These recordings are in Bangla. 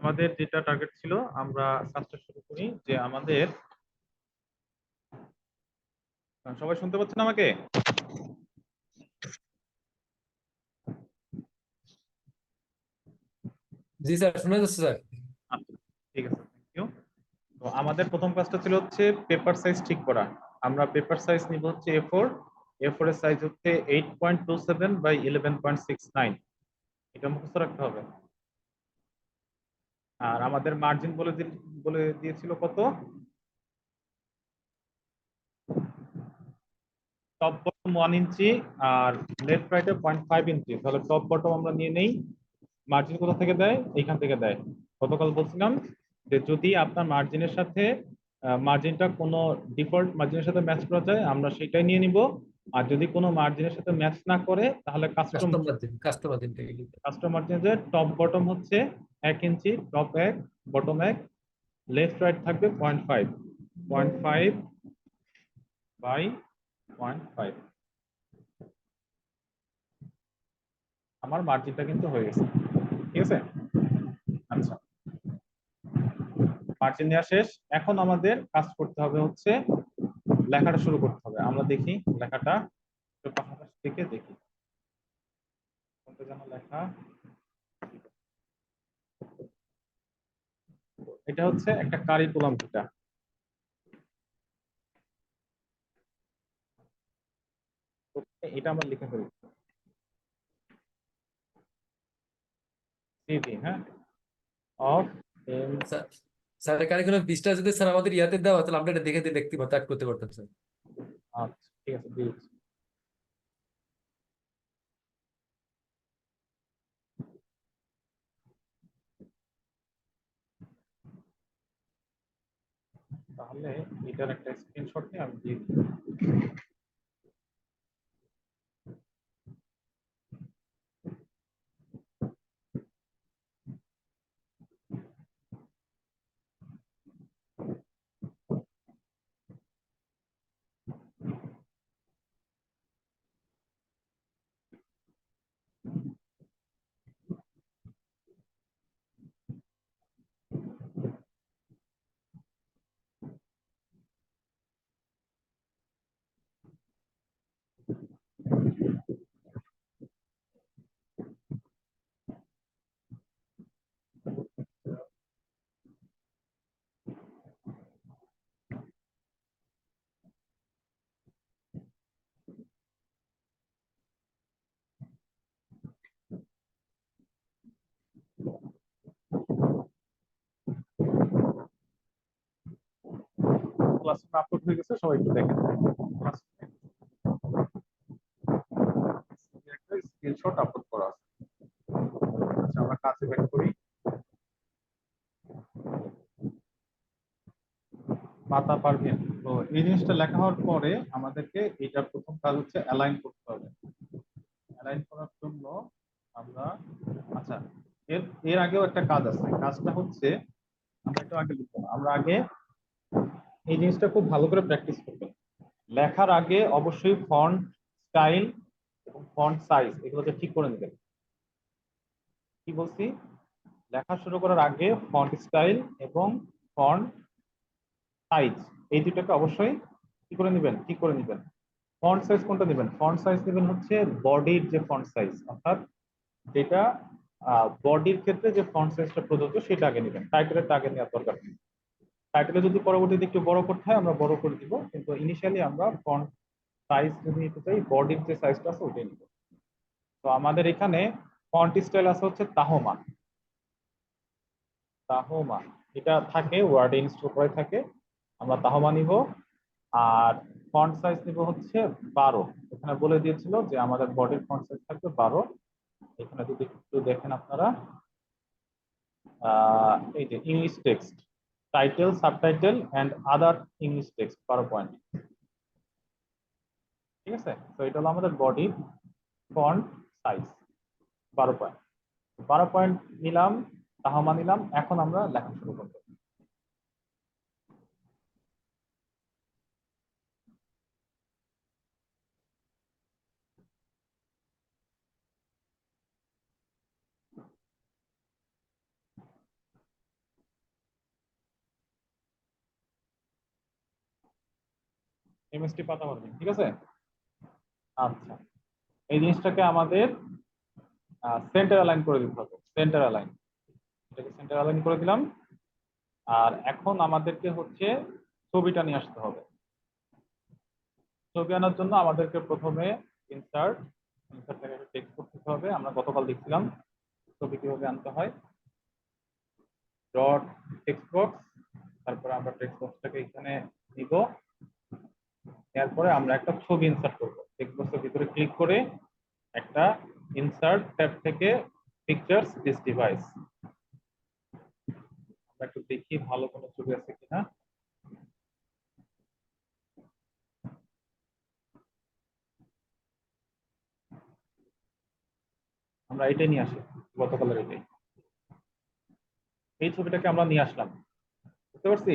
আমাদের যেটা টার্গেট ছিল, আমরা কাজটা শুরু করি যে আমাদের সবাই শুনতে পাচ্ছেন আমাকে? জি স্যার, শোনা যাচ্ছে স্যার। আচ্ছা, ঠিক আছে, থ্যাংক ইউ। তো আমাদের প্রথম কাজটা ছিল হচ্ছে পেপার সাইজ ঠিক করা। আমরা পেপার সাইজ নিব হচ্ছে A4। A4 এর সাইজ হচ্ছে 8.27 বাই 11.69। এটা মুখস্থ রাখতে হবে। আর আমাদের মার্জিন বলে দিয়েছিল কত? টপ বটম 1 ইঞ্চি আর লেফট রাইটে 0.5 ইঞ্চি। তাহলে টপ বটম আমরা নিয়ে নেই। মার্জিন কোথা থেকে দেয়? এইখান থেকে দেয়। গতকাল বলছিলাম যে যদি আপনার মার্জিনের সাথে মার্জিনটা কোনো ডিফল্ট মার্জিনের সাথে ম্যাচ করা যায় আমরা সেটাই নিয়ে নিব। আর যদি কোনো মার্জিনের সাথে ম্যাচ না করে তাহলে কাস্টমার দিন থেকে লিখতে। কাস্টম মার্জিনের টপ বটম হচ্ছে 1 ইঞ্চি, টপ 1 বটম 1, লেফট রাইট থাকবে 0.5, 0.5 বাই 0.5। আমার মার্জিনটা কিন্তু হয়ে গেছে, ঠিক আছে। আচ্ছা, মার্জিন নেওয়া শেষ। এখন আমাদের কাজ করতে হবে হচ্ছে লেখাটা শুরু করতে হবে। আমরা দেখি লেখাটা একটু পাশাপাশি থেকে দেখি কোনটা যেন লেখা। এটা হচ্ছে একটা কারিকুলাম যেটা, এটা আমরা লিখে ফেলি সিভি, হ্যাঁ, অফ এম। স্যার, স্যারের কারিকুলাম পিসটা যদি স্যার আমাদের ইয়াতে দেওয়া, তাহলে আমরা এটা দেখে দিয়ে দেখতে পারতাম, করতে পারতাম স্যার। আচ্ছা, ঠিক আছে, দিয়েছি। তাহলে এটার একটা স্ক্রিনশট নিয়ে আমি দিয়ে দিই। ক্লাসরুমে আপলোড হয়ে গেছে, সবাই একটু দেখেন। একটা স্ক্রিনশট আপলোড করা আছে। আচ্ছা, আমরা কাজে ব্যাক করি। পাতা পারবেন। তো এই জিনিসটা লেখা হওয়ার পরে আমাদেরকে এটা প্রথম কাজ হচ্ছে অ্যালাইন করতে হবে। অ্যালাইন করার জন্য আমরা, আচ্ছা, এর এর আগেও একটা কাজ আছে। কাজটা হচ্ছে আমরা একটু আগে লিখবো না, আমরা আগে এই জিনিসটা খুব ভালো করে প্র্যাকটিস করবেন। লেখার আগে অবশ্যই ফন্ট স্টাইল এবং ফন্ট সাইজ এগুলোকে ঠিক করে নেবেন। কি বলছি? লেখা শুরু করার আগে ফন্ট স্টাইল এবং ফন্ট সাইজ এই দুটোকে অবশ্যই কি করে নেবেন, ঠিক করে নেবেন। ফন্ট সাইজ কোনটা নেবেন? ফন্ট সাইজ নেবেন হচ্ছে বডির যে ফন্ট সাইজ, অর্থাৎ যেটা বডির ক্ষেত্রে যে ফন্ট সাইজটা প্রযোজ্য সেটা আগে নেবেন। টাইটেলেরটা আগে নেওয়ার দরকার নেই। টাইটেলে যদি পরবর্তীতে একটু বড় করতে হয় আমরা বড় করে দিব, কিন্তু ইনিশিয়ালি আমরা ফন্ট সাইজ যদি নিতে চাই বডির যে সাইজটা আছে ওটাই নিব। তো আমাদের এখানে ফন্ট স্টাইল আছে হচ্ছে তাহমা। তাহমা এটা থাকে ওয়ার্ডে ইনস্টল করে থাকে, আমরা তাহমা নিব। আর ফন্ট সাইজ নিব হচ্ছে 12। এখানে বলে দিয়েছিল যে আমাদের বডির ফন্ট সাইজ থাকবে 12। এখানে যদি একটু দেখেন আপনারা, এই যে English text, title, subtitle and other English text 12 point. ঠিক আছে, তো এটা হলো আমাদের body font size 12 point. 12 point নিলাম, তাহমা নিলাম। এখন আমরা লেখা শুরু করবো। এমএসটি পাতা মার্জিন, ঠিক আছে। আচ্ছা, এই জিনিসটাকে আমাদের সেন্টার অ্যালাইন করে দিতে হবে, সেন্টার অ্যালাইন, এটাকে সেন্টার অ্যালাইন করে দিলাম। আর এখন আমাদেরকে হচ্ছে ছবিটা নিয়ে আসতে হবে। ছবি আনার জন্য আমাদেরকে প্রথমে ইনসার্ট, ইনসার্ট থেকে টেক্সট করতে হবে। আমরা গতকাল দেখছিলাম ছবি কিভাবে আনতে হয়। ডট টেক্সট বক্স, তারপরে আমরা টেক্সট বক্সটাকে এখানে নিব। এরপরে আমরা একটা ছবি ইনসার্ট করব। টেক্সট বক্সের ভিতরে ক্লিক করে একটা ইনসার্ট ট্যাব থেকে পিকচার্স দিস ডিভাইস, আমরা একটু দেখি ভালো কোনো ছবি আছে কিনা। আমরা এটাই নিয়ে আসি, গতকালের এটাই, এই ছবিটাকে আমরা নিয়ে আসলাম, বুঝতে পারছি।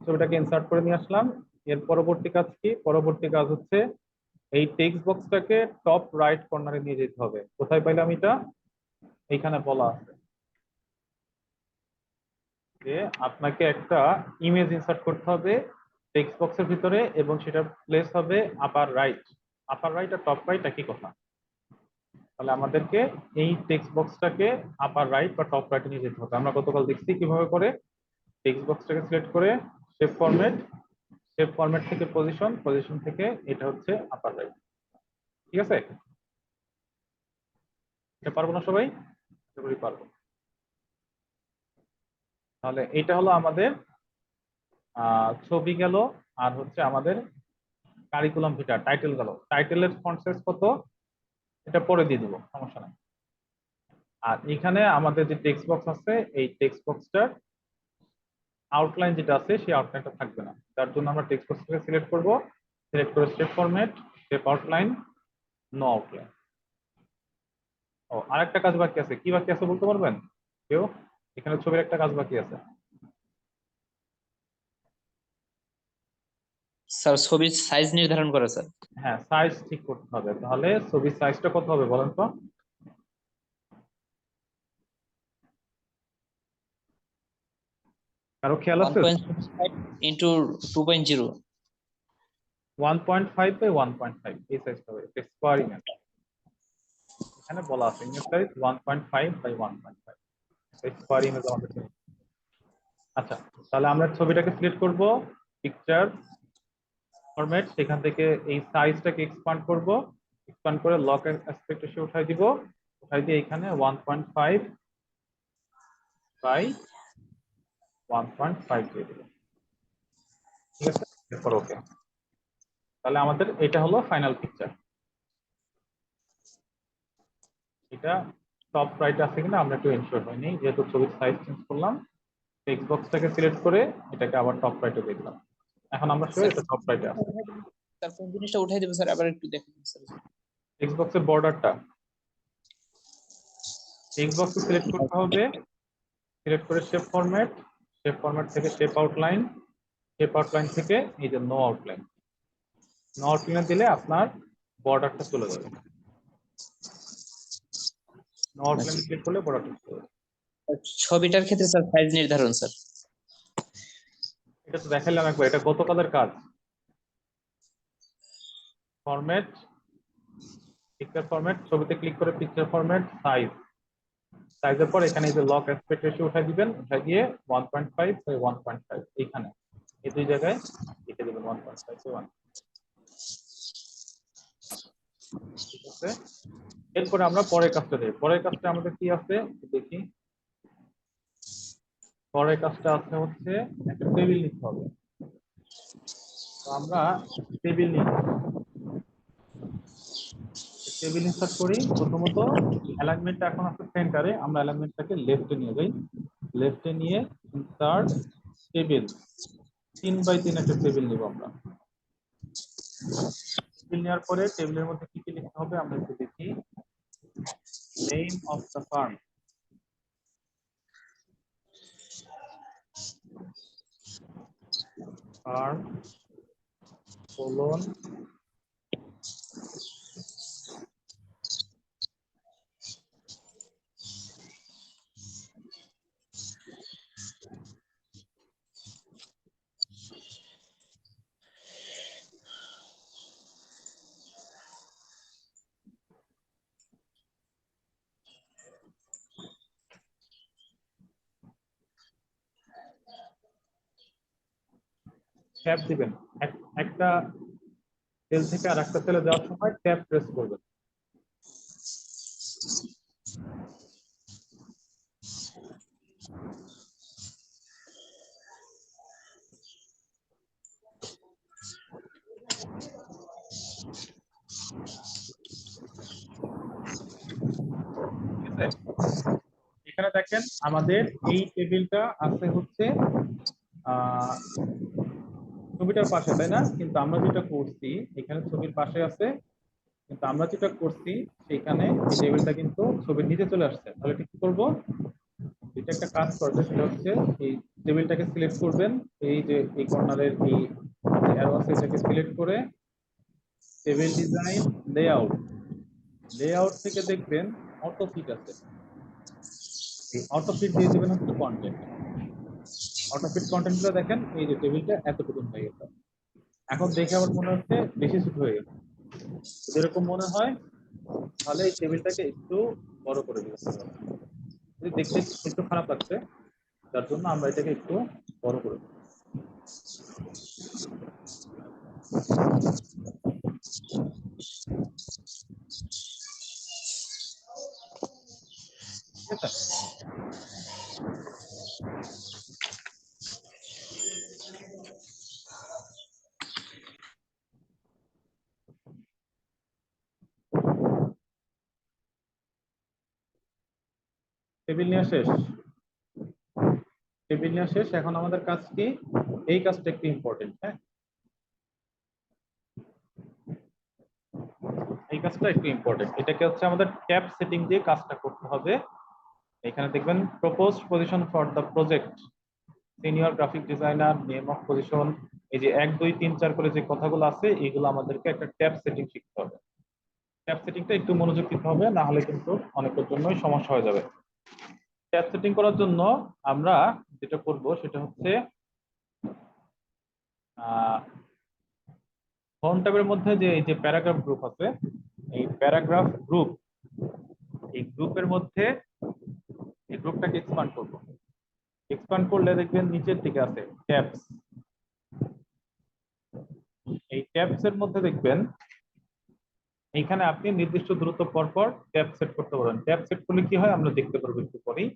ছবিটাকে ইনসার্ট করে নিয়ে আসলাম। এর পরবর্তী কাজ কি? পরবর্তী কাজ হচ্ছে এই টেক্সট বক্সটাকে টপ রাইট কর্নারে নিয়ে যেতে হবে। কোথায় পাইলাম এটা? এইখানে বলা আছে যে আপনাকে একটা ইমেজ ইনসার্ট করতে হবে টেক্সট বক্সের ভিতরে, এবং সেটা প্লেস হবে আপার রাইট। আপার রাইট আর টপ রাইট একই কথা। তাহলে আমাদেরকে এই টেক্সট বক্সটাকে আপার রাইট বা টপ রাইটে নিয়ে যেতে হবে। আমরা গতকাল দেখছি কিভাবে করে। টেক্সট বক্সটাকে সিলেক্ট করে শেপ ফরম্যাট, শেপ ফরম্যাট থেকে পজিশন, পজিশন থেকে এটা হচ্ছে আপার রাইট, ঠিক আছে। এটা পারবো না সবাই? আশা করি পারবো। তাহলে এটা হলো আমাদের ছবি গেল, আর হচ্ছে আমাদের কারিকুলাম ভিটা টাইটেল গেল। টাইটেলের ফন্ট সাইজ কত এটা পরে দিয়ে দিব, সমস্যা নাই। আর এখানে আমাদের যে টেক্সট বক্স আছে, এই টেক্সট বক্সটার আউটলাইন যেটা আছে সেই আউটলাইনটা থাকবে না। তার জন্য আমরা টেক্সট বক্সটাকে সিলেক্ট করব, সিলেক্ট করে shape format, shape outline, no outline. ও, আরেকটা কাজ বাকি আছে। কি বাকি আছে বলতে পারবেন কেউ? এখানে ছবির একটা কাজ বাকি আছে। স্যার ছবির সাইজ নির্ধারণ করা স্যার। হ্যাঁ, সাইজ ঠিক করতে হবে। তাহলে ছবির সাইজটা কত হবে বলেন তো? কারো খেয়াল আছে? 1.5 ইন্টু 2.0। 1.5 বাই 1.5 এই সাইজটা হবে, স্কোয়ার ইমেজ। এখানে বলা আছে image size 1.5 by 1.5, square image আমাদের চাই। আচ্ছা, তাহলে আমরা ছবিটাকে সিলেক্ট করব, পিকচার ফরম্যাট, সেখান থেকে এই সাইজটাকে এক্সপান্ড করব, এক্সপান্ড করে লক অ্যাসপেক্ট রেশিও উঠাই দিব, উঠাই দিয়ে এখানে 1.5 বাই 1.5 দিয়ে দিব, ঠিক আছে। এরপর ওকে। তাহলে আমাদের এটা হলো ফাইনাল পিকচার। এটা টপ রাইট আছে কিনা আমরা একটু এনশিওর হয়নি, যেহেতু ছবির সাইজ চেঞ্জ করলাম। টেক্সট বক্সটাকে সিলেক্ট করে এটাকে আবার টপ রাইটে দেখলাম। এখন আমরা শিওর স্যার এটা টপ রাইটে আছে। স্যার কোন জিনিসটা উঠাই দেবো স্যার, আবার একটু দেখুন স্যার। টেক্সট বক্সের বর্ডারটা, টেক্সট বক্স সিলেক্ট করতে হবে, সিলেক্ট করে শেপ ফরম্যাট, শেপ ফরম্যাট থেকে শেপ আউটলাইন, শেপ আউটলাইন থেকে এই যে নো আউটলাইন, নো আউটলাইন দিলে আপনার বর্ডারটা চলে যাবে। নো আউটলাইন ক্লিক করলে বর্ডারটা চলে যাবে। ছবিটার ক্ষেত্রে স্যার সাইজ নির্ধারণ স্যার। এটা তো দেখাইলাম একবার, এটা গতকালের কাজ। ফরম্যাট, পিকচার ফরম্যাট, ছবিতে ক্লিক করে পিকচার ফরম্যাট, সাইজ, সাইজের পর এখানে এই যে লক অ্যাসপেক্ট রেশিও উঠাই দিবেন, উঠাই দিয়ে 1.5 বাই 1.5 এইখানে এই দুই জায়গায় লিখে দিবেন 1.5 বাই 1, ঠিক আছে। এরপরে আমরা পরের কাজটা দেই। পরের কাজটা আমাদের কি আছে দেখি। পরের কাজটা আছে হচ্ছে একটা টেবিল নিতে হবে। তো আমরা টেবিল নিই, টেবিল ইনসার্ট করি। প্রথমত অ্যালাইনমেন্টটা এখন আছে সেন্টারে, আমরা অ্যালাইনমেন্টটাকে লেফটে নিয়ে যাই। লেফটে নিয়ে ইনসার্ট টেবিল, 3 বাই 3 একটা টেবিল নিব আমরা। টেবিল নেওয়ার পরে টেবিলের মধ্যে কি কি লিখতে হবে আমরা একটু দেখি। Name of the farm, farm colon tab দিবেন, একটা সেল থেকে আর একটা সেলে যাওয়ার সময় ট্যাব প্রেস করবেন। ঠিক আছে? এখানে দেখেন আমাদের এই টেবিলটা আছে হচ্ছে ছবিটার পাশে, তাই না? কিন্তু আমরা যেটা করছি এখানে ছবির পাশে আছে, কিন্তু আমরা যেটা করছি সেখানে এই টেবিলটা কিন্তু ছবির নিচে চলে আসছে। তাহলে কি করব? এটা একটা কাজ করবে, সেটা হচ্ছে এই টেবিলটাকে সিলেক্ট করবেন, এই যে এই কর্নারের এই অ্যারো আছে এটাকে সিলেক্ট করে টেবিল ডিজাইন লেআউট, লেআউট থেকে দেখবেন অটো ফিট আছে, এই অটো ফিট দিয়ে দিবেন হচ্ছে কন্টেন্ট। অটো ফিট কন্টেন্ট গুলো দেখেন এই যে টেবিলটা এতটুকু হয়ে গেছে। এখন দেখে আমার মনে হচ্ছে বেশি ছোট হয়ে গেছে। যেরকম মনে হয় তাহলে এই টেবিলটাকে একটু বড় করে দিতে হবে। যদি দেখতে একটু খারাপ লাগছে, যার জন্য আমরা এটাকে একটু বড় করে দেব। ঠিক আছে? টেবিল নেওয়া শেষ, টেবিল নেওয়া শেষ। এখন আমাদের কাজ কি? এই কাজটা একটু ইম্পর্টেন্ট। হ্যাঁ, এই কাজটা একটু ইম্পর্টেন্ট। এটাকে হচ্ছে আমাদের ট্যাব সেটিং দিয়ে কাজটা করতে হবে। এখানে দেখবেন proposed position for the project, senior graphic designer, name of position, এই যে 1 2 3 4 করে যে কথাগুলো আছে এগুলো আমাদেরকে একটা ট্যাব সেটিং শিখতে হবে। ট্যাব সেটিংটা একটু মনোযোগ দিতে হবে, না হলে কিন্তু অনেকের জন্যই সমস্যা হয়ে যাবে। ট্যাব সেটিং করার জন্য আমরা যেটা করব সেটা হচ্ছে হোম ট্যাবের মধ্যে যে এই যে প্যারাগ্রাফ গ্রুপ আছে, এই প্যারাগ্রাফ গ্রুপ, এই গ্রুপের মধ্যে এই গ্রুপটাকে এক্সপান্ড করব। এক্সপান্ড করলে দেখবেন নিচের দিকে আছে ট্যাবস। এই ট্যাবস এর মধ্যে দেখবেন এইখানে আপনি নির্দিষ্ট দূরত্ব পর পর ট্যাব সেট করতে পারেন। ট্যাব সেট করলে কি হয় আমরা দেখতে পারবো একটু পরেই।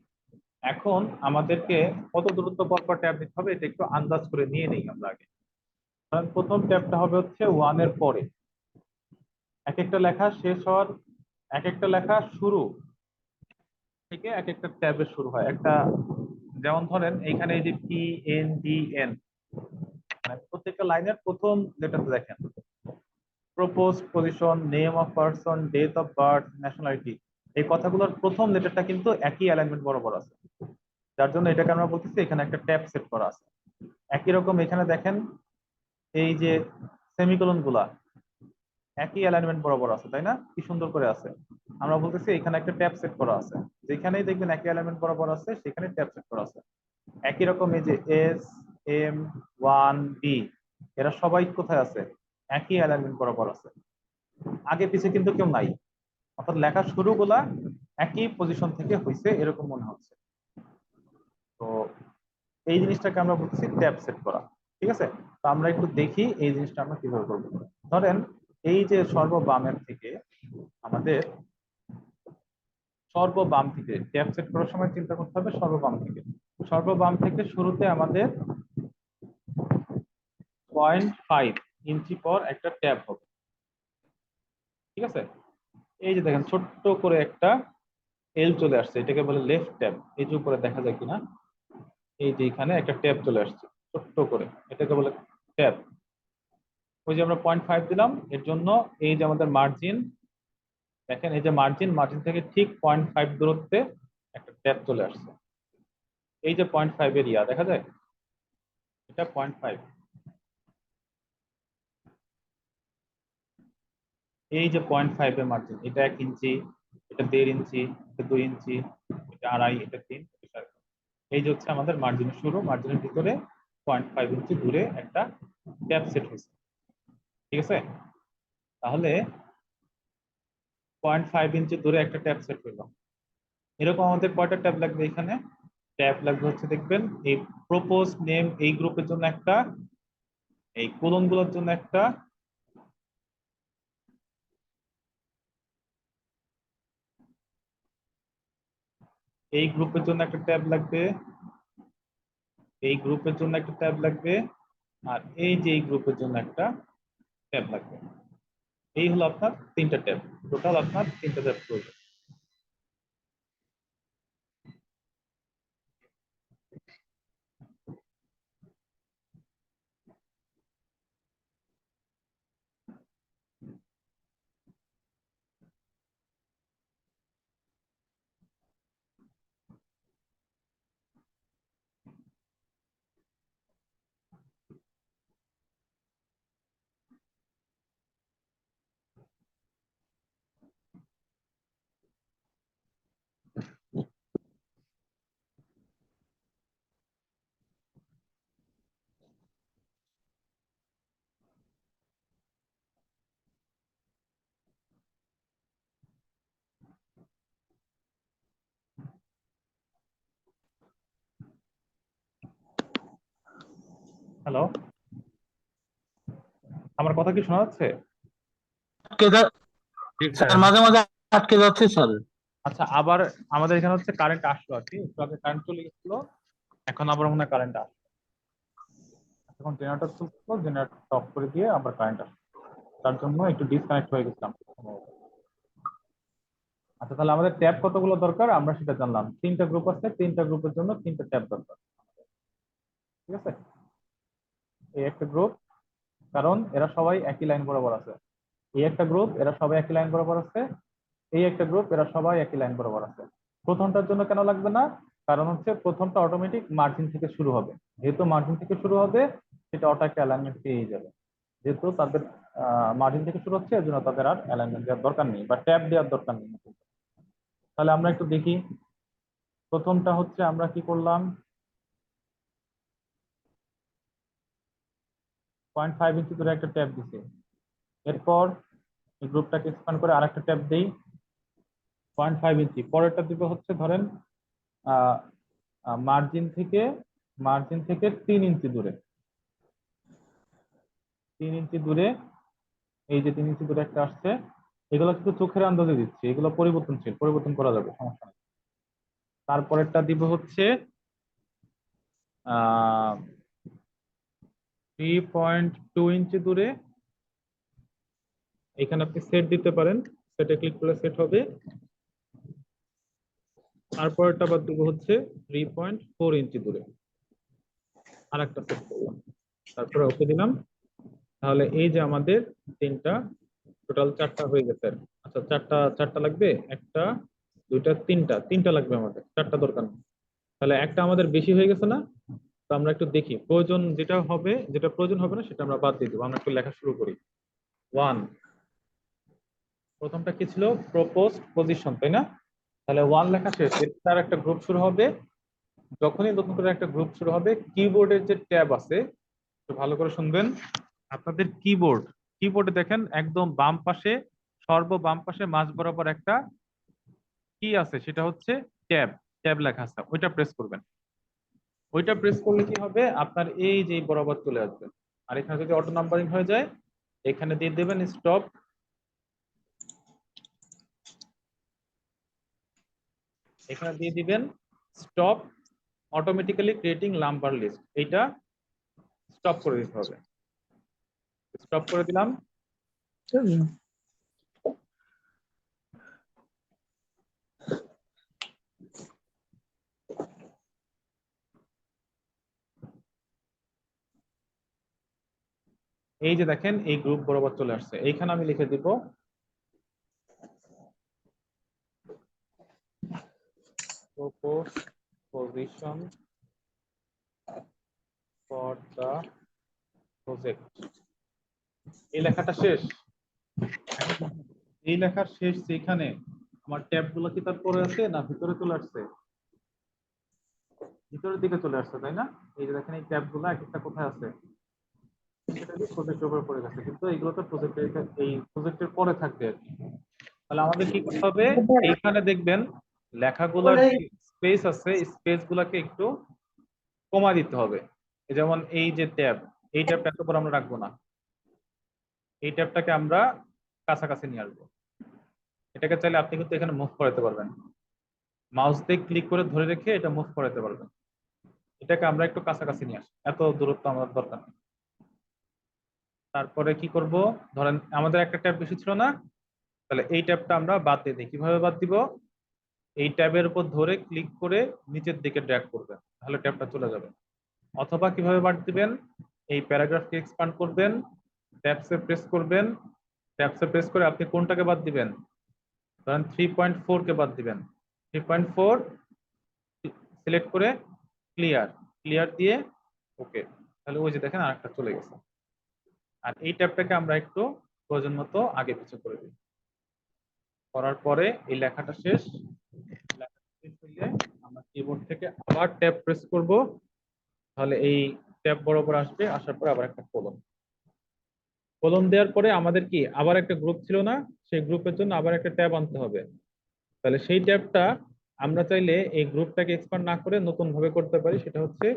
এখন আমাদেরকে কত দূরত্ব পর পর ট্যাব দিতে হবে এটা একটু আন্দাজ করে নিয়ে নেই আমরা আগে। কারণ প্রথম ট্যাবটা হবে হচ্ছে 1 এর পরে। এক একটা লেখা শেষ হওয়ার, এক একটা লেখা শুরু থেকে এক একটা ট্যাবের শুরু হয়। একটা যেমন ধরেন এইখানে এই যে PNDN, মানে প্রত্যেকটা লাইনের প্রথম লেটারটা দেখেন, propose position, name of person, date of birth, nationality, এই কথাগুলোর প্রথম লেটারটা কিন্তু একই অ্যালাইনমেন্ট বরাবর আছে, যার জন্য এটাকে আমরা বলতেছি এখানে একটা ট্যাব সেট করা আছে। একই রকম এখানে দেখেন এই যে সেমিকোলন গুলা একই অ্যালাইনমেন্ট বরাবর আছে, তাই না? কি সুন্দর করে আছে। আমরা বলতেছি এখানে একটা ট্যাব সেট করা আছে, যেখানেই দেখবেন একই অ্যালাইনমেন্ট বরাবর আছে সেখানে ট্যাব সেট করা আছে। একই রকম এই যে SM1B, এরা সবাই কোথায় আছে? একই অ্যালাইনমেন্ট বরাবর আছে, আগে পিছে কিন্তু কেউ নাই। অর্থাৎ লেখার শুরুগুলা একই পজিশন থেকে হয়েছে এরকম মনে হচ্ছে। তো এই জিনিসটাকে আমরা বলতেছি ট্যাব সেট করা। ঠিক আছে? তো আমরা একটু দেখি এই জিনিসটা আমরা কিভাবে করবো। ধরেন এই যে সর্ববামের থেকে আমাদের সর্ববাম থেকে ট্যাব সেট করার সময় চিন্তা করতে হবে সর্ববাম থেকে। সর্ববাম থেকে শুরুতে আমাদের 0.5 ইঞ্চি পর একটা ট্যাব হবে। ঠিক আছে? এই যে দেখেন ছোট্ট করে একটা এল চলে আসছে, এটাকে বলে লেফট ট্যাব। এই যে উপরে দেখা যায় কিনা, এই যে এখানে একটা ট্যাব চলে আসছে ছোট্ট করে, এটাকে বলে ট্যাব। ওই যে আমরা 0.5 দিলাম এর জন্য এই যে আমাদের মার্জিন, দেখেন এই যে মার্জিন, মার্জিন থেকে ঠিক 0.5 দূরত্বে একটা ট্যাব চলে আসছে। এই যে 0.5 এর ইয়া দেখা যায়, এটা 0.5। এই যে 0.5 এর মার্জিন, এটা 1 ইঞ্চি, এটা 1.5 ইঞ্চি, এটা 2 ইঞ্চি, এটা 2.5, এটা 3, এটা 4। এই যে হচ্ছে আমাদের মার্জিনের শুরু, মার্জিনের ভিতরে 0.5 ইঞ্চি দূরে একটা ট্যাব সেট হয়েছে। ঠিক আছে? তাহলে 0.5 ইঞ্চি দূরে একটা ট্যাব সেট হইলো। এরকম আমাদের কয়টা ট্যাব লাগবে? এখানে ট্যাব লাগবে হচ্ছে দেখবেন এই প্রপোজ নেম এই গ্রুপের জন্য একটা, এই কোলন গুলোর জন্য একটা, এই গ্রুপের জন্য একটা ট্যাব লাগবে, এই গ্রুপের জন্য একটা ট্যাব লাগবে, আর এই যে এই গ্রুপের জন্য একটা ট্যাব লাগবে। এই হলো আপনার তিনটা ট্যাব, টোটাল আপনার তিনটা ট্যাব প্রয়োজন। হ্যালো, আমার কথা কি শোনা যাচ্ছে? স্যার মাঝে মাঝে আটকে যাচ্ছে স্যার। আচ্ছা, আবার আমাদের এখানে হচ্ছে কারেন্ট আসলো আর কি, একটু আগে কারেন্ট চলে গেছিল, এখন আবার মনে হয় কারেন্ট আসলো। এখন জেনারেটর চলছিল, জেনারেটর অফ করে দিয়ে আবার কারেন্ট আসলো, তার জন্য একটু ডিসকানেক্ট হয়ে গেছিলাম। আচ্ছা, তাহলে আমাদের ট্যাব কতগুলো দরকার আমরা সেটা জানলাম। তিনটা গ্রুপ আছে, তিনটা গ্রুপের জন্য তিনটা ট্যাব দরকার। ঠিক আছে, এই একটা গ্রুপ, কারণ এরা সবাই একই লাইন বরাবর আছে। এই একটা গ্রুপ, এরা সবাই একই লাইন বরাবর আছে। এই একটা গ্রুপ, এরা সবাই একই লাইন বরাবর আছে। প্রথমটার জন্য কেন লাগবে না? কারণ হচ্ছে প্রথমটা অটোমেটিক মার্জিন থেকে শুরু হবে, যেহেতু মার্জিন থেকে শুরু হবে সেটা অটো একটা অ্যালাইনমেন্ট পেয়ে যাবে। যেহেতু তাদের মার্জিন থেকে শুরু হচ্ছে, এর জন্য তাদের আর অ্যালাইনমেন্ট দেওয়ার দরকার নেই বা ট্যাব দেওয়ার দরকার নেই। তাহলে আমরা একটু দেখি, প্রথমটা হচ্ছে আমরা কি করলাম, 0.5 ইঞ্চি দূরে একটা ট্যাব দিছে। এরপর এই গ্রুপটাকে এক্সপ্যান্ড করে আরেকটা ট্যাব দেই 0.5 ইঞ্চি। পরেরটা দিব হচ্ছে ধরেন মার্জিন থেকে 3 ইঞ্চি দূরে, 3 ইঞ্চি দূরে, এই যে 3 ইঞ্চি দূরে একটা আসছে। এগুলো কিন্তু চোখের আন্দাজে দিচ্ছি, এগুলো পরিবর্তনশীল, পরিবর্তন করা যাবে, সমস্যা নেই। তারপরেরটা দিব হচ্ছে 3.2 ইঞ্চি দূরে, এখানে আপনি সেট দিতে পারেন, সেটে ক্লিক করলে সেট হবে। তারপরেরটা আবার দিব হচ্ছে 3.4 ইঞ্চি দূরে, আর একটা সেট করলাম, তারপরে ওকে দিলাম। তাহলে এই যে আমাদের তিনটা, টোটাল 4টা হয়ে গেছে। আচ্ছা, চারটা লাগবে, একটা, দুইটা, তিনটা লাগবে আমাদের, 4টা দরকার নেই। তাহলে একটা আমাদের বেশি হয়ে গেছে না? তো আমরা একটু দেখি প্রয়োজন, যেটা প্রয়োজন হবে না সেটা আমরা বাদ দিয়ে দেবো। আমরা একটু লেখা শুরু করি। 1, প্রথমটা কি ছিল? প্রপোজড পজিশন, তাই না? তাহলে 1 লেখা শেষ, তার একটা গ্রুপ শুরু হবে। যখনই নতুন করে একটা গ্রুপ শুরু হবে, কিবোর্ডের যে ট্যাব আছে, একটু ভালো করে শুনবেন। আপনাদের কিবোর্ডে দেখেন একদম বাম পাশে, সর্ব বাম পাশে মাঝ বরাবর একটা কি আছে, সেটা হচ্ছে ট্যাব। ট্যাব লেখা আছে, ওইটা প্রেস করবেন। ওইটা প্রেস করলে কি হবে, আপনার এই যে বরাবর চলে আসবে। আর এখানে যদি অটো নাম্বারিং হয়ে যায়, এখানে দিয়ে দেবেন স্টপ। এখানে দিয়ে দিবেন stop automatically creating number list, এইটা স্টপ করে দিতে হবে। স্টপ করে দিলাম। এই যে দেখেন এই গ্রুপ বরাবর চলে আসছে, এইখানে আমি লিখে দিব proposed position for the project। এই লেখাটা শেষ। এই লেখার শেষ যেখানে, আমার ট্যাব গুলো কি তার পরে আছে না ভিতরে চলে আসছে? ভিতরের দিকে চলে আসছে, তাই না? এই যে দেখেন এই ট্যাব গুলো এক একটা কোথায় আছে, সেটা দিয়ে প্রজেক্টের উপরে পড়ে গেছে, কিন্তু এইগুলো তো প্রজেক্টের পরে থাকবে আর কি। তাহলে আমাদের কি করতে হবে, এইখানে দেখবেন লেখাগুলোর স্পেস আছে, স্পেস গুলাকে একটু কমা দিতে হবে। যেমন এই যে ট্যাব, এই ট্যাবটা এত বড় আমরা রাখবো না, এই ট্যাবটাকে আমরা কাছাকাছি নিয়ে আসবো। এটাকে চাইলে আপনি কিন্তু এখানে মুভ করাতে পারবেন, মাউস দিয়ে ক্লিক করে ধরে রেখে এটা মুভ করাতে পারবেন। এটাকে আমরা একটু কাছাকাছি নিয়ে আসি, এত দূরত্ব আমাদের দরকার নেই। তারপরে কি করব, ধরেন আমাদের একটা ট্যাব বেশি ছিল না, তাহলে এই ট্যাবটা আমরা বাদ দিয়ে দিই। কিভাবে বাদ দিব, এই ট্যাবের উপর ধরে ক্লিক করে নিচের দিকে ড্র্যাগ করবেন, তাহলে ট্যাবটা চলে যাবে। অথবা কিভাবে বাদ দিবেন, এই প্যারাগ্রাফকে এক্সপান্ড করবেন, ট্যাবসে প্রেস করবেন, ট্যাবসে প্রেস করে আপনি কোনটাকে বাদ দিবেন, ধরেন 3.4 কে বাদ দিবেন, 3.4 সিলেক্ট করে ক্লিয়ার, ক্লিয়ার দিয়ে ওকে, তাহলে ওই যে দেখেন আরেকটা চলে গেছে। আর এই ট্যাবটাকে আমরা একটু প্রয়োজন মতো আগে পিছু করে দিই, করার পরে এই লেখাটা শেষ, লেখাটা শেষ হইলে আমরা কিবোর্ড থেকে আবার ট্যাব প্রেস করব, তাহলে এই ট্যাব বরাবর আসবে, আসার পরে আবার একটা কলম, কলম দেওয়ার পরে আমাদের কি আবার একটা গ্রুপ ছিল না, সেই গ্রুপের জন্য আবার একটা ট্যাব আনতে হবে। তাহলে সেই ট্যাবটা আমরা চাইলে এই গ্রুপটাকে এক্সপান্ড না করে নতুন ভাবে করতে পারি, সেটা হচ্ছে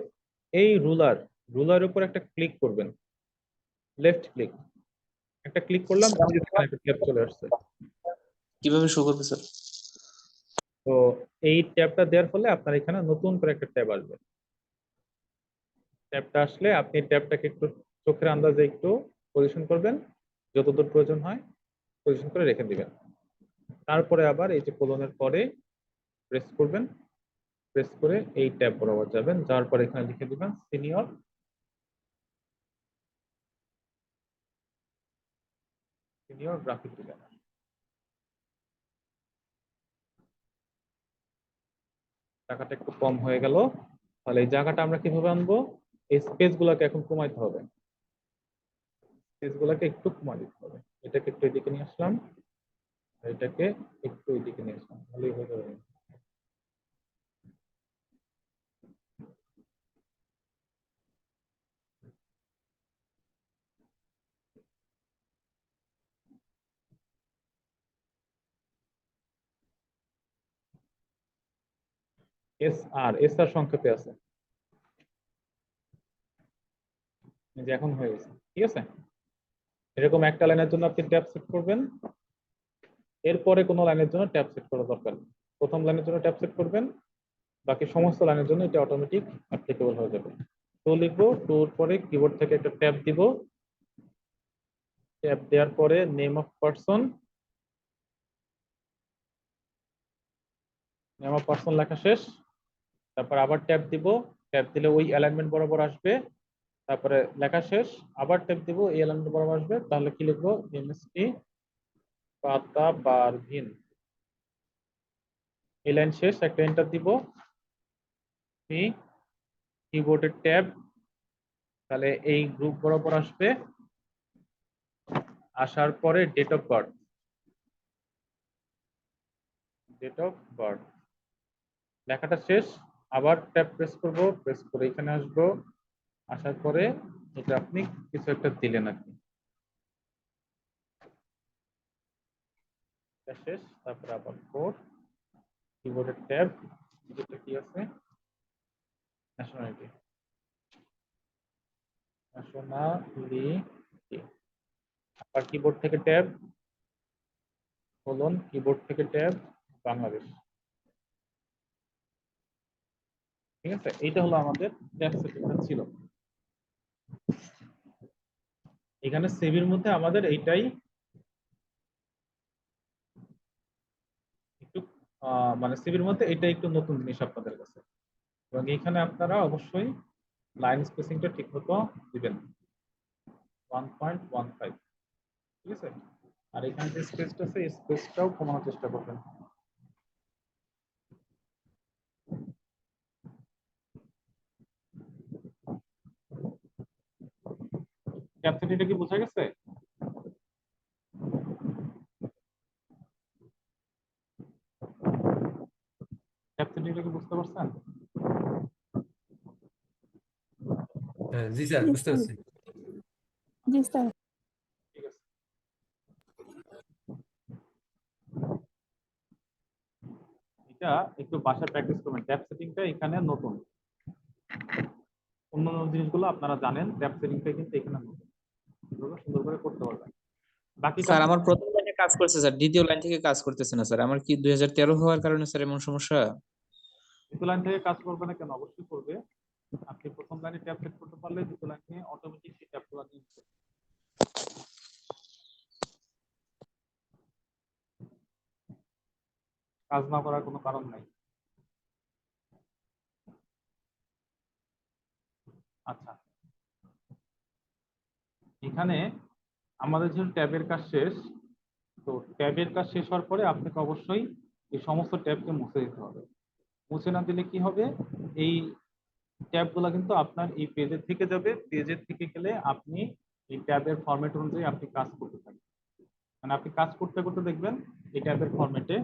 এই রুলার, রুলার উপর একটা ক্লিক করবেন, লেফট ক্লিক, একটা ক্লিক করলাম, স্যার, একটা ট্যাব চলে আসছে। কিভাবে শো করবে স্যার? তো এই ট্যাবটা দেওয়ার ফলে আপনার এখানে নতুন করে একটা ট্যাব আসবে। ট্যাবটা আসলে আপনি ট্যাবটাকে একটু চোখের আন্দাজে একটু পজিশন করবেন, যতদূর প্রয়োজন হয় পজিশন করে রেখে দিবেন। তারপরে আবার এই যে কোলনের পরে প্রেস করবেন, প্রেস করে এই ট্যাব বরাবর যাবেন, যাওয়ার পরে এখানে লিখে দিবেন সিনিয়র, সিনিয়র গ্রাফিক ডিজাইনার। টাকাটা একটু কম হয়ে গেল, তাহলে এই জায়গাটা আমরা কিভাবে আনবো, এই স্পেস গুলাকে এখন কমাইতে হবে, স্পেস গুলাকে একটু কমাই দিতে হবে। এটাকে একটু এদিকে নিয়ে আসলাম, আর এটাকে একটু এদিকে নিয়ে আসলাম, ভালোই হয়ে যাবে। এস আর সংক্ষেপে আছে, এই যে এখন হয়ে গেছে, ঠিক আছে। এরকম একটা লাইনের জন্য আপনি ট্যাব সেট করবেন, এরপরে কোনো লাইনের জন্য ট্যাব সেট করা দরকার নেই। প্রথম লাইনের জন্য ট্যাব সেট করবেন, বাকি সমস্ত লাইনের জন্য এটা অটোমেটিক অ্যাপ্লিকেবল হয়ে যাবে। টু লিখবো, টুর পরে কিবোর্ড থেকে একটা ট্যাব দিব, ট্যাব দেওয়ার পরে name of person, name of person লেখা শেষ, তারপর আবার ট্যাব দিব, ট্যাব দিলে ওই অ্যালাইনমেন্ট বরাবর আসবে, তারপরে লেখা শেষ, আবার ট্যাব দিব, এই অ্যালাইনমেন্ট বরাবর আসবে, তাহলে কি লিখবো, এমএসটি পাতা পারভিন, এই লাইন শেষ, একটা এন্টার দিব, কিবোর্ডের ট্যাব, তাহলে এই গ্রুপ বরাবর আসবে, আসার পরে date of birth, date of birth লেখাটা শেষ, আবার ট্যাব প্রেস করব, প্রেস করে এখানে আসবো, আসার পরে এটা আপনি কিছু একটা দিলেন আর কি, এটা শেষ, তারপরে আবার ফোর, কিবোর্ডের ট্যাব, যেটা কি আছে, ন্যাশনালিটি, ন্যাশনালিটি, আবার কিবোর্ড থেকে ট্যাব, কোলন, কিবোর্ড থেকে ট্যাব, বাংলাদেশ। ঠিক আছে, এইটা হলো আমাদের ট্যাব সেটিংটা ছিল। এখানে সেভির মধ্যে আমাদের এইটাই একটু মানে সিভির মধ্যে এটা একটু নতুন জিনিস আপনাদের কাছে, এবং এখানে আপনারা অবশ্যই লাইন স্পেসিংটা ঠিক মতো দিবেন 1.15, ঠিক আছে। আর এখানে যে স্পেসটা আছে এই স্পেসটাও কমানোর চেষ্টা করবেন। ক্যাপসিটিটা কি বোঝা গেছে? ক্যাপসিটিটা কি বুঝতে পারছেন? হ্যাঁ জি স্যার, বুঝতে পারছি। জি স্যার। ঠিক আছে, এটা একটু বাসায় প্র্যাকটিস করবেন, ট্যাব সেটিংটা এখানে নতুন, অন্যান্য জিনিসগুলো আপনারা জানেন, ট্যাব সেটিংটা কিন্তু এখানে নতুন। এভাবে সুন্দর করে করতে পারবেন। বাকি স্যার কাজ আমার প্রথম লাইনে কাজ করছে স্যার, দ্বিতীয় লাইন থেকে কাজ করতেছে না স্যার। আমার কি 2013 হওয়ার কারণে স্যার এমন সমস্যা? দ্বিতীয় লাইন থেকে কাজ করবে না কেন? অবশ্যই করবে। আপনি প্রথম লাইনে ট্যাব সেট করতে পারলে দ্বিতীয় লাইনে অটোমেটিক সেই ট্যাবগুলো নিয়ে নেবে। কাজ না করার কোনো কারণ নাই। আচ্ছা, এখানে আমাদের যেহেতু ট্যাবের কাজ শেষ, তো ট্যাবের কাজ শেষ হওয়ার পরে আপনাকে অবশ্যই এই সমস্ত ট্যাবকে মুছে দিতে হবে। মুছে না দিলে কি হবে, এই ট্যাবগুলো কিন্তু আপনার এই পেজে থেকে যাবে। পেজের থেকে গেলে আপনি এই ট্যাবের ফরম্যাট অনুযায়ী আপনি কাজ করতে থাকবেন। মানে আপনি কাজ করতে করতে দেখবেন এই ট্যাবের ফরম্যাটে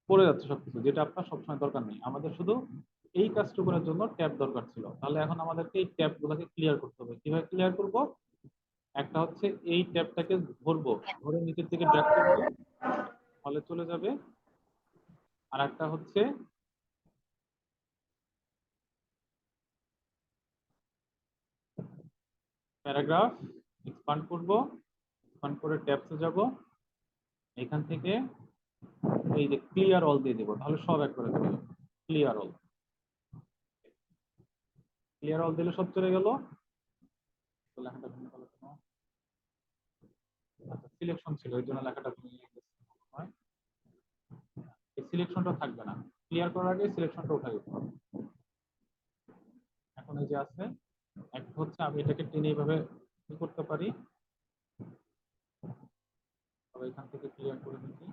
পড়ে যাচ্ছে সবকিছু, যেটা আপনার সবসময় দরকার নেই। আমাদের শুধু এই কাজটুকুনের জন্য ট্যাব দরকার ছিল। তাহলে এখন আমাদেরকে এই ট্যাবগুলোকে ক্লিয়ার করতে হবে। কিভাবে ক্লিয়ার করব? একটা হচ্ছে এই ট্যাবটাকে ধরবো, ধরে নিচের থেকে ড্র্যাগ করবো, ফলে চলে যাবে। আর একটা হচ্ছে প্যারাগ্রাফ, এক্সপান্ড করব, এক্সপান্ড করে ট্যাবসে যাব, এখান থেকে এই যে ক্লিয়ার অল দিয়ে দেবো, তাহলে সব এক করে চলে যাবে। ক্লিয়ার অল, ক্লিয়ার অল দিলে সব চলে গেল। লেখাটা ভিন্ন কালার কেন? আচ্ছা, সিলেকশন ছিল ওই জন্য লেখাটা ভিন্ন গেছে। এই সিলেকশনটা থাকবে না, ক্লিয়ার করার আগে সিলেকশনটা উঠে দিতে হবে। এখন এই যে আছে, একটা হচ্ছে আমি এটাকে টেনে এইভাবে কি করতে পারি, তবে এখান থেকে ক্লিয়ার করে নিচ্ছি।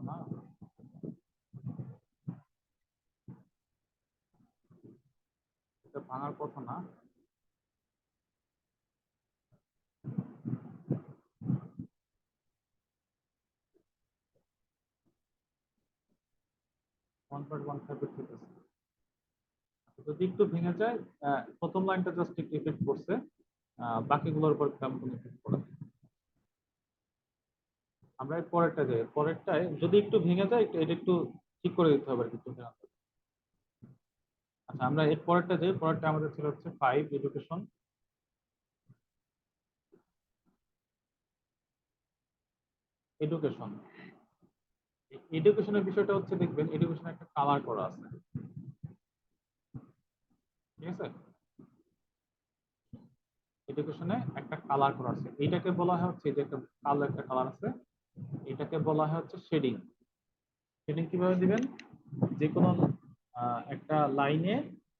না, এটা ভাঙার কথা না। 1.15 ঠিক আছে। যদি একটু ভেঙে যায়, প্রথম লাইনটা জাস্ট একটু ইফেক্ট করছে, বাকিগুলোর উপর তেমন কোনো ইফেক্ট পড়ে না। আমরা এর পরেরটা যাই, পরেরটায় যদি একটু ভেঙে যায় এটা একটু ঠিক করে দিতে হবে আর কি, চোখের আন্দাজে। আচ্ছা, আমরা এর পরেরটা যাই। পরেরটা আমাদের ছিল হচ্ছে 5 এডুকেশন। এডুকেশন, এডুকেশনের বিষয়টা হচ্ছে দেখবেন এডুকেশনে একটা কালার করা আছে, ঠিক আছে? এডুকেশনে একটা কালার করা আছে, এইটাকে বলা হয় হচ্ছে, যে একটা কালো একটা কালার আছে, এটাকে বলা হয় হচ্ছে শেডিং। শেডিং কিভাবে দিবেন? যে কোনো একটা লাইনে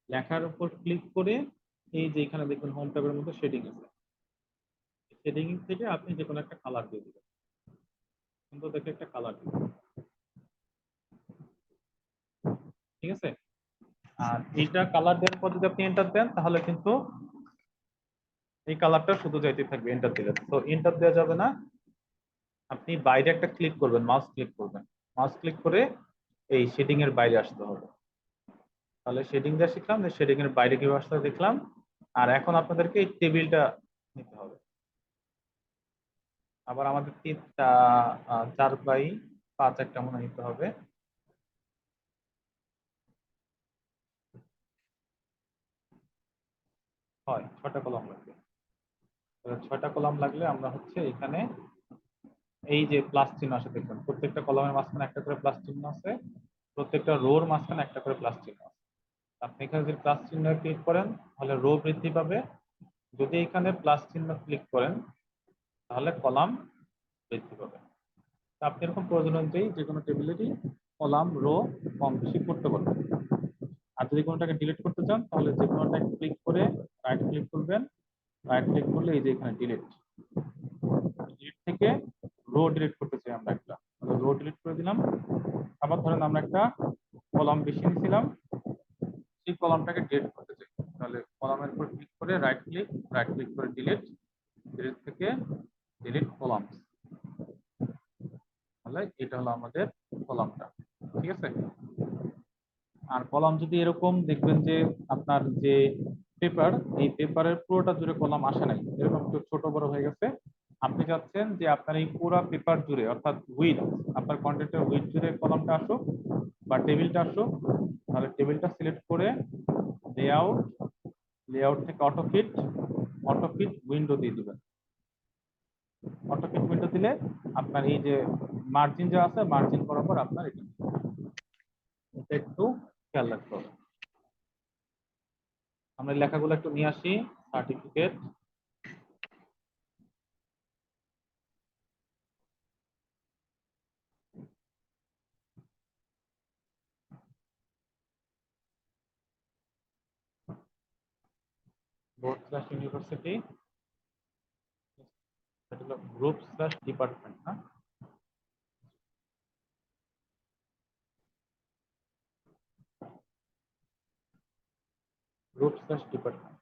লেখার উপর ক্লিক করে এই যে এখানে দেখবেন হোম ট্যাবের মধ্যে শেডিং আছে, শেডিং থেকে আপনি যে কোনো একটা কালার দিয়ে দিবেন, সুন্দর দেখে একটা কালার দিবেন, ঠিক আছে? আর এইটা কালার দেওয়ার পর যদি আপনি এন্টার দেন, তাহলে কিন্তু এই কালারটা শুধু যাইতে থাকবে এন্টার দিলে। তো এন্টার দেওয়া যাবে না, আপনি বাইরে একটা ক্লিক করবেন, মাউস ক্লিক করবেন, মাউস ক্লিক করে এই শেডিং এর বাইরে আসতে হবে। তাহলে শেডিং যা শিখলাম, শেডিং এর বাইরে কিভাবে আসতে হবে দেখলাম। আর এখন আপনাদেরকে এই টেবিলটা নিতে হবে। আবার আমাদের 4/5 একটা মনে নিতে হবে। হয় 6টা কলাম লাগবে। 6টা কলাম লাগলে আমরা হচ্ছে এখানে এই যে প্লাস চিহ্ন আছে দেখবেন, প্রত্যেকটা কলামের মাঝখানে একটা করে প্লাস চিহ্ন আছে, প্রত্যেকটা রোর মাঝখানে একটা করে প্লাস চিহ্ন আছে। আপনি এখানে যদি প্লাস চিহ্ন ক্লিক করেন তাহলে রো বৃদ্ধি পাবে, যদি এখানে প্লাস চিহ্ন ক্লিক করেন তাহলে কলাম বৃদ্ধি পাবে। তা আপনি এরকম প্রয়োজন অনুযায়ী যে কোনো টেবিলেরই কলাম রো কম বেশি করতে পারবেন। আর যদি কোনোটাকে ডিলিট করতে চান তাহলে যে কোনোটা ক্লিক করে রাইট ক্লিক করবেন, রাইট ক্লিক করলে এই যে এখানে ডিলিট, ডিলিট থেকে রো ডিলিট করতে চাই আমরা একটা, রো ডিলিট করে দিলাম। আবার ধরেন আমরা একটা কলাম বেশি নিয়েছিলাম, সেই কলামটাকে ডিলিট করতে চাই, তাহলে কলামের উপর ক্লিক করে রাইট ক্লিক করে ডিলিট, ডিলিট থেকে এটা হলো আমাদের কলামটা, ঠিক আছে। আর কলাম যদি এরকম দেখবেন যে আপনার যে পেপার, এই পেপারের পুরোটা জুড়ে কলাম আসে নাই, এরকম একটু ছোট বড় হয়ে গেছে, আপনি চাচ্ছেন যে আপনার এই পুরো পেপার জুড়ে অর্থাৎ উইড, আপনার কন্টেন্টের উইড জুড়ে কলামটা আসুক বা টেবিলটা আসুক, তাহলে টেবিলটা সিলেক্ট করে লেআউট, লেআউট থেকে অটোফিট উইন্ডো দিয়ে দিবেন। অটোফিট উইন্ডো দিলে আপনার এই যে মার্জিন যা আছে, মার্জিন বরাবর আপনার এটা একটু খেয়াল রাখতে হবে। আমরা লেখাগুলো একটু নিয়ে আসি। সার্টিফিকেট, বোর্ড স্ল্যাশ ইউনিভার্সিটি, এটা হলো গ্রুপ স্ল্যাশ ডিপার্টমেন্ট, না? Group slash department.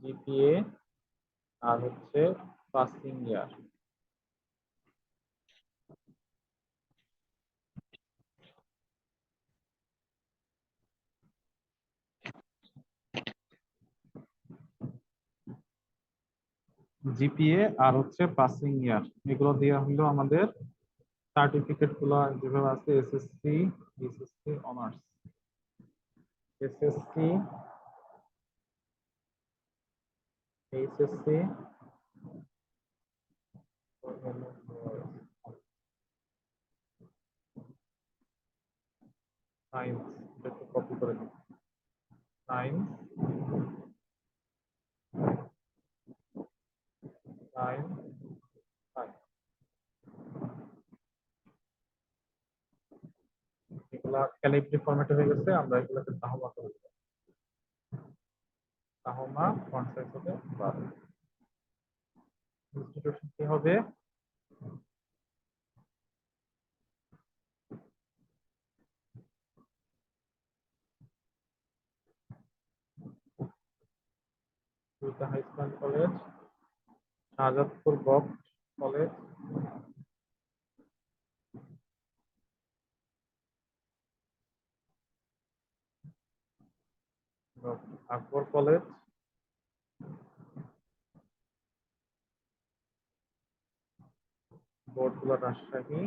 জিপিএ আর হচ্ছে পাসিং ইয়ার। জিপিএ আর হচ্ছে পাসিং ইয়ার, এগুলো দেওয়া হলো আমাদের সার্টিফিকেট গুলো যেভাবে আছে, SSC, SSC honours, SSC, HSC, science, একটু কপি করে দিই, সায়েন্স, সায়েন্স, এগুলা ক্যালিব্রি ফরম্যাটে হয়ে গেছে, আমরা এগুলোকে তাহমা করে দেব। তাহমা ফন্ট সাইজ হবে 12। ইনস্টিটিউশন কি হবে? High school college, Shahzadpur government college, Akbar college, বোর্ডগুলো রাজশাহী,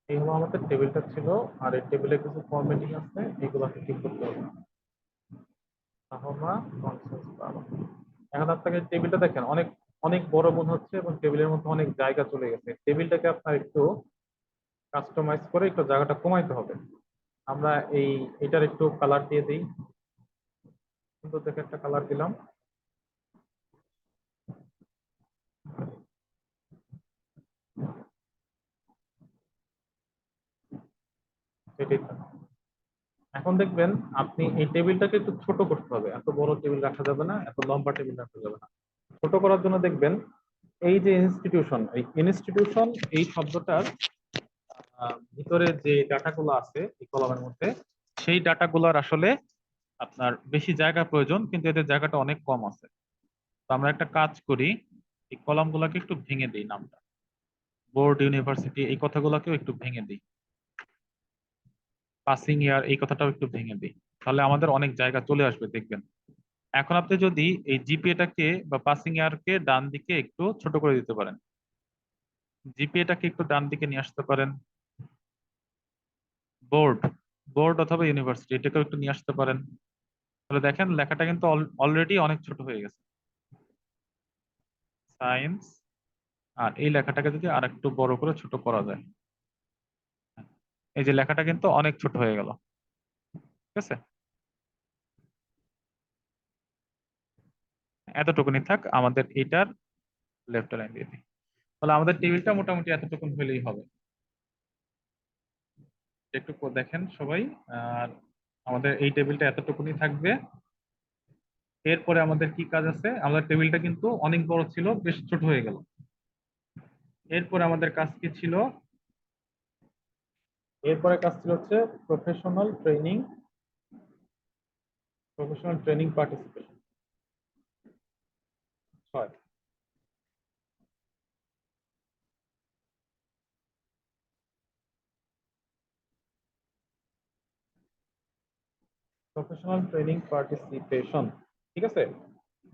এই হলো আমাদের টেবিলটা ছিল। আর এই টেবিলে কিছু ফরম্যাটিং আছে, এগুলোকে ঠিক করতে হবে। তাহমা কনসেন্স পাবো। এখন আপনাকে টেবিলটা দেখেন অনেক অনেক বড় মনে হচ্ছে এবং টেবিলের মধ্যে অনেক জায়গা চলে গেছে। টেবিলটাকে আপনার একটু কাস্টমাইজ করে একটু জায়গাটা কমাইতে হবে। আমরা এটার একটু কালার দিয়ে দিই, সুন্দর দেখে একটা কালার দিলাম। এটাই থাক। এখন দেখবেন আপনি এই টেবিলটাকে একটু ছোট করতে হবে, এত বড় টেবিল রাখা যাবে না, এত লম্বা টেবিল রাখা যাবে না। ছোট করার জন্য দেখবেন এই যে ইনস্টিটিউশন, এই ইনস্টিটিউশন এই শব্দটার ভিতরে যে ডাটাগুলো আছে এই কলামের মধ্যে, সেই ডাটাগুলোর আসলে আপনার বেশি জায়গা প্রয়োজন, কিন্তু এদের জায়গাটা অনেক কম আছে। তো আমরা একটা কাজ করি, এই কলামগুলোকে একটু ভেঙে দিই, নামটা বোর্ড, ইউনিভার্সিটি, এই কথাগুলোকেও একটু ভেঙে দিই, পাসিং ইয়ার এই কথাটাও একটু ভেঙে দিই, তাহলে আমাদের অনেক জায়গা চলে আসবে দেখবেন। এখন আপনি যদি এই জিপিএটাকে বা পাসিং ইয়ারকে ডান দিকে একটু ছোট করে দিতে পারেন, জিপিএটাকে একটু ডান দিকে নিয়ে আসতে পারেন, বোর্ড, বোর্ড অথবা ইউনিভার্সিটি, এটাকেও একটু নিয়ে আসতে পারেন। তাহলে দেখেন লেখাটা কিন্তু অলরেডি অনেক ছোট হয়ে গেছে। সায়েন্স, আর এই লেখাটাকে যদি আর একটু বড় করে ছোট করা যায়, এই যে লেখাটা কিন্তু অনেক ছোট হয়ে গেল। ঠিক আছে, এতটুকুনি থাক, আমাদের এটার লেফট লাইন দিয়ে দিই। তাহলে আমাদের টেবিলটা মোটামুটি এতটুকুন হলেই হবে। একটু দেখেন সবাই। আর আমাদের এই টেবিলটা এতটুকুনি থাকবে। এরপরে আমাদের কি কাজ আছে, আমাদের টেবিলটা কিন্তু অনেক বড় ছিল, বেশ ছোট হয়ে গেল। এরপরে আমাদের কাজ কি ছিল, এরপরে কাজ ছিল হচ্ছে professional training, professional training participation 6। Professional training participation, ঠিক আছে,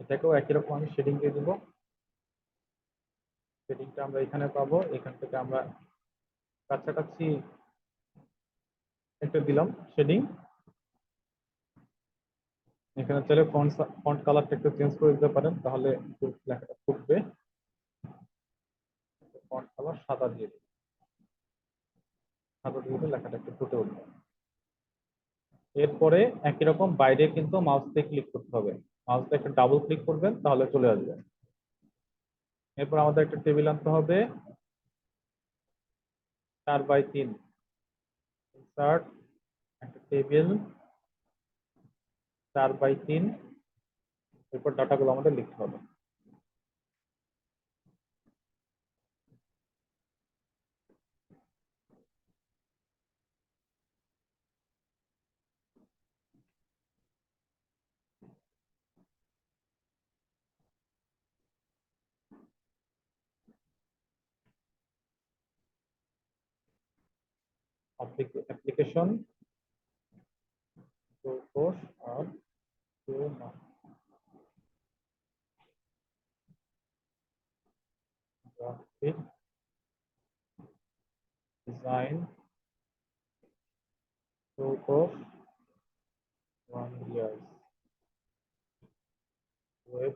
এটাকেও একই রকম আমি শেডিং দিয়ে দিব। শেডিংটা আমরা এখানে পাবো, এখান থেকে আমরা কাছাকাছি একটা দিলাম শেডিং। এখানে চাইলে ফন্ট কালারটা একটু চেঞ্জ করে দিতে পারেন, তাহলে একটু লেখাটা ফুটবে। ফন্ট কালার সাদা দিয়ে দিন, সাদা দিয়ে দিলে লেখাটা একটু ফুটে উঠবে। এরপরে একই রকম বাইরে কিন্তু মাউস দিয়ে ক্লিক করতে হবে, মাউস দিয়ে একটা ডাবল ক্লিক করবেন তাহলে চলে আসবে। এরপর আমাদের একটা টেবিল আনতে হবে 4x3, ইনসার্ট একটা টেবিল 4x3। এরপর ডাটাগুলো আমাদের লিখতে হবে। অ্যাপ্লিকেশন, কোর্স, আর graphic design course 1 year, web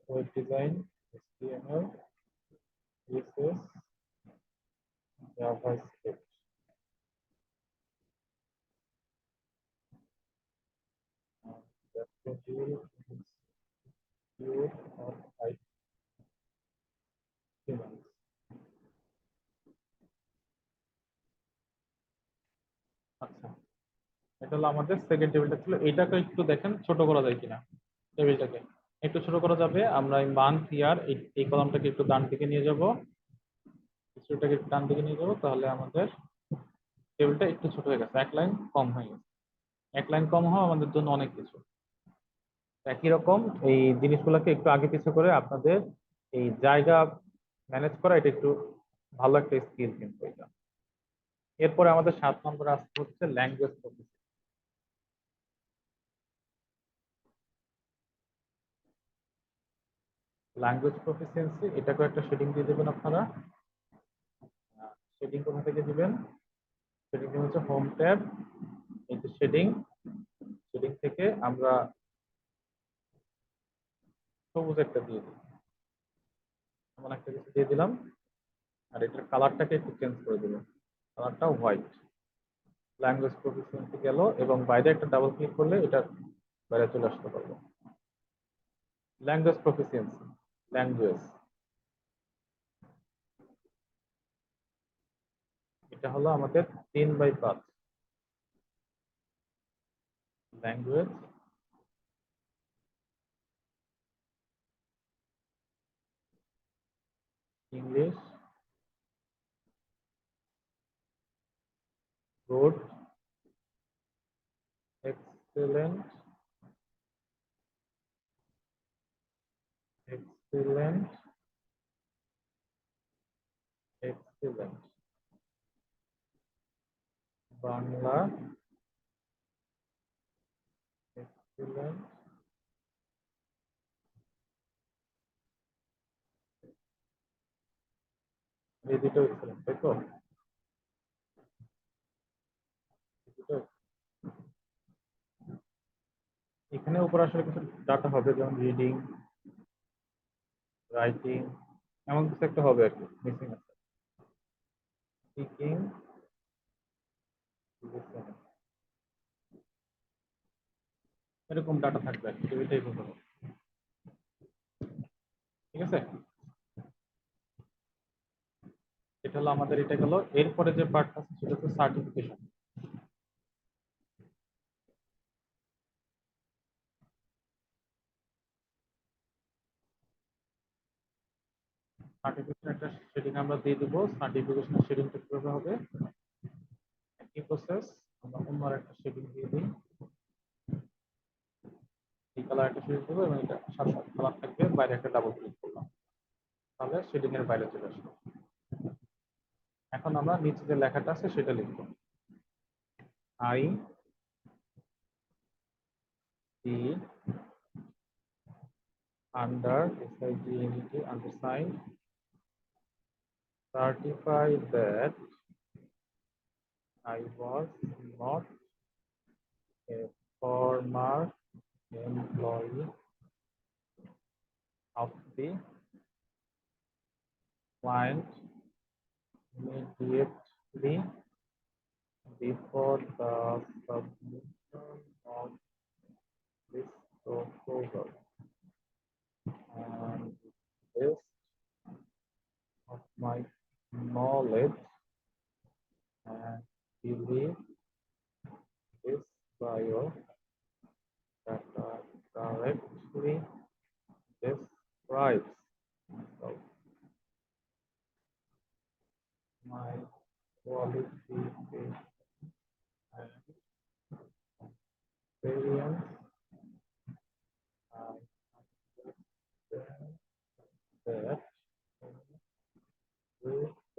web design, HTML, CSS, JavaScript, that schedule institute of IT. আচ্ছা, এটা হলো আমাদের সেকেন্ড টেবিলটা ছিল। এটাকে একটু দেখেন ছোট করা যায় কিনা, টেবিলটাকে একটু ছোট করা যাবে। আমরা এই মান্থ ইয়ার এই কলামটাকে একটু ডান দিকে নিয়ে যাব, কিছুটাকে একটু ডান দিকে নিয়ে যাব, তাহলে আমাদের টেবিলটা একটু ছোট হয়ে গেছে, এক লাইন কম হয়ে গেছে। এক লাইন কম হওয়া আমাদের জন্য অনেক কিছু। একই রকম এই জিনিসগুলোকে একটু আগে পিছু করে আপনাদের এই জায়গা ম্যানেজ করা, এটা একটু ভালো একটা স্কিল কিন্তু এটা। এরপরে আমাদের 7 নম্বর আসতে হচ্ছে ল্যাঙ্গুয়েজ প্রফিসিয়েন্সি। ল্যাঙ্গুয়েজ প্রফিসিয়েন্সি, এটাকে একটা শেডিং দিয়ে দেবেন আপনারা। শেডিং কোথা থেকে দিবেন, শেডিং হচ্ছে হোম ট্যাব, এই যে শেডিং, শেডিং থেকে আমরা সবুজ একটা দিয়ে দিই, এমন একটা কিছু দিয়ে দিলাম। আর এটার কালারটাকে একটু চেঞ্জ করে দেবেন, কালারটা হোয়াইট। ল্যাঙ্গুয়েজ প্রফিসিয়েন্সি গেল, এবং বাইরে একটা ডাবল ক্লিক করলে এটা বাইরে চলে আসতে পারবে। ল্যাঙ্গুয়েজ প্রফিসিয়েন্সি, ল্যাঙ্গুয়েজ, এটা হলো আমাদের 3/5। Language, English, good, excellent, excellent, excellent, Bangla, excellent, এই দুটো এক্সেলেন্ট, তাই তো? এখানে উপর আসলে কিছু ডাটা হবে, যেমন রিডিং, রাইটিং, এমন কিছু একটা হবে আর কি, মিসিং আছে, স্পিকিং, লিসেনিং, এরকম ডাটা থাকবে আর কি, টেবিলটাই হবে। ঠিক আছে, এটা হলো আমাদের, এটা গেল। এরপরে যে পার্ট আছে সেটা হচ্ছে সার্টিফিকেশন। সার্টিফিকেশন একটা শেডিং আমরা দিয়ে দেবো। সার্টিফিকেশনের শেডিংটা কিভাবে হবে, একই প্রসেস, আমরা অন্য একটা শেডিং দিয়ে দিই। এই কালার একটা শেডিং দেবো এবং এটা সাত সাত কালার থাকবে, বাইরে একটা ডাবল ক্লিক করলাম, তাহলে শেডিং এর বাইরে চলে আসবে। এখন আমরা নিচে যে লেখাটা আছে সেটা লিখবো, I see under SIGNET undersigned certify that I was not a former employee of the client immediately before the submission of this proposal, and best of my knowledge and belief this bio data correctly describes myself, my qualification and experience. I understand that UK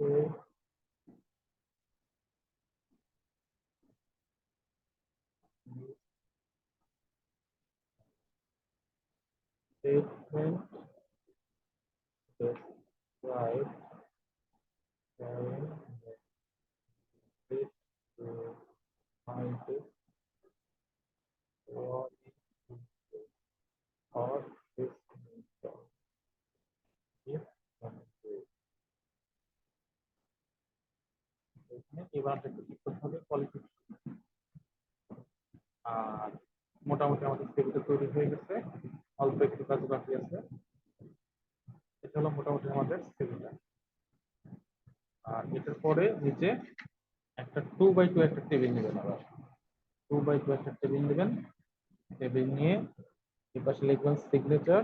statement describes carrying the state to scientist or this nature. If necessary. এখানে এবার একটু ঠিক করতে হবে কোয়ালিফিকেশন। আর মোটামুটি আমাদের টেবিলটা তৈরি হয়ে গেছে, অল্প একটু কাজ বাকি আছে। এটা হলো মোটামুটি আমাদের টেবিলটা। আর এটার পরে নিচে একটা 2x2 একটা টেবিল নেবেন, আবার 2x2 একটা টেবিল নেবেন। টেবিল নিয়ে এই পাশে লিখবেন সিগনেচার,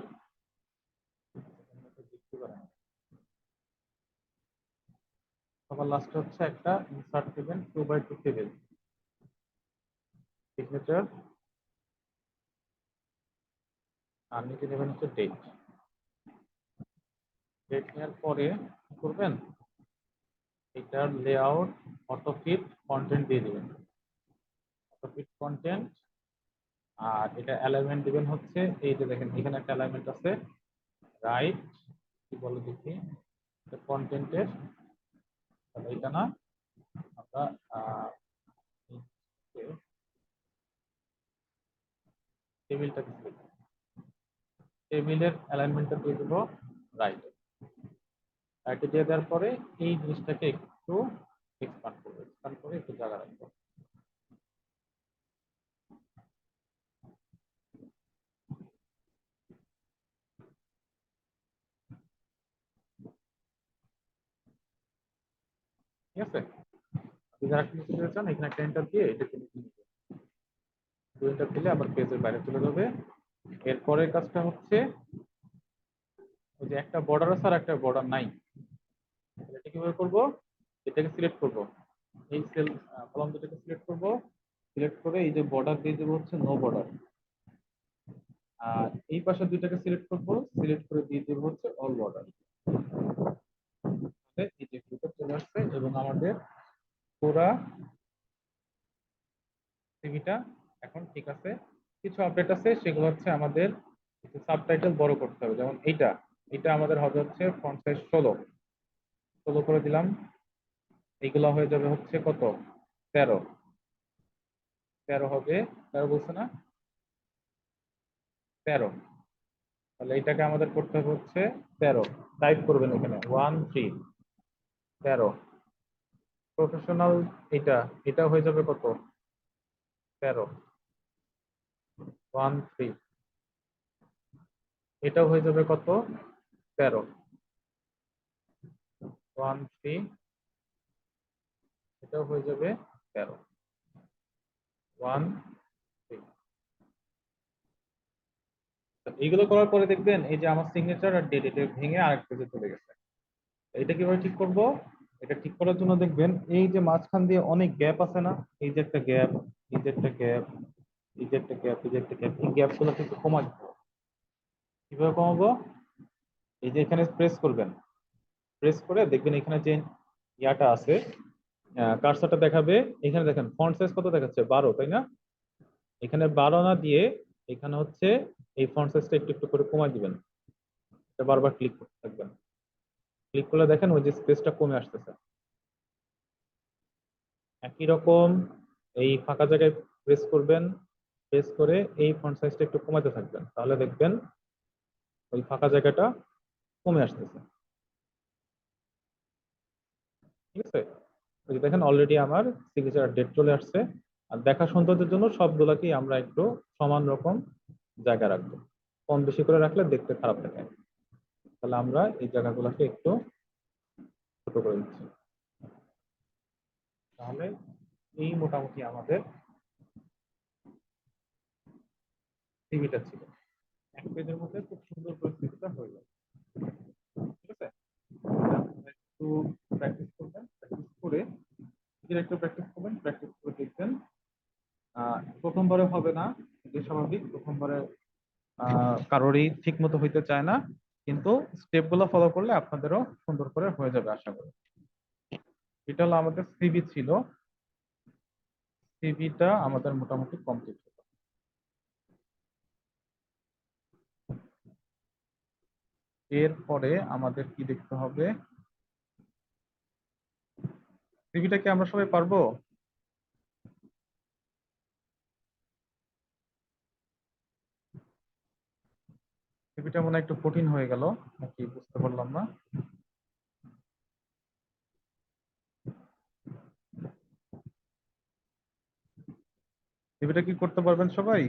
সবার লাস্টে হচ্ছে একটা ইনসার্ট দিবেন 2x2 টেবিল, সিগনেচার, আর নিচে নেবেন হচ্ছে ডেট। ডেট নেওয়ার পরে কি করবেন, এটার লেআউট অটোফিট কন্টেন্ট দিয়ে দিবেন, অটোফিট কন্টেন্ট। আর এটা অ্যালাইনমেন্ট দিবেন হচ্ছে এই যে দেখেন এখানে একটা অ্যালাইনমেন্ট আছে, রাইট, কি বলে দেখি, কন্টেন্টের, তাহলে এটা না, আমরা টেবিলটা টেবিলের অ্যালাইনমেন্টটা দিয়ে দেবো রাইট। রাইটে দিয়ে দেওয়ার পরে এই জিনিসটাকে একটু এক্সপান্ড করবো, এক্সপান্ড করে একটু জায়গা রাখবো। ঠিক আছে, আপনি যারা ক্লিক করতে চান এখানে একটা এন্টার দিয়ে এটা ক্লিক দিতে, এন্টার দিলে আবার পেজের বাইরে চলে যাবে। এরপরের কাজটা হচ্ছে ওই যে একটা বর্ডার আছে আর একটা বর্ডার নাই, এটা কিভাবে করব, এটাকে সিলেক্ট করব, এই সেল কলাম দুটোকে সিলেক্ট করব, সিলেক্ট করে এই যে বর্ডার দিয়ে দেবো হচ্ছে নো বর্ডার। আর এই পাশে দুইটাকে সিলেক্ট করব, সিলেক্ট করে দিয়ে দেবো হচ্ছে অল বর্ডার। এই যে দুটো চলে আসছে এবং আমাদের পুরা সিভিটা এখন ঠিক আছে। কিছু আপডেট আছে, সেগুলো হচ্ছে আমাদের সাবটাইটেল বড় করতে হবে, যেমন এইটা, এটা আমাদের হবে হচ্ছে ফন্ট সাইজ 16 করে দিলাম। এইগুলো হয়ে যাবে হচ্ছে কত, 13 হবে, 13 বলছে না, 13। তাহলে এটাকে আমাদের করতে হবে হচ্ছে 13। টাইপ করবেন এখানে 13 13। প্রফেশনাল এটা এটা হয়ে যাবে কত? 13 13। এটাও হয়ে যাবে কত? 13 13। এটাও হয়ে যাবে 13 13। এইগুলো করার পরে দেখবেন এই যে আমার সিগনেচার আর ডেট এটা ভেঙে আরেক পেজে চলে গেছে। এটা কিভাবে ঠিক করব? এটা ঠিক করার জন্য দেখবেন এই যে মাঝখান দিয়ে অনেক গ্যাপ আছে না, এই যে একটা গ্যাপ, এই যে একটা গ্যাপ, এই যে একটা গ্যাপ, এই যে একটা গ্যাপ, এই গ্যাপ গুলো কিন্তু কমাতে হবে। কিভাবে কমাবো? এই যে এখানে প্রেস করবেন, প্রেস করে দেখবেন এখানে যে ইয়াটা আছে, কার্সারটা দেখাবে। এখানে দেখেন ফন্ট সাইজ কত দেখাচ্ছে? 12, তাই না? এখানে 12 না দিয়ে এখানে হচ্ছে এই ফন্ট সাইজটা একটু একটু করে কমাই দিবেন। এটা বারবার ক্লিক করতে থাকবেন। ক্লিক করলে দেখেন ওই যে স্পেসটা কমে আসতেছে। একই রকম এই ফাঁকা জায়গায় প্রেস করবেন, প্রেস করে এই ফন্ট সাইজটা একটু কমাতে থাকবেন, তাহলে দেখবেন ওই ফাঁকা জায়গাটা কমে আসতেছে। ঠিক আছে? ওই যে দেখেন অলরেডি আমার সিগনেচার ডেট চলে আসছে। আর দেখা সৌন্দর্যের জন্য সবগুলাকেই আমরা একটু সমান রকম জায়গা রাখবো। কম বেশি করে রাখলে দেখতে খারাপ লাগে। তাহলে আমরা এই জায়গাগুলোকে একটু ছোট করে দিচ্ছি। তাহলে এই মোটামুটি আমাদের সিভিটা ছিল। এক পেজের মধ্যে খুব সুন্দর করে সিভিটা হয়ে যাবে। ঠিক আছে? আপনারা একটু প্র্যাকটিস করবেন, প্র্যাকটিস করে নিজের একটু প্র্যাকটিস করবেন, প্র্যাকটিস করে দেখবেন। প্রথমবারে হবে না, এটা স্বাভাবিক। প্রথমবারে কারোরই ঠিক মতো হইতে চায় না, কিন্তু স্টেপ গুলো ফলো করলে আপনাদেরও সুন্দর করে হয়ে যাবে আশা করি। এটা হলো আমাদের সিভি ছিল। সিভিটা আমাদের মোটামুটি কমপ্লিট হলো। এরপরে আমাদের কি দেখতে হবে? সিভিটা কি আমরা সবাই পারবো? সিভিটা মনে হয় একটু কঠিন হয়ে গেল, নাকি বুঝতে পারলাম না। সিভিটা কি করতে পারবেন সবাই?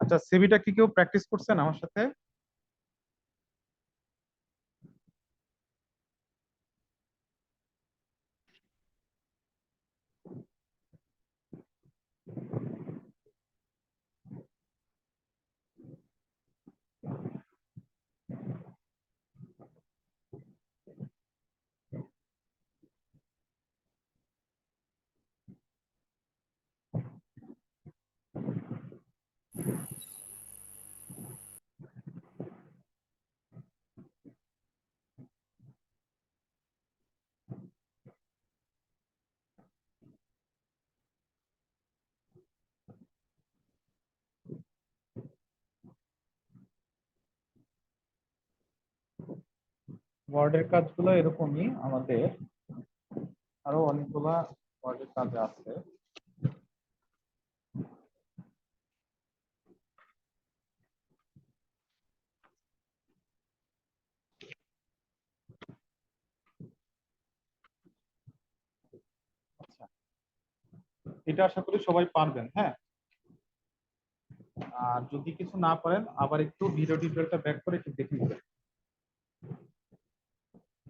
আচ্ছা, সিভিটা কি কেউ প্র্যাকটিস করছেন আমার সাথে? ওয়ার্ডের কাজগুলো এরকমই, আমাদের আরো অনেকগুলা ওয়ার্ডের কাজ আছে। আচ্ছা, এটা আশা করি সবাই পারবেন। হ্যাঁ, আর যদি কিছু না পারেন আবার একটু ভিডিও টিউটোরিয়ালটা ব্যাক করে একটু দেখে নেবেন।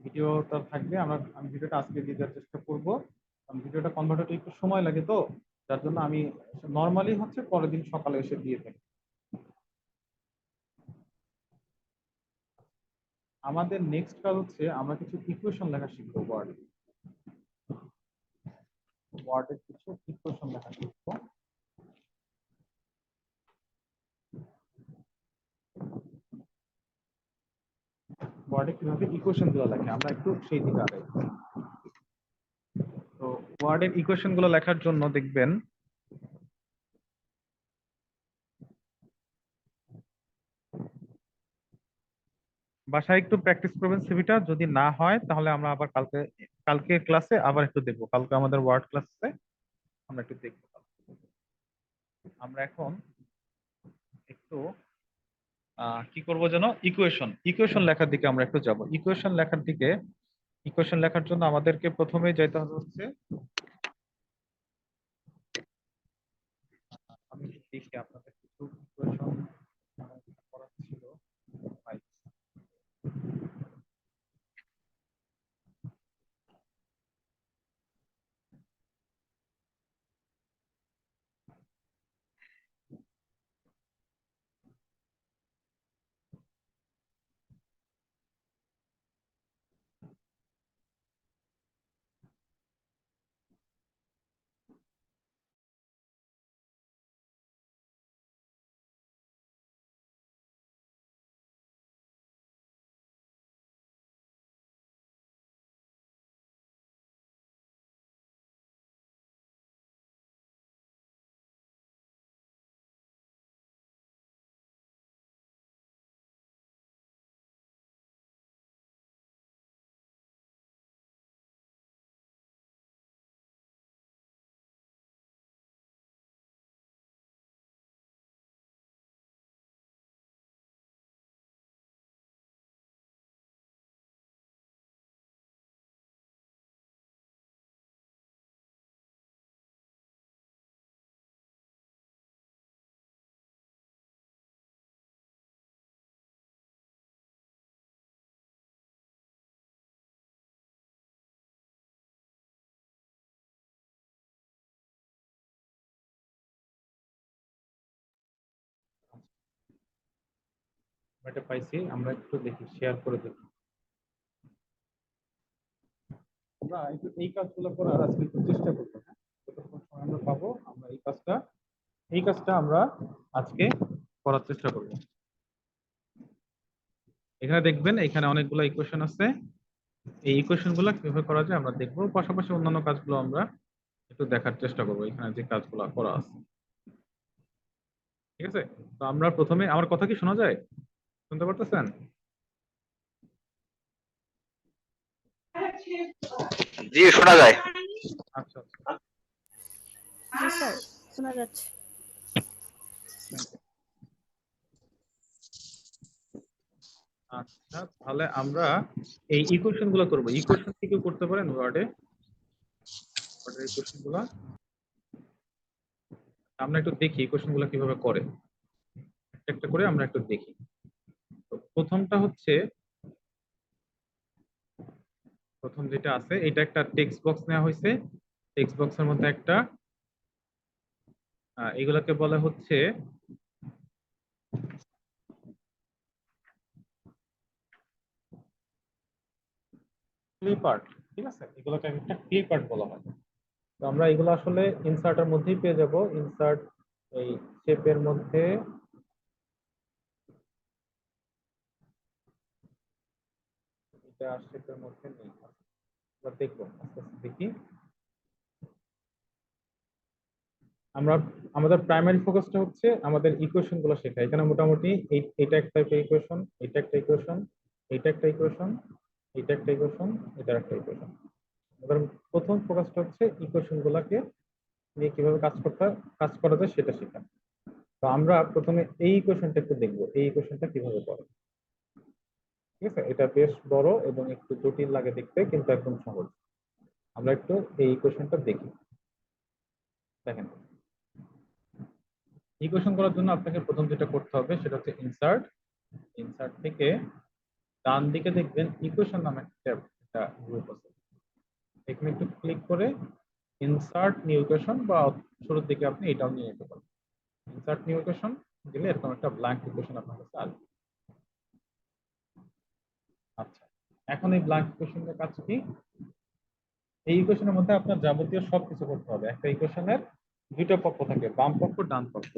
ভিডিওটা থাকবে, আমি ভিডিওটা আজকে দিয়ে দেওয়ার চেষ্টা করব। কারণ ভিডিওটা কনভার্ট হতে একটু সময় লাগে, তো যার জন্য আমি নর্মালি হচ্ছে পরের দিন সকালে এসে দিয়ে থাকি। আমাদের নেক্সট কাজ হচ্ছে আমরা কিছু ইকুয়েশন লেখা শিখবো ওয়ার্ডে। ওয়ার্ডের কিছু ইকুয়েশন লেখা শিখবো। ওয়ার্ডে কিভাবে ইকুয়েশন গুলো লেখে আমরা একটু সেই দিকে আগাই। তো ওয়ার্ডের ইকুয়েশন গুলো লেখার জন্য দেখবেন বাসায় একটু প্র্যাকটিস করবেন সিভিটা, যদি না হয় তাহলে আমরা আবার কালকে ক্লাসে আবার একটু দেখবো। কালকে আমাদের ওয়ার্ড ক্লাস আছে, আমরা একটু দেখবো। আমরা এখন একটু কি করব যেন, ইকুয়েশন লেখার দিকে আমরা একটু যাব। ইকুয়েশন লেখার জন্য আমাদেরকে প্রথমে যেতে হবে হচ্ছে, আমি দেখি আপনাদের কিছু ইকুয়েশন করা ছিল। এটা পাইছি, আমরা একটু দেখি, শেয়ার করে দেখি। আমরা একটু এই কাজগুলো করার আজকে একটু চেষ্টা করবো, হ্যাঁ? যতক্ষণ সময় আমরা পাবো আমরা এই কাজটা আমরা আজকে করার চেষ্টা করব। এখানে দেখবেন এখানে অনেকগুলো ইকুয়েশন আছে, এই ইকুয়েশন গুলো কিভাবে করা যায় আমরা দেখবো, পাশাপাশি অন্যান্য কাজগুলো আমরা একটু দেখার চেষ্টা করবো এখানে যে কাজগুলো করা আছে। ঠিক আছে, তো আমরা প্রথমে, আমার কথা কি শোনা যায়, শুনতে পারতেছেন? জি শোনা যায়। আচ্ছা আচ্ছা, জি স্যার শোনা যাচ্ছে। আচ্ছা তাহলে আমরা এই ইকুয়েশন গুলো করবো। ইকুয়েশন কি কেউ করতে পারেন ওয়ার্ডের ইকুয়েশন গুলো? আমরা একটু দেখি ইকুয়েশন গুলো কিভাবে করে, একটা করে আমরা একটু দেখি। তো প্রথম যেটা আছে, এটা একটা টেক্সট বক্স নেওয়া হয়েছে। টেক্সট বক্সের মধ্যে একটা এগুলাকে বলা হচ্ছে ক্লে পার্ট। ঠিক আছে, এগুলোকে একটা ক্লে পার্ট বলা হয়। তো আমরা এগুলো আসলে ইনসার্টের মধ্যেই পেয়ে যাব। ইনসার্ট এই শেপের মধ্যে, এটা শেপের মধ্যে নেই। আমরা দেখবো আস্তে আস্তে দেখি। আমরা আমাদের প্রাইমারি ফোকাসটা হচ্ছে আমাদের ইকুয়েশন গুলো শেখা। এখানে মোটামুটি এটা একটা ইকুয়েশন, এটা একটা ইকুয়েশন, এটা একটা ইকুয়েশন, এটা একটা ইকুয়েশন, এটা একটা ইকুয়েশন। আমাদের প্রথম ফোকাসটা হচ্ছে ইকুয়েশন গুলাকে নিয়ে কিভাবে কাজ করা যায় সেটা শেখা। তো আমরা প্রথমে এই ইকুয়েশনটা একটু দেখবো, এই ইকুয়েশনটা কিভাবে করে। ঠিক আছে, এটা বেশ বড় এবং একটু জটিল লাগে দেখতে, কিন্তু একদম সহজ। আমরা একটু এই ইকুয়েশনটা দেখি। দেখেন, ইকুয়েশন করার জন্য আপনাকে প্রথম যেটা করতে হবে সেটা হচ্ছে ইনসার্ট থেকে ডান দিকে দেখবেন ইকুয়েশন নামে একটা গ্রুপ আছে। এখানে একটু ক্লিক করে ইনসার্ট নিউ ইকুয়েশন, বা শুরুর দিকে আপনি এটাও নিয়ে যেতে পারেন। ইনসার্ট নিউ ইকুয়েশন দিলে এরকম একটা ব্ল্যাঙ্ক ইকুয়েশন আপনার কাছে আসবে। আচ্ছা, এখন এই ব্ল্যাঙ্ক ইকুয়েশনের কাজ কি? এই ইকুয়েশনের মধ্যে আপনার যাবতীয় সবকিছু করতে হবে। একটা ইকুয়েশনের দুইটা পক্ষ থাকে, বাম পক্ষ ডান পক্ষ।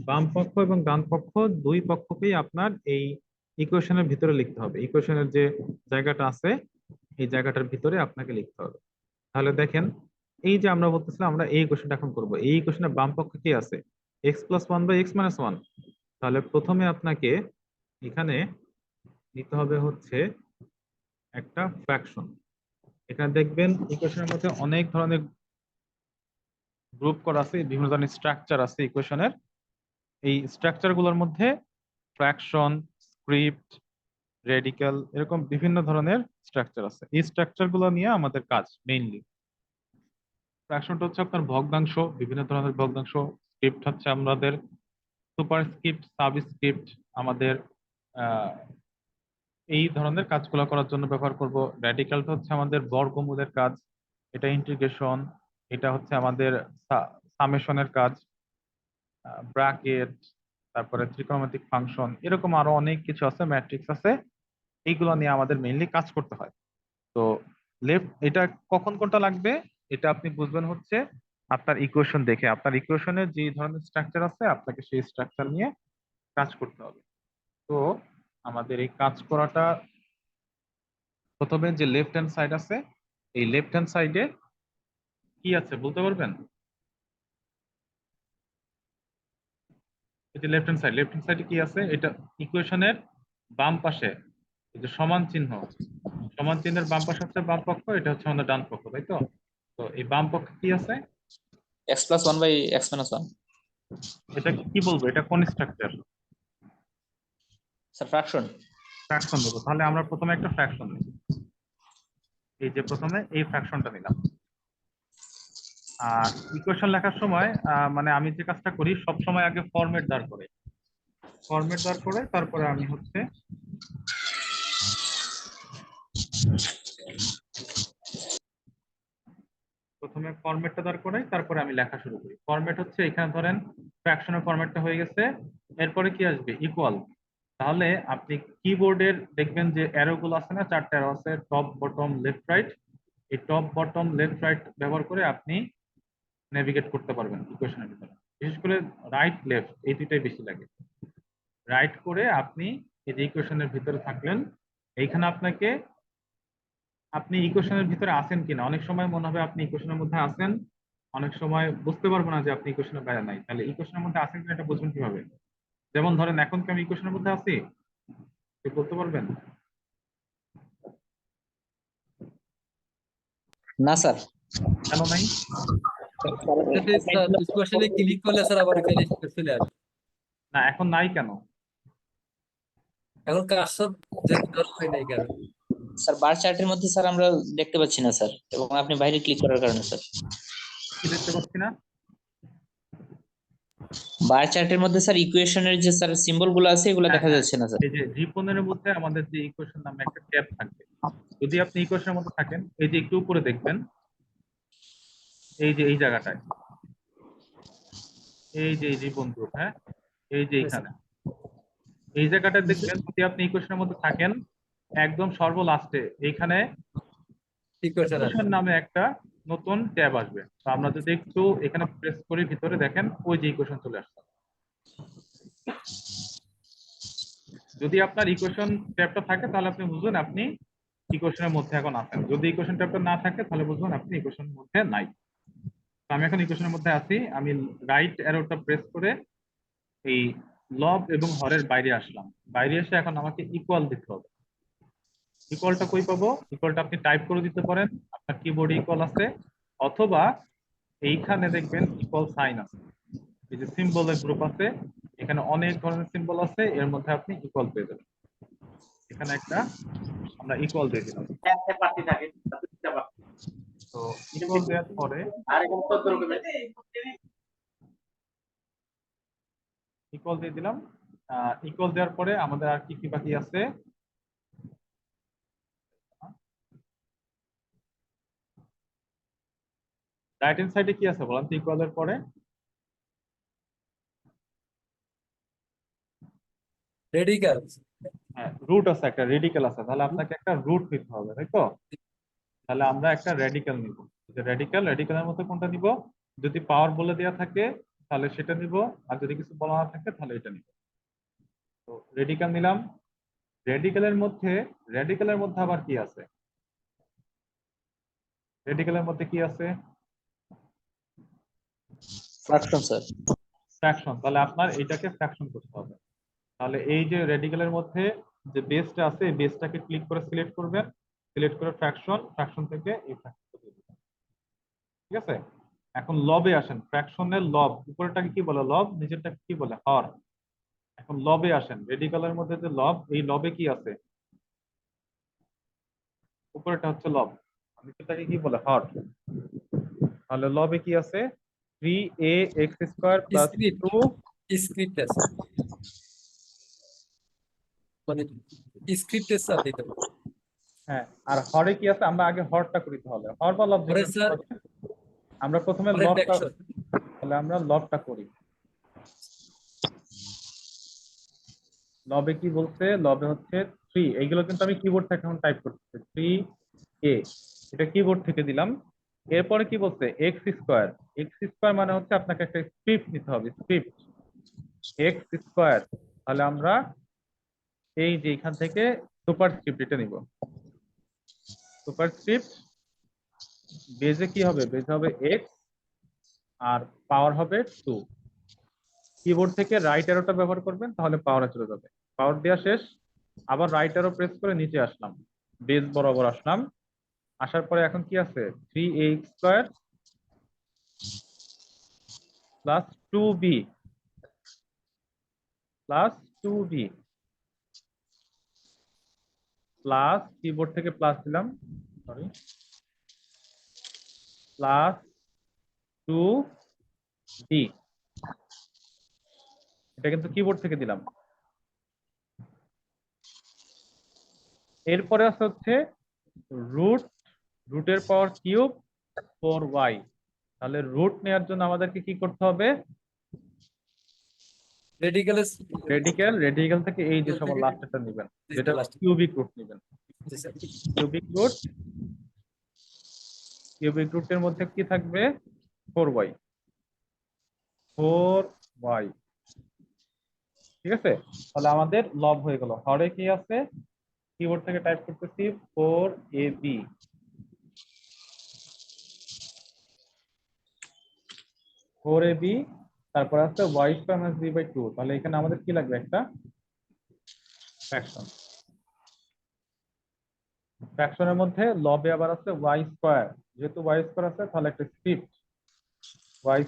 বাম পক্ষ এবং ডান পক্ষ দুই পক্ষকেই আপনার এই ইকুয়েশনের ভিতরে লিখতে হবে। ইকুয়েশনের যে জায়গাটা আছে এই জায়গাটার ভিতরে আপনাকে লিখতে হবে। তাহলে দেখেন, এই যে আমরা বলতেছিলাম আমরা এই ইকুয়েশনটা এখন করব, এই ইকুয়েশনের বাম পক্ষে কি আছে? x + 1/x - 1। তাহলে প্রথমে আপনাকে এখানে নিতে হবে হচ্ছে একটা ফ্র্যাকশন। এখানে দেখবেন ইকুয়েশনের মধ্যে অনেক ধরনের গ্রুপ করা আছে, বিভিন্ন ধরনের স্ট্রাকচার আছে ইকুয়েশনের। এই স্ট্রাকচার গুলোর মধ্যে ফ্র্যাকশন, স্ক্রিপ্ট, রেডিক্যাল, এরকম বিভিন্ন ধরনের স্ট্রাকচার আছে। এই স্ট্রাকচার গুলো নিয়ে আমাদের কাজ মেইনলি। ফ্র্যাকশনটা হচ্ছে আপনার ভগ্নাংশ, বিভিন্ন ধরনের ভগ্নাংশ। স্ক্রিপ্ট হচ্ছে আমাদের সুপার স্ক্রিপ্ট, সাবস্ক্রিপ্ট, আমাদের এই ধরনের কাজগুলো করার জন্য ব্যবহার করব। রেডিক্যালটা হচ্ছে আমাদের বর্গমূলের কাজ, এটা ইন্টিগ্রেশন, এটা হচ্ছে আমাদের সামেশনের কাজ, ব্র্যাকেট, তারপরে ত্রিকোণমিতিক ফাংশন, এরকম আরো অনেক কিছু আছে, ম্যাট্রিক্স আছে। এইগুলো নিয়ে আমাদের মেইনলি কাজ করতে হয়। তো লেফট, এটা কখন কোনটা লাগবে এটা আপনি বুঝবেন হচ্ছে আপনার ইকুয়েশন দেখে। আপনার ইকুয়েশনের যে ধরনের স্ট্রাকচার আছে আপনাকে সেই স্ট্রাকচার নিয়ে কাজ করতে হবে। তো আমাদের এই কাজ করাটা প্রথমে যে লেফট হ্যান্ড সাইড আছে, এই লেফট হ্যান্ড সাইডে কি আছে বলতে পারবেন? এই যে left hand side, left hand সাইডে কি আছে? এটা ইকুয়েশনের বাম পাশে এই যে সমান চিহ্ন, সমান চিহ্নের বাম পাশে হচ্ছে বাম পক্ষ, এটা হচ্ছে আমাদের ডান পক্ষ, তাই তো? তো এই বাম পক্ষে কি আছে? x plus 1 by x minus 1 এটা কি বলবো, এটা কোন স্ট্রাকচার? Sir fraction. ফ্র্যাকশন দেবো। তাহলে আমরা প্রথমে একটা ফ্র্যাকশন নেব। এই যে প্রথমে এই ফ্র্যাকশনটা নিলাম। আর ইকুয়েশন লেখার সময় মানে আমি যে কাজটা করি সব সময় আগে ফরম্যাট দাঁড় করে, ফরম্যাট দাঁড় করে তারপরে আমি হচ্ছে প্রথমে ফরম্যাটটা দাঁড় করাই, তারপরে আমি লেখা শুরু করি। ফরম্যাট হচ্ছে এখানে ধরেন ফ্র্যাকশনের ফরম্যাটটা হয়ে গেছে, এরপরে কি আসবে? ইকুয়াল। তাহলে আপনি কিবোর্ডের দেখবেন যে অ্যারো গুলো আছে না, 4টা অ্যারো আছে, টপ, বটম, লেফট, রাইট। এই টপ, বটম, লেফট, রাইট ব্যবহার করে আপনি নেভিগেট করতে পারবেন ইকুয়েশনের ভিতরে। বিশেষ করে রাইট, লেফট এই দুইটাই বেশি লাগে। রাইট করে আপনি এই যে ইকুয়েশনের ভিতরে থাকলেন, এইখানে আপনাকে আপনি ইকুয়েশনের ভিতরে আছেন কিনা, অনেক সময় মনে হবে আপনি ইকুয়েশনের মধ্যে আছেন, অনেক সময় বুঝতে পারবো না যে আপনি ইকুয়েশনের বাইরে নাই। তাহলে ইকুয়েশনের মধ্যে আছেন কিনা এটা বুঝবেন কিভাবে? যেমন ধরেন এখন কি আমি ইকুয়েশনের মধ্যে আছি, কেউ বলতে পারবেন? না স্যার। কেন নাই? ইকুয়েশনে ক্লিক করলে স্যার আবার এখানে চলে আসবে। না এখন নাই কেন? এখন কার্সর যে ধরা হয় নাই কেন? স্যার বার চার্টের মধ্যে স্যার আমরা দেখতে পাচ্ছি না স্যার, এবং আপনি বাইরে ক্লিক করার কারণে স্যার কি দেখতে পাচ্ছি না? বার চার্টের মধ্যে স্যার ইকুয়েশনের যে স্যার সিম্বল গুলো আছে এগুলো দেখা যাচ্ছে না স্যার। এই যে G15 এর মধ্যে আমাদের যে ইকুয়েশন নামে একটা ট্যাব থাকবে, যদি আপনি ইকুয়েশনের মধ্যে থাকেন, এই যে একটু উপরে দেখবেন, এই যে এই জায়গাটায়, এই যে বন্ধু, হ্যাঁ, এই যে এইখানে এই জায়গাটায় দেখবেন, যদি আপনি ইকুয়েশনের মধ্যে থাকেন একদম সর্বলাস্টে এইখানে ইকুয়েশন আছে। ইকুয়েশন নামে একটা নতুন ট্যাব আসবে। তো আমরা যদি একটু এখানে প্রেস করি, ভিতরে দেখেন ওই যে ইকুয়েশন চলে আসছে। যদি আপনার ইকুয়েশন ট্যাবটা থাকে তাহলে আপনি বুঝবেন আপনি ইকুয়েশনের মধ্যে এখন আছেন। যদি ইকুয়েশন ট্যাবটা না থাকে তাহলে বুঝবেন আপনি ইকুয়েশনের মধ্যে নাই। তো আমি এখন ইকুয়েশনের মধ্যে আছি, আমি রাইট অ্যারোটা প্রেস করে এই লব এবং হরের বাইরে আসলাম। বাইরে এসে এখন আমাকে ইকুয়াল দিতে হবে। ইকুয়ালটা কই পাবো? ইকুয়ালটা আপনি টাইপ করে দিতে পারেন, আপনার কিবোর্ডে ইকুয়াল আছে, অথবা এইখানে দেখবেন ইকুয়াল সাইন আছে, এই যে সিম্বলের গ্রুপ আছে, এখানে অনেক ধরনের সিম্বল আছে, এর মধ্যে আপনি ইকুয়াল পেয়ে যাবেন। এখানে একটা আমরা ইকুয়াল দিয়ে দিলাম। তো ইকুয়াল দেওয়ার পরে ইকুয়াল দিয়ে দিলাম। ইকুয়াল দেওয়ার পরে আমাদের আর কি কি বাকি আছে? রাইট হ্যান্ড সাইডে কি আছে বলেন তো ইকুয়ালের পরে? রেডিক্যাল। হ্যাঁ, রুট আছে, একটা রেডিক্যাল আছে। তাহলে আপনাকে একটা রুট নিতে হবে, তাই তো? তাহলে আমরা একটা রেডিক্যাল নিব। যে রেডিক্যালের মধ্যে কোনটা নিব? যদি পাওয়ার বলে দেওয়া থাকে তাহলে সেটা নিব, আর যদি কিছু বলা না থাকে তাহলে এটা নিব। তো রেডিক্যাল নিলাম। রেডিক্যালের মধ্যে আবার কি আছে? রেডিক্যালের মধ্যে কি আছে? Fraction sir. ফ্র্যাকশন। তাহলে আপনার এইটাকে ফ্র্যাকশন করতে হবে। তাহলে এই যে রেডিক্যালের মধ্যে যে বেসটা আছে এই বেসটাকে ক্লিক করে সিলেক্ট করবেন, সিলেক্ট করে ফ্র্যাকশন থেকে এই ফ্র্যাকশন দিয়ে দিবেন। ঠিক আছে, এখন লবে আসেন, ফ্র্যাকশনের লব উপরেরটাকে কি বলে লব, নিচেরটাকে কি বলে হর। এখন লবে আসেন, রেডিকালের মধ্যে যে লব, এই লবে কি আছে, উপরেরটা হচ্ছে লব, নিচেরটাকে কি বলে হর। তাহলে লবে কি আছে, 3ax² প্লাস স্ক্রিপ্ট 2। স্ক্রিপ্ট আছে, মানে স্ক্রিপ্টের সাথে দিতে হবে। হ্যাঁ, আর হরে কি আছে, আমরা আগে হরটা করি, তাহলে হর বা লব পরে যেটা স্যার আমরা প্রথমে পরে লবটা, ফ্র্যাকশন, তাহলে আমরা লবটা করি। লবে কি বলছে, লবে হচ্ছে 3, এইগুলো কিন্তু আমি কিবোর্ড থেকে এখন টাইপ করতেছি, 3a, এটা কিবোর্ড থেকে দিলাম। এরপরে কি বলছে, x² মানে হচ্ছে আপনাকে একটা স্ক্রিপ্ট নিতে হবে, স্ক্রিপ্ট x²। তাহলে আমরা এই যে এখান থেকে সুপার স্ক্রিপ্ট এটা নিব, সুপার স্ক্রিপ্ট বেজে কি হবে, বেজে হবে x আর পাওয়ার হবে 2। কিবোর্ড থেকে রাইট অ্যারোটা ব্যবহার করবেন, তাহলে পাওয়ারে চলে যাবে। পাওয়ার দেওয়া শেষ, আবার রাইট অ্যারো প্রেস করে নিচে আসলাম, বেজ বরাবর আসলাম। আসার পরে এখন কি আছে, 3ax² plus 2b plus 2b plus, keyboard থেকে প্লাস দিলাম, সরি, প্লাস 2d, এটা কিন্তু কিবোর্ড থেকে দিলাম। এরপরে আছে হচ্ছে রুট, রুটের পাওয়ার কিউব 4y। তাহলে রুট নেওয়ার জন্য আমাদেরকে কি করতে হবে, রেডিক্যালের রেডিক্যাল থেকে এই যে সবার থেকে লাস্টেরটা নেবেন, যেটা লাস্ট। কিউবিক রুট নেবেন। কিউবিক রুটের মধ্যে কি থাকবে, 4y, 4y। ঠিক আছে, তাহলে আমাদের লব হয়ে গেল। হরে কি আছে, কিবোর্ড থেকে টাইপ করতেছি 4ab, 4ab, তারপর আছে y² - b/2। তাহলে এখানে আমাদের কি লাগবে, একটা ফ্র্যাকশন। ফ্র্যাকশনের মধ্যে লবে আবার আছে y², যেহেতু y² আছে তাহলে একটা স্ক্রিপ্ট y²,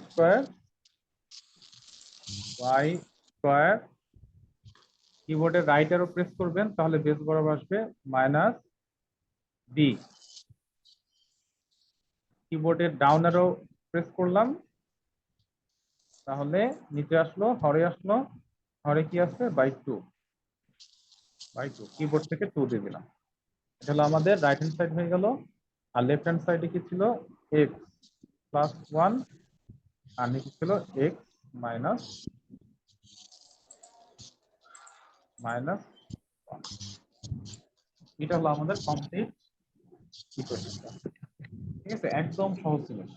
কিবোর্ডের রাইট অ্যারো প্রেস করবেন, তাহলে বেস বরাবর আসবে -b। কিবোর্ডের ডাউন অ্যারো প্রেস করলাম, তাহলে নিচে আসলো, হরে আসলো, হরে কি আছে, /2, কিবোর্ড থেকে 2 দিয়ে দিলাম। এটা হলো আমাদের রাইট হ্যান্ড সাইড হয়ে গেল। আর লেফট হ্যান্ড সাইডে কি ছিল, x + 1, আর নিচে ছিল x মাইনাস 1। এটা হলো আমাদের কমপ্লিট ইকুয়েশনটা। ঠিক আছে, একদম সহজ জিনিস।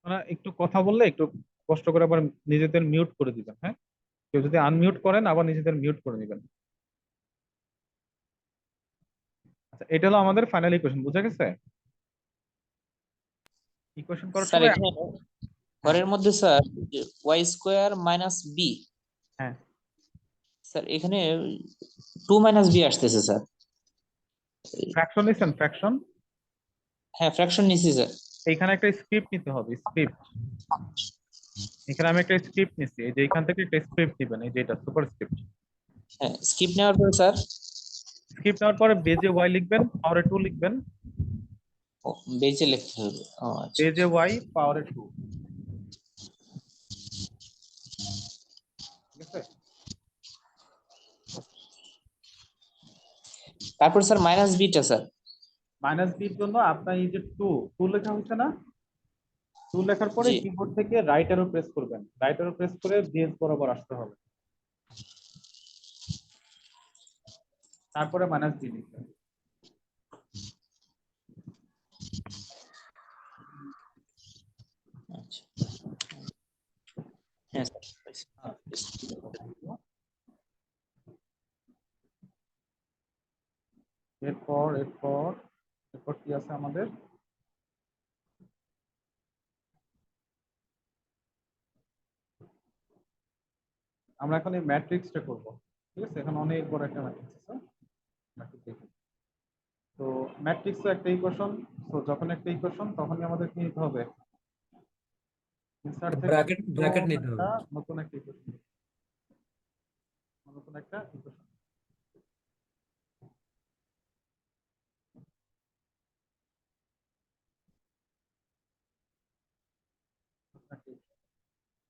আপনারা একটু কথা বললে একটু কষ্ট করে আবার নিজেদের মিউট করে দিবেন, হ্যাঁ, কেউ যদি আনমিউট করেন আবার নিজেদের মিউট করে নেবেন। আচ্ছা, এটা হলো আমাদের ফাইনাল ইকুয়েশন, বুঝা গেছে? ইকুয়েশন করার স্যার সময়, এখানে হ্যাঁ ঘরের মধ্যে স্যার y² - b, হ্যাঁ, স্যার এখানে 2 - b আসতেছে স্যার। ফ্র্যাকশন নিছেন, ফ্র্যাকশন, হ্যাঁ ফ্র্যাকশন নিছি স্যার। এইখানে একটা স্ক্রিপ্ট নিতে হবে, স্ক্রিপ্ট। এখানে আমি একটা স্ক্রিপ্ট নিচ্ছি, এই যে এখান থেকে একটা স্ক্রিপ্ট দিবেন, এই যে এটা সুপার স্ক্রিপ্ট। হ্যাঁ স্কিপ নেওয়ার পরে স্যার, স্ক্রিপ্ট নেওয়ার পরে বেজে ওয়াই লিখবেন, পাওয়ারে 2 লিখবেন, ও বেজে লিখতে হবে। ও আচ্ছা। বেজে ওয়াই পাওয়ারে 2। ঠিক আছে, তারপর স্যার -bটা স্যার। -b-র জন্য আপনার এই যে 2 লেখা হচ্ছে না, 2 লেখার পরে জি কিবোর্ড থেকে রাইট অ্যারো প্রেস করবেন, রাইট অ্যারো প্রেস করে বেজ বরাবর আসতে হবে, তারপরে -b লিখবেন। আচ্ছা। হ্যাঁ স্যার। এরপর এরপর এরপর কি আছে আমাদের, আমরা এখন এই ম্যাট্রিক্সটা করব। ঠিক আছে, এখন অনেক বড় একটা ম্যাট্রিক্স আছে, ম্যাট্রিক্স দেখি। তো ম্যাট্রিক্সে একটা ইকুয়েশন, তো যখন একটা ইকুয়েশন তখনই আমাদের কি নিতে হবে, ইনসার্ট থেকে ব্র্যাকেট ব্র্যাকেট নিতে একটা হবে। নতুন একটা ইকুয়েশন, নতুন একটা ইকুয়েশন।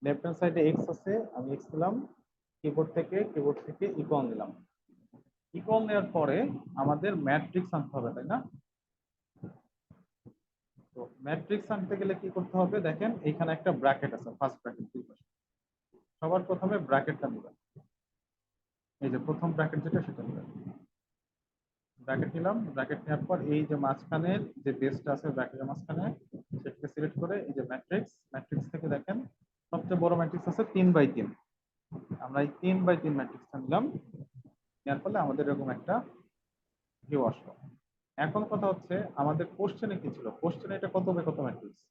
লেফট হ্যান্ড সাইডে এক্স আছে, আমি এক্স দিলাম, কিবোর্ড থেকে ইকুয়াল নিলাম। ইকুয়াল নেওয়ার পরে আমাদের ম্যাট্রিক্স আনতে হবে, তাই না? তো ম্যাট্রিক্স আনতে গেলে কি করতে হবে, দেখেন এখানে একটা ব্র্যাকেট আছে, ফার্স্ট ব্র্যাকেট। সবার প্রথমে ব্র্যাকেটটা নেবেন, এই যে প্রথম ব্র্যাকেট যেটা সেটা নেবেন। ব্র্যাকেট নিলাম, ব্র্যাকেট নেওয়ার পর এই যে মাঝখানের যে বেসটা আছে ব্র্যাকেটের মাঝখানে, সেটাকে সিলেক্ট করে এই যে ম্যাট্রিক্স, ম্যাট্রিক্স থেকে দেখেন সবচেয়ে বড় ম্যাট্রিক্স আছে 3/3। আমরা এই 3/3 ম্যাট্রিক্সটা নিলাম, নেওয়ার ফলে আমাদের এরকম একটা ভিউ আসলো। এখন কথা হচ্ছে আমাদের কোশ্চেনে কি ছিল, কোশ্চেনে এটা কত বাই কত ম্যাট্রিক্স,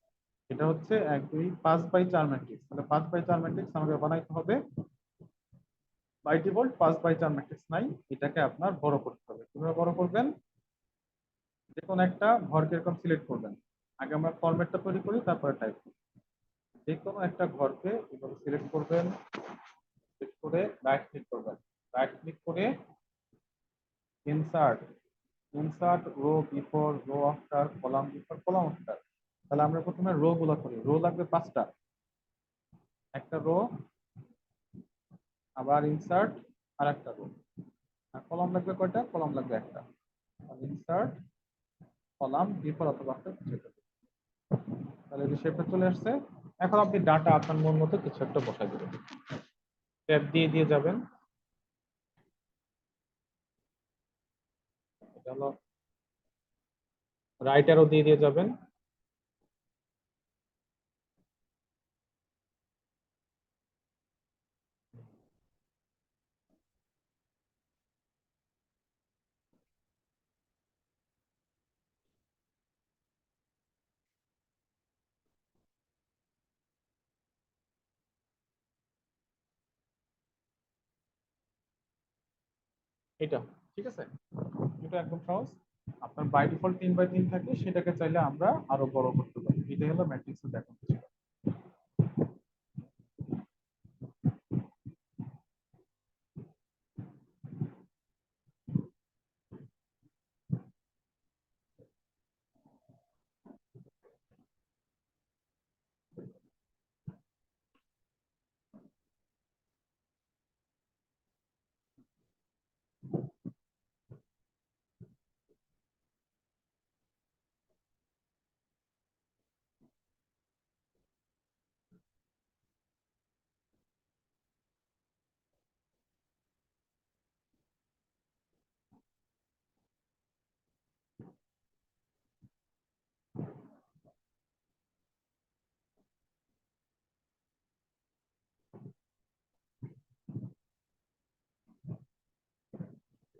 এটা হচ্ছে 1 2 5/4 ম্যাট্রিক্স। তাহলে 5/4 ম্যাট্রিক্স আমাদের বানাইতে হবে। বাই ডিফল্ট 5/4 ম্যাট্রিক্স নাই, এটাকে আপনার বড় করতে হবে। কিভাবে বড় করবেন, যে কোনো একটা ঘরকে এরকম সিলেক্ট করবেন। আগে আমরা ফরম্যাটটা তৈরি করি, তারপরে টাইপ করি। যে কোনো একটা ঘরকে এভাবে সিলেক্ট করবেন, সিলেক্ট করে রাইট ক্লিক করবেন, রাইট ক্লিক করে insert, insert row before, row after, column before, column after. তাহলে আমরা প্রথমে রো গুলো করি। রো লাগবে 5টা, একটা রো, আবার ইনসার্ট আর একটা রো। আর কলাম লাগবে কয়টা, কলাম লাগবে একটা। ইনসার্ট কলাম বিফোর অথবা আফটার কিছু একটা। তাহলে যে শেপটা চলে আসছে। এখন আপনি ডাটা আপনার মন মতো কিছু একটা বসাই দেবেন, ট্যাব দিয়ে দিয়ে যাবেন। এটা হলো রাইট অ্যারো দিয়ে দিয়ে যাবেন। এটা ঠিক আছে, এটা একদম সহজ। আপনার বাই ডিফল্ট 3/3 থাকে, সেটাকে চাইলে আমরা আরো বড় করতে পারি। এটা হলো ম্যাট্রিক্সের দেখানো ছিল।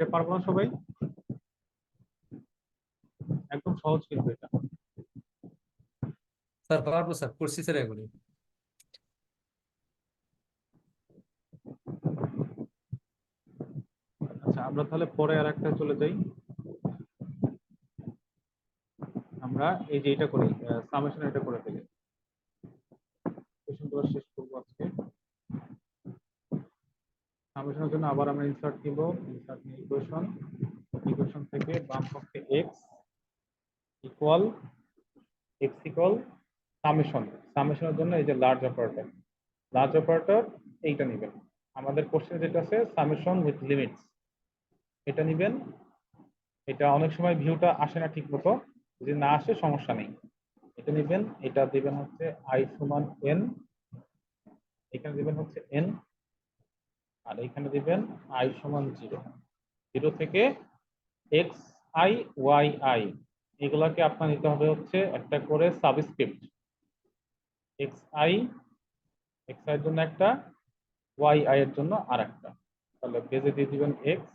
এটা পারবো না সবাই, একদম সহজ কিন্তু এটা। স্যার পারবো স্যার, করছি স্যার এগুলি। আচ্ছা, আমরা তাহলে পরে আর একটা চলে যাই। আমরা এই যে এটা করি, সামেশন এটা করে ফেলি। কোশ্চেনগুলো শেষ করবো আজকে। সামেশনের জন্য আবার আমরা ইনসার্ট দিব, ইনসার্ট নিয়ে ইকুয়েশন, ইকুয়েশন থেকে বাম পক্ষে X equal, X equal summation. সামেশনের জন্য এই যে লার্জ অপারেটর, লার্জ অপারেটর এইটা নেবেন। আমাদের কোশ্চেন যেটা আছে সামেশন উইথ লিমিটস, এটা নেবেন। এটা অনেক সময় ভিউটা আসে না ঠিক মতো, যদি না আসে সমস্যা নেই, এটা নেবেন। এটা দিবেন হচ্ছে আই সমান এন, এখানে দিবেন হচ্ছে এন, আর এখানে দিবেন আই সমান 0। 0 থেকে এক্স আই ওয়াই আই, এগুলাকে আপনার নিতে হবে হচ্ছে একটা করে subscript. X I, x I এর জন্য একটা, ওয়াই আই এর জন্য আর একটা। তাহলে বেজে দিয়ে দিবেন এক্স,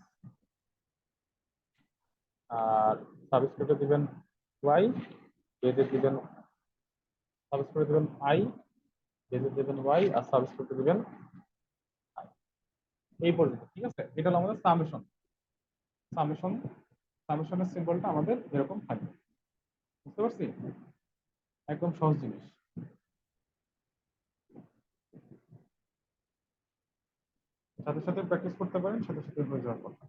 আর সাবস্ক্রিপ্টে দিবেন ওয়াই, বেজে দিবেন, সাবস্ক্রিপ্টে দিবেন আই, বেজে দিবেন ওয়াই, আর সাবস্ক্রিপ্টে দিবেন আই। এই পর্যন্ত, ঠিক আছে? এটা হলো আমাদের সামেশন। সামেশন সামেশনের সিম্বলটা আমাদের এরকম থাকবে, বুঝতে পারছি? একদম সহজ জিনিস। সাথে সাথে প্র্যাকটিস করতে পারেন, সাথে সাথে হয়ে যাওয়ার কথা।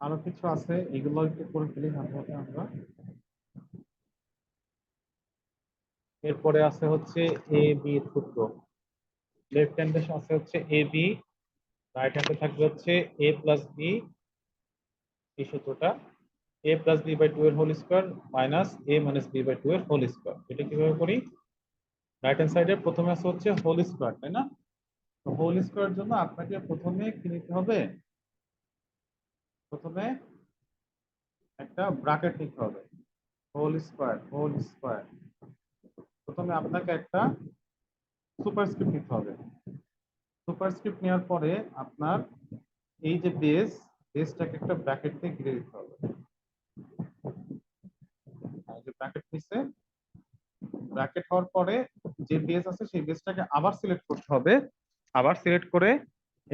আরো কিছু আছে, এগুলো একটু করে ফেলি হাতে আমরা। এরপরে আছে হচ্ছে এ বি সূত্র। লেফট হ্যান্ডে আছে হচ্ছে এ বি, রাইট হ্যান্ডে থাকবে হচ্ছে এ প্লাস বি। এই সূত্রটা A plus B by two এর whole square minus A minus B by two এর হোল স্কোয়ার। এটা কিভাবে করি? রাইট হ্যান্ড সাইডে প্রথমে আছে হচ্ছে হোল স্কোয়ার, তাই না? তো হোল স্কোয়ারের জন্য আপনাকে প্রথমে কি নিতে হবে? প্রথমে একটা ব্র্যাকেট নিতে হবে। Whole square, whole square. প্রথমে আপনাকে একটা সুপারস্ক্রিপ্ট নিতে হবে। সুপারস্ক্রিপ্ট নেওয়ার পরে আপনার এই যে বেসটাকে একটা ব্র্যাকেট দিয়ে ঘিরে দিতে হবে। আর যে ব্র্যাকেট নিচে, ব্র্যাকেট হওয়ার পরে যে বেস আছে সেই বেসটাকে আবার সিলেক্ট করতে হবে। আবার সিলেক্ট করে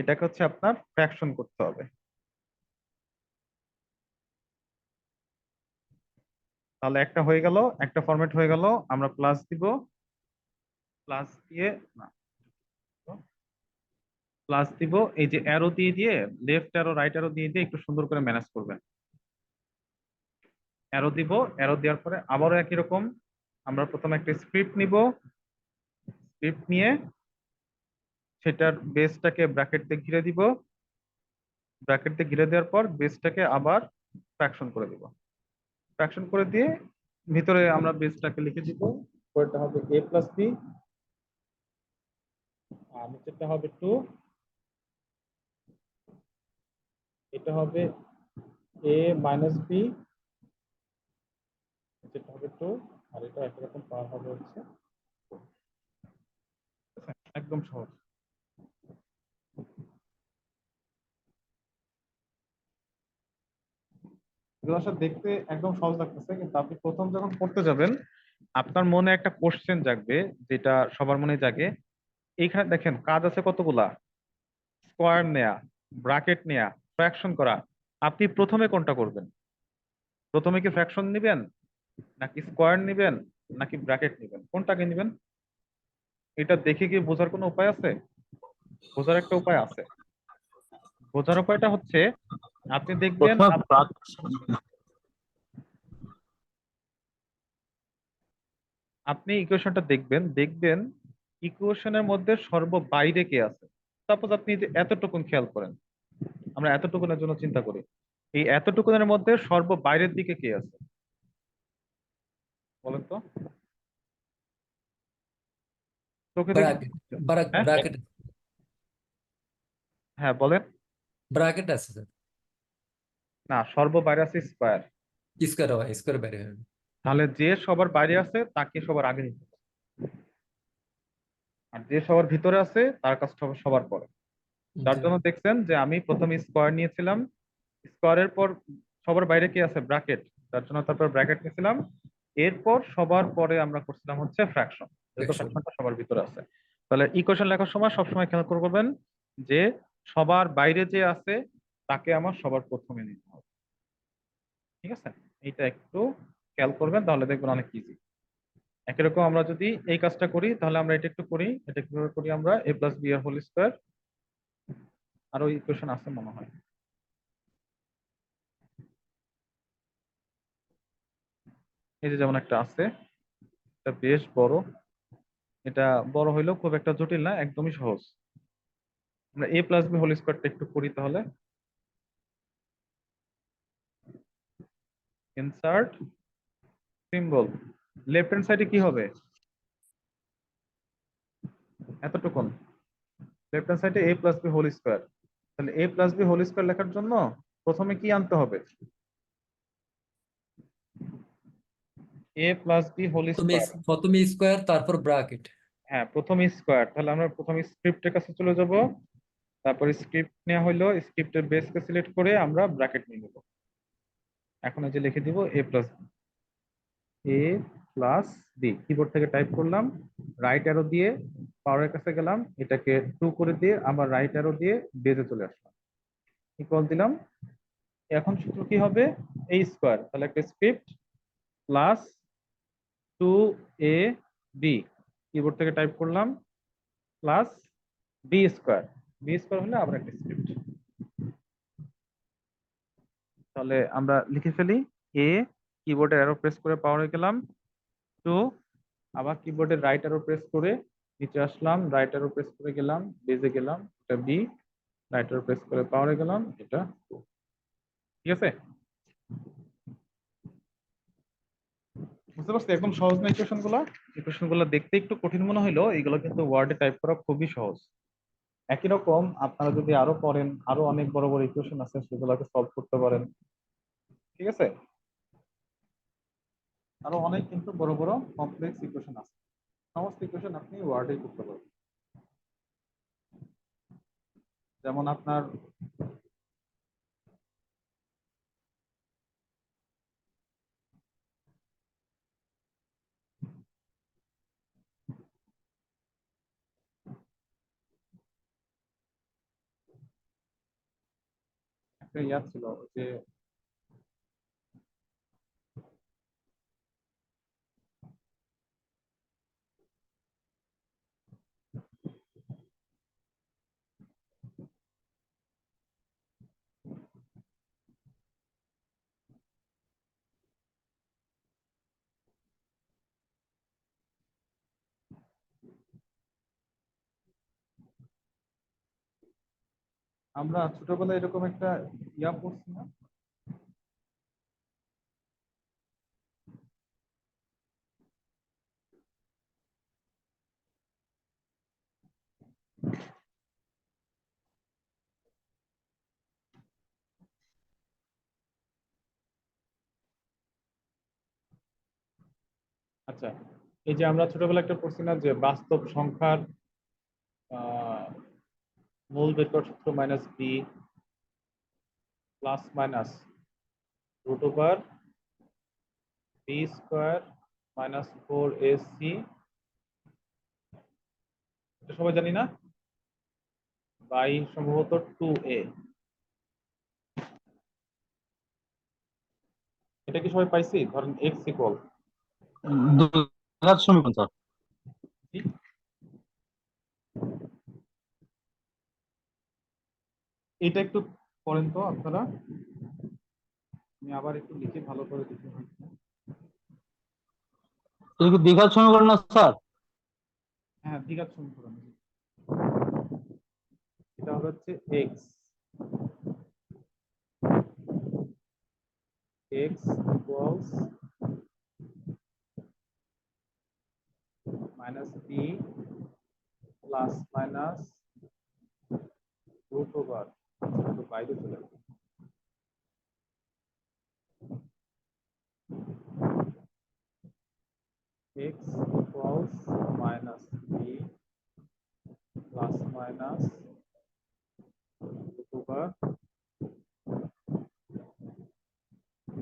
এটাকে হচ্ছে আপনার ফ্র্যাকশন করতে হবে। তাহলে একটা হয়ে গেল, একটা ফরম্যাট হয়ে গেল। আমরা প্লাস দিব, প্লাস দিয়ে না, প্লাস দিব এই যে অ্যারো দিয়ে দিয়ে, লেফট অ্যারো রাইট অ্যারো দিয়ে দিয়ে একটু সুন্দর করে ম্যানেজ করবেন। অ্যারো দিব, অ্যারো দেওয়ার পরে আবারও একই রকম আমরা প্রথমে একটা স্ক্রিপ্ট নিব। স্ক্রিপ্ট নিয়ে সেটার বেসটাকে ব্র্যাকেট দিয়ে ঘিরে দিব। ব্র্যাকেট দিয়ে ঘিরে দেওয়ার পর বেসটাকে আবার ফ্র্যাকশন করে দিব। ফ্র্যাকশন করে দিয়ে ভিতরে আমরা বেসটাকে লিখে দিব। পরেরটা হবে এ প্লাস বি, আর নিচেরটা হবে 2, এটা হবে এ মাইনাস বি, নিচেরটা হবে 2, আর এটা একই রকম পাওয়ার হবে হচ্ছে 4। একদম সহজ। এগুলো আসলে দেখতে একদম সহজ লাগতেছে, কিন্তু আপনি প্রথম যখন পড়তে যাবেন আপনার মনে একটা কোশ্চেন জাগবে, যেটা সবার মনে জাগে। এইখানে দেখেন কাজ আছে কতগুলা, স্কোয়ার নেয়া, ব্র্যাকেট নেয়া, ফ্র্যাকশন করা। আপনি প্রথমে কোনটা করবেন? প্রথমে কি ফ্র্যাকশন নেবেন, নাকি স্কোয়ার নেবেন, নাকি ব্র্যাকেট নেবেন? কোনটাকে নেবেন? এটা দেখে কি বোঝার কোনো উপায় আছে? বোঝার একটা উপায় আছে। বোঝার উপায়টা হচ্ছে আপনি দেখবেন প্রথমে আপনি ইকুয়েশনটা দেখবেন, দেখবেন ইকুয়েশনের মধ্যে সর্ব বাইরে কে আছে। সাপোজ আপনি যে এতটুকুন খেয়াল করেন, আমরা এতটুকুনের জন্য চিন্তা করি, এই এতটুকুনের মধ্যে সর্ব বাইরের দিকে কে আছে বলেন তো? চোখে দেখে ব্রাকেট, হ্যাঁ ব্রাকেট, হ্যাঁ বলেন। ব্রাকেট আছে স্যার। না, সর্ব বাইরে আছে স্কোয়ার। স্কোয়ার হয়, স্কোয়ার বাইরে হবে। তাহলে যে সবার বাইরে আছে তাকে সবার আগে নিতে হবে, আর যে সবার ভিতরে আছে তার কাজটা হবে সবার পরে। তার জি। জন্য দেখছেন যে আমি প্রথমে স্কোয়ার নিয়েছিলাম, স্কোয়ারের পর সবার বাইরে কি আছে? ব্র্যাকেট। তার জন্য তারপর ব্র্যাকেট নিয়েছিলাম। এরপর সবার পরে আমরা করছিলাম হচ্ছে ফ্র্যাকশন, যেহেতু Fraction. ফ্র্যাকশনটা সবার ভিতরে আছে। তাহলে ইকুয়েশন লেখার সময় সবসময় খেয়াল করবেন যে সবার বাইরে যে আছে তাকে আমার সবার প্রথমে নিতে হবে, ঠিক আছে? এইটা একটু খেয়াল করবেন, তাহলে দেখবেন অনেক ইজি। একই রকম আমরা যদি এই কাজটা করি, তাহলে আমরা এটা একটু করি। এটা কিভাবে করি? আমরা এ প্লাস বি এর হোল স্কোয়ার, আরো ইকুয়েশন আছে মনে হয়। এই যে যেমন একটা আছে, এটা বেশ বড়। এটা বড় হইলেও খুব একটা জটিল না, একদমই সহজ। আমরা এ প্লাস বি হোল স্কোয়ারটা একটু করি তাহলে। ইনসার্ট সিম্বল, লেফট হ্যান্ড সাইডে কি হবে? এতটুকুন। লেফট হ্যান্ড সাইডে এ প্লাস বি হোল স্কোয়ার। তাহলে এ প্লাস বি হোল স্কোয়ার লেখার জন্য প্রথমে কি আনতে হবে? এ প্লাস বি হোল প্রথমে স্কোয়ার। প্রথমে স্কোয়ার, তারপর ব্রাকেট। হ্যাঁ, প্রথমে স্কোয়ার। তাহলে আমরা প্রথমে স্ক্রিপ্টের কাছে চলে যাব। তারপরে স্ক্রিপ্ট নেওয়া হলো, স্ক্রিপ্টের বেসকে সিলেক্ট করে আমরা ব্র্যাকেট নিয়ে নেব। এখন এই যে লিখে দিব a+b, কিবোর্ড থেকে টাইপ করলাম, রাইট অ্যারো দিয়ে পাওয়ারের কাছে গেলাম, এটাকে 2 করে দিয়ে আবার রাইট অ্যারো দিয়ে বেজে চলে আসলাম, ইকুয়াল দিলাম। এখন সূত্র কি হবে? a স্কয়ার, তাহলে একটা স্ক্রিপ্ট প্লাস 2ab, কিবোর্ড থেকে টাইপ করলাম, প্লাস b স্কয়ার, হলে আবার একটা স্ক্রিপ্ট। তাহলে আমরা লিখে ফেলি a, কিবোর্ডের অ্যারো প্রেস করে পাওয়ারে গেলাম, 2, আবার কিবোর্ডের রাইট অ্যারো প্রেস করে নিচে আসলাম, রাইট অ্যারো প্রেস করে গেলাম, বেজে গেলাম, এটা b, রাইট অ্যারো প্রেস করে পাওয়ারে গেলাম, এটা 2। ঠিক আছে, বুঝতে পারছি? একদম সহজ না ইকুয়েশন গুলো দেখতে একটু কঠিন মনে হলো, এগুলো কিন্তু ওয়ার্ডে টাইপ করা খুবই সহজ। একই রকম আপনারা যদি আরো পড়েন, আরো অনেক বড় বড় ইকুয়েশন আছে, সেগুলোকে সলভ করতে পারেন। ঠিক আছে, আরো অনেক কিন্তু বড় বড় কমপ্লেক্স ইকুয়েশন আছে, সমস্ত ইকুয়েশন আপনি ওয়ার্ডে করতে পারবেন। যেমন আপনার একটা ইয়া ছিল যে আমরা ছোটবেলায় এরকম একটা ইয়া পড়ছি না? আচ্ছা, এই যে আমরা ছোটবেলায় একটা পড়ছি না যে বাস্তব সংখ্যার আহ, মূল বের করার সূত্র minus B plus minus root over B square minus 4ac, এটা সবাই জানি না, বাই সম্ভবত 2a। এটা কি সবাই পাইছি? ধরেন এক্স ইকুয়াল, দ্বিঘাত সমীকরণ স্যার। এটা একটু করেন তো আপনারা, আমি আবার একটু লিখে ভালো করে লিখে দিচ্ছি। এটা কি দ্বিঘাত সমীকরণ না স্যার? হ্যাঁ, দ্বিঘাত সমীকরণ। এটা হবে হচ্ছে X equals minus B plus minus root over, একটু বাইরে চলে আসবে, X equals minus B plus minus root over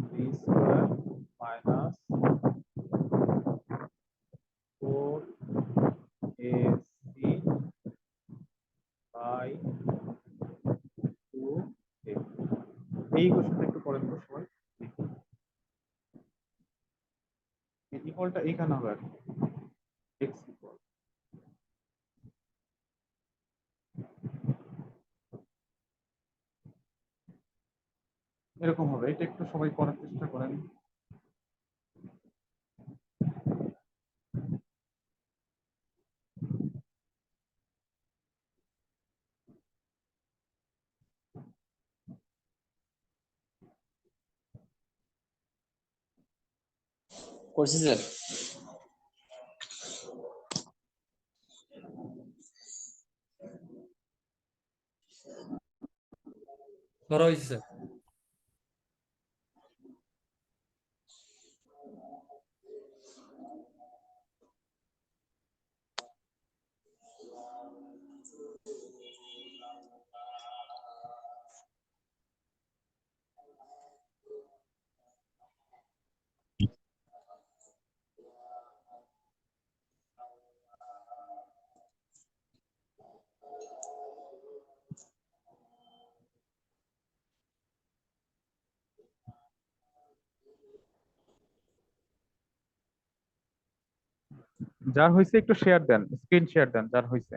B square minus 4ac by 2a। এই কোশ্চেনটা একটু করেন তো সবাই, ইকুয়ালটা এইখানে হবে আর এক্স ইকুয়াল, এরকম হবে। এটা একটু সবাই করার চেষ্টা করেন। করছি স্যার। করা হয়েছে স্যার। যার হয়েছে একটু শেয়ার দেন, স্ক্রিন শেয়ার দেন যার হয়েছে।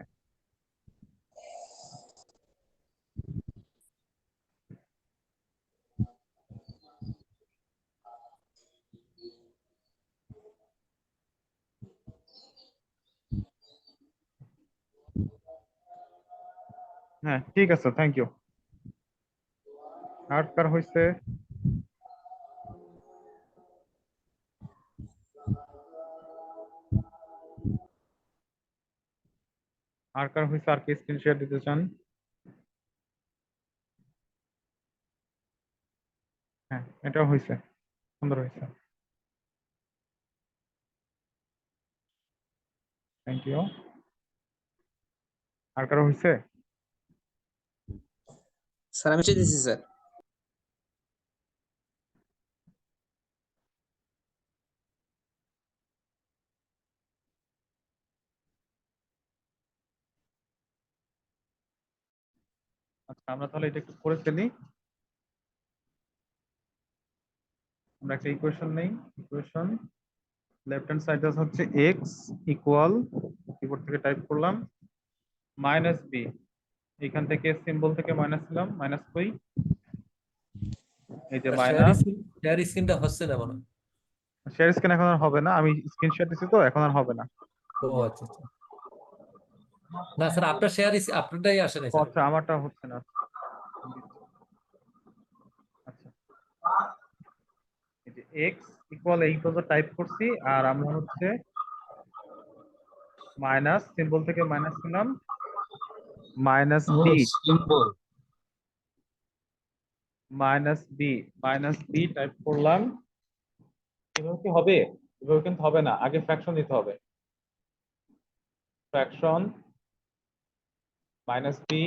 হ্যাঁ ঠিক আছে, থ্যাংক ইউ। আর কার হয়েছে? আর কার হয়েছে, আর কি স্ক্রিন শেয়ার দিতে চান? হ্যাঁ এটাও হয়েছে, সুন্দর হয়েছে, থ্যাংক ইউ। আর কারো হয়েছে? স্যার আমি চেয়েছি স্যার। আচ্ছা আমরা তাহলে এটা একটু করে ফেলি। আমরা একটা ইকুয়েশন নেই, ইকুয়েশন লেফট হ্যান্ড সাইড হচ্ছে এক্স ইকুয়াল, কিবোর্ড থেকে টাইপ করলাম মাইনাস বি, এখান থেকে সিম্বল থেকে মাইনাস দিলাম, মাইনাস কই, এই যে শেয়ার মাইনাস। স্ক্রিন, শেয়ার স্ক্রিনটা হচ্ছে না মনে হয়। শেয়ার স্ক্রিন এখন আর হবে না, আমি স্ক্রিনশট দিছি তো এখন আর হবে না। ও আচ্ছা আচ্ছা। না স্যার আপনার শেয়ার আপনারটাই আসে নাই ও স্যার। আচ্ছা আমারটা হচ্ছে না। আচ্ছা এই যে এক্স ইকুয়াল এই পর্যন্ত টাইপ করছি, আর আমরা হচ্ছে মাইনাস সিম্বল থেকে মাইনাস নিলাম, মাইনাস ও B, symbol. Minus B type করলাম। এভাবে কি হবে? এভাবে কিন্তু হবে না, আগে ফ্র্যাকশন দিতে হবে। Fraction minus B,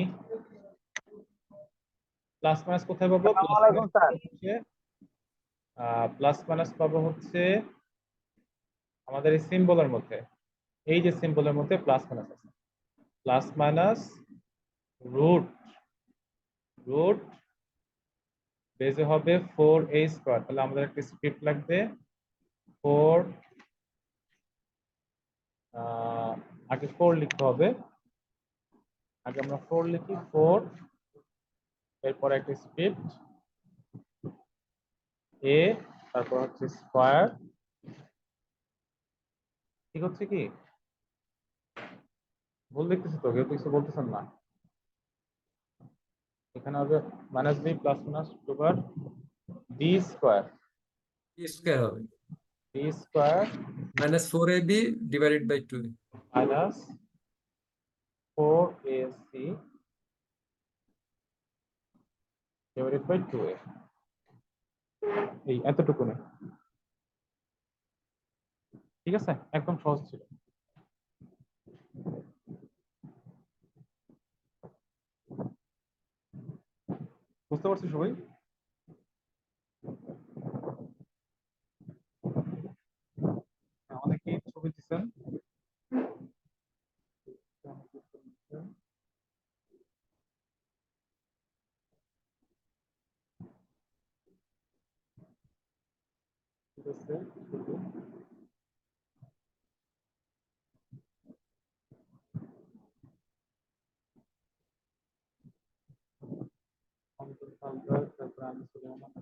plus minus কোথায় পাবো? আসসালামু আলাইকুম স্যার। প্লাস মাইনাস পাবো হচ্ছে আমাদের এই সিম্বলের মধ্যে, এই যে সিম্বলের মধ্যে প্লাস মাইনাস আছে, প্লাস মাইনাস রুট, রুট বেজে হবে 4a²। তাহলে আমাদের একটা স্ক্রিপ্ট লাগবে 4, আগে 4 লিখতে হবে, আগে আমরা 4 লিখি, 4 এরপর একটা স্ক্রিপ্ট এ, তারপর হচ্ছে স্কয়ার। ঠিক হচ্ছে কি? ভুল লিখতেছি তো, কেউ কিছু বলতেছেন না। এখানে হবে minus B plus minus over B square, square হবে B square -4ab divided by 2। Minus 4ac divided by 2a, এই এতটুকু নেই। ঠিক আছে, একদম সহজ ছিল। বুঝতে পারছি সবাই? অনেকেই ছবি দিচ্ছেন। ঠিক আছে, তারপর আমি সুলেমান,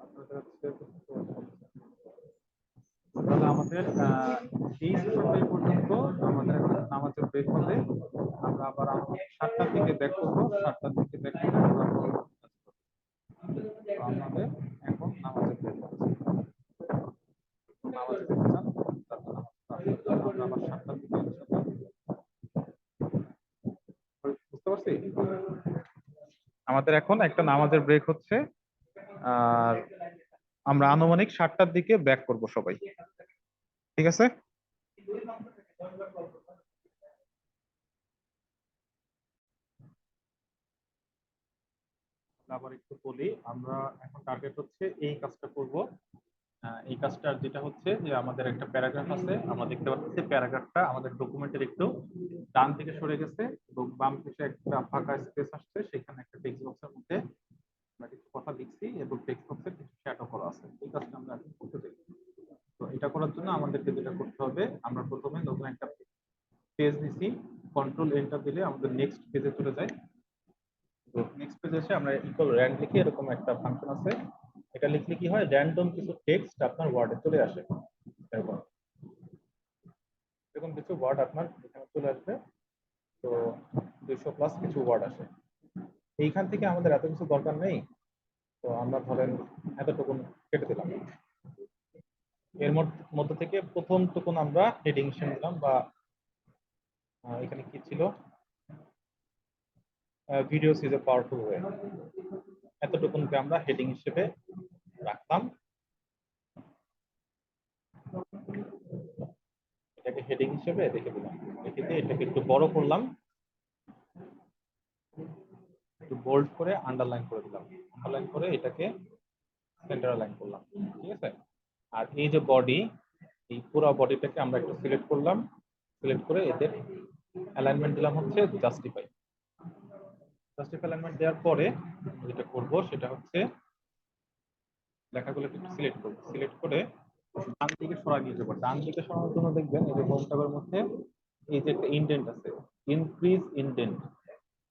আপনাদের হচ্ছে তাহলে আমাদের এই সেশনটাই পর্যন্ত, আমাদের এখন নামাজের ব্রেক হবে। আমরা আবার 7টার দিকে ব্যাক করবো, 7টার দিকে ব্যাক করে আমরা আবার কাজ করবো। তো আমাদের এখন নামাজের ব্রেক হচ্ছে, নামাজ পড়ে যান, তারপর আমরা আবার 7টার দিকে ইনশাআল্লাহ। বুঝতে পারছি? আমাদের এখন একটা নামাজের ব্রেক হচ্ছে, আর আমরা আনুমানিক 7টার দিকে ব্যাক করব সবাই। ঠিক আছে? আবার একটু বলি, আমরা এখন টার্গেট হচ্ছে এই কাজটা করব, এই কাজটা যেটা হচ্ছে যে আমাদের একটা প্যারাগ্রাফ আছে, আমরা দেখতে পাচ্ছি প্যারাগ্রাফটা আমাদের ডকুমেন্টের একটু ডান দিকে সরে গেছে এবং বাম পাশে একটা ফাঁকা স্পেস আসছে, সেখানে একটা টেক্সট বক্সের মধ্যে আমরা কিছু কথা লিখছি এবং টেক্সট বক্সের কিছু শ্যাডো করা আছে। এই কাজটা আমরা এখন করতে চাই। তো এটা করার জন্য আমাদেরকে যেটা করতে হবে, আমরা প্রথমে নতুন একটা পেজ নিছি, কন্ট্রোল এন্টার দিলে আমাদের নেক্সট পেজে চলে যায়। তো নেক্সট পেজে এসে আমরা ইকুয়াল র্যান্ড লিখে এরকম একটা ফাংশন আছে, এটা লিখলে কি হয়, র্যান্ডম কিছু টেক্সট আপনার ওয়ার্ডে চলে আসে। এরকম এরকম কিছু ওয়ার্ড আপনার এখানে চলে আসবে। তো 200+ কিছু ওয়ার্ড আসে। এইখান থেকে আমাদের এত কিছু দরকার নেই, তো আমরা ধরেন এতটুকু কেটে দিলাম। এর মধ্যে থেকে প্রথম টুকুন আমরা হেডিং হিসেবে নিলাম, বা এখানে কি ছিল, videos is a powerful way, এতটুকুনকে আমরা হেডিং হিসেবে রাখলাম। এটাকে হেডিং হিসেবে রেখে দিলাম, রেখে দিয়ে এটাকে একটু বড় করলাম, একটু বোল্ড করে আন্ডারলাইন করে দিলাম, আন্ডারলাইন করে এটাকে সেন্টার লাইন করলাম। ঠিক আছে। আর এই যে বডি, এই পুরো বডিটাকে আমরা একটু সিলেক্ট করলাম, সিলেক্ট করে এদের অ্যালাইনমেন্ট দিলাম হচ্ছে জাস্টিফাই। জাস্টিফাই অ্যালাইনমেন্ট দেওয়ার পরে যেটা করব সেটা হচ্ছে লেখাগুলো একটু সিলেক্ট করব, সিলেক্ট করে ডান দিকে সরা নিয়ে যাবো। ডান দিকে সরানোর জন্য দেখবেন এই যে হোম ট্যাবের মধ্যে এই যে একটা ইনডেন্ট আছে, ইনক্রিজ ইনডেন্ট,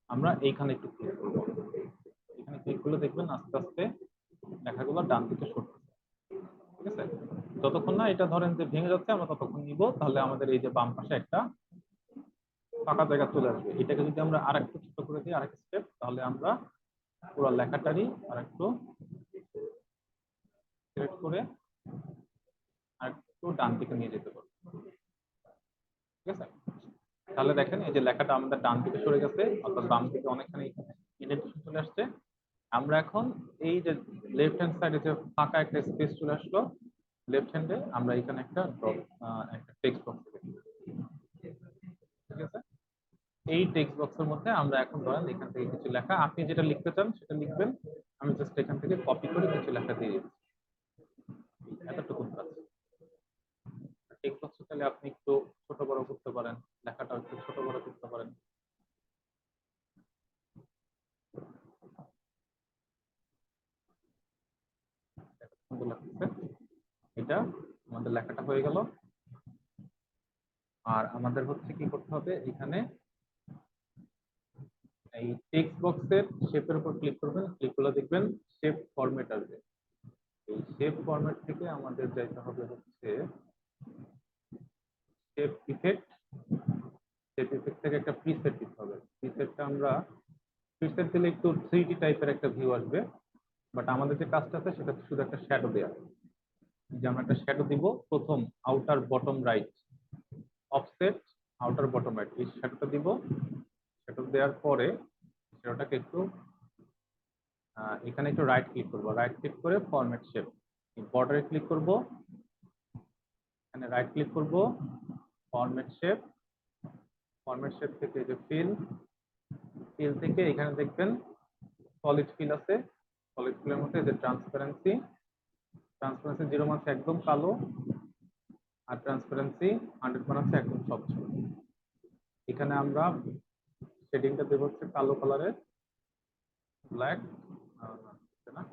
আমরা এইখানে একটু ক্লিক করব। এখানে ক্লিক করলে দেখবেন আস্তে আস্তে লেখাগুলো ডান দিকে সরছে। ঠিক আছে। যতক্ষণ না এটা ধরেন যে ভেঙে যাচ্ছে আমরা ততক্ষণ নিব, তাহলে আমাদের এই যে বাম পাশে একটা ফাঁকা জায়গা চলে আসবে। এটাকে যদি আমরা আরেকটু ছোট করে দিই, আরেক স্টেপ, তাহলে আমরা পুরো লেখাটারই আরেকটু সিলেক্ট করে আরেকটু ডান দিকে নিয়ে যেতে পারবো। ঠিক আছে। তাহলে দেখেন এই যে লেখাটা আমাদের ডান দিকে সরে গেছে, অর্থাৎ বাম দিকে অনেকখানি ইন্ডেন্টেশন চলে আসছে। আমরা এখন এই যে লেফট হ্যান্ড সাইডে যে ফাঁকা একটা স্পেস চলে আসলো, লেফট হ্যান্ডে আমরা এখানে একটা একটা টেক্সট বক্স দেখি। ঠিক আছে। এই টেক্সট বক্সের মধ্যে আমরা এখন ধরেন এখান থেকে কিছু লেখা, আপনি যেটা লিখতে চান সেটা লিখবেন, আমি জাস্ট এখান থেকে কপি করে কিছু লেখা দিয়ে দিচ্ছি। এতটুকু কাজ। টেক্সট বক্স তাহলে আপনি একটু ছোট বড় করতে পারেন, লেখাটা একটু ছোট বড় করতে পারেন। এটা আমাদের লেখাটা হয়ে গেল। আর আমাদের হচ্ছে কি করতে হবে, এখানে এই টেক্সট বক্সের শেপের উপর ক্লিক করবেন, ক্লিক করলে দেখবেন শেপ ফরম্যাট আসবে। এই শেপ ফরম্যাট থেকে আমাদের যাইতে হবে হচ্ছে শেপ ইফেক্ট। শেপ ইফেক্ট থেকে একটা প্রিসেট দিতে হবে। প্রিসেটটা আমরা প্রিসেট দিলে একটু 3D টাইপের একটা ভিউ আসবে, বাট আমাদের যে কাজটা আছে সেটা শুধু একটা শ্যাডো দেওয়া। যে আমরা একটা শ্যাডো দিব প্রথম outer bottom right, offset outer bottom right, এই শ্যাডোটা দিব। শ্যাডো দেওয়ার পরে শ্যাডোটাকে একটু এখানে একটু রাইট ক্লিক করব, রাইট ক্লিক করে ফরম্যাট শেপ, বর্ডারে ক্লিক করব, এখানে রাইট ক্লিক করব, ফরম্যাট শেপ, ফরম্যাট শেপ থেকে যে ফিল, ফিল থেকে এখানে দেখবেন সলিড ফিল আছে, সলিড ফিলের মধ্যে যে ট্রান্সপারেন্সি, ট্রান্সপারেন্সি 0 মানে একদম কালো, আর ট্রান্সপারেন্সি 100 মানে হচ্ছে একদম স্বচ্ছ। এখানে আমরা শেডিংটা দেব হচ্ছে কালো কালারের, ব্ল্যাক না,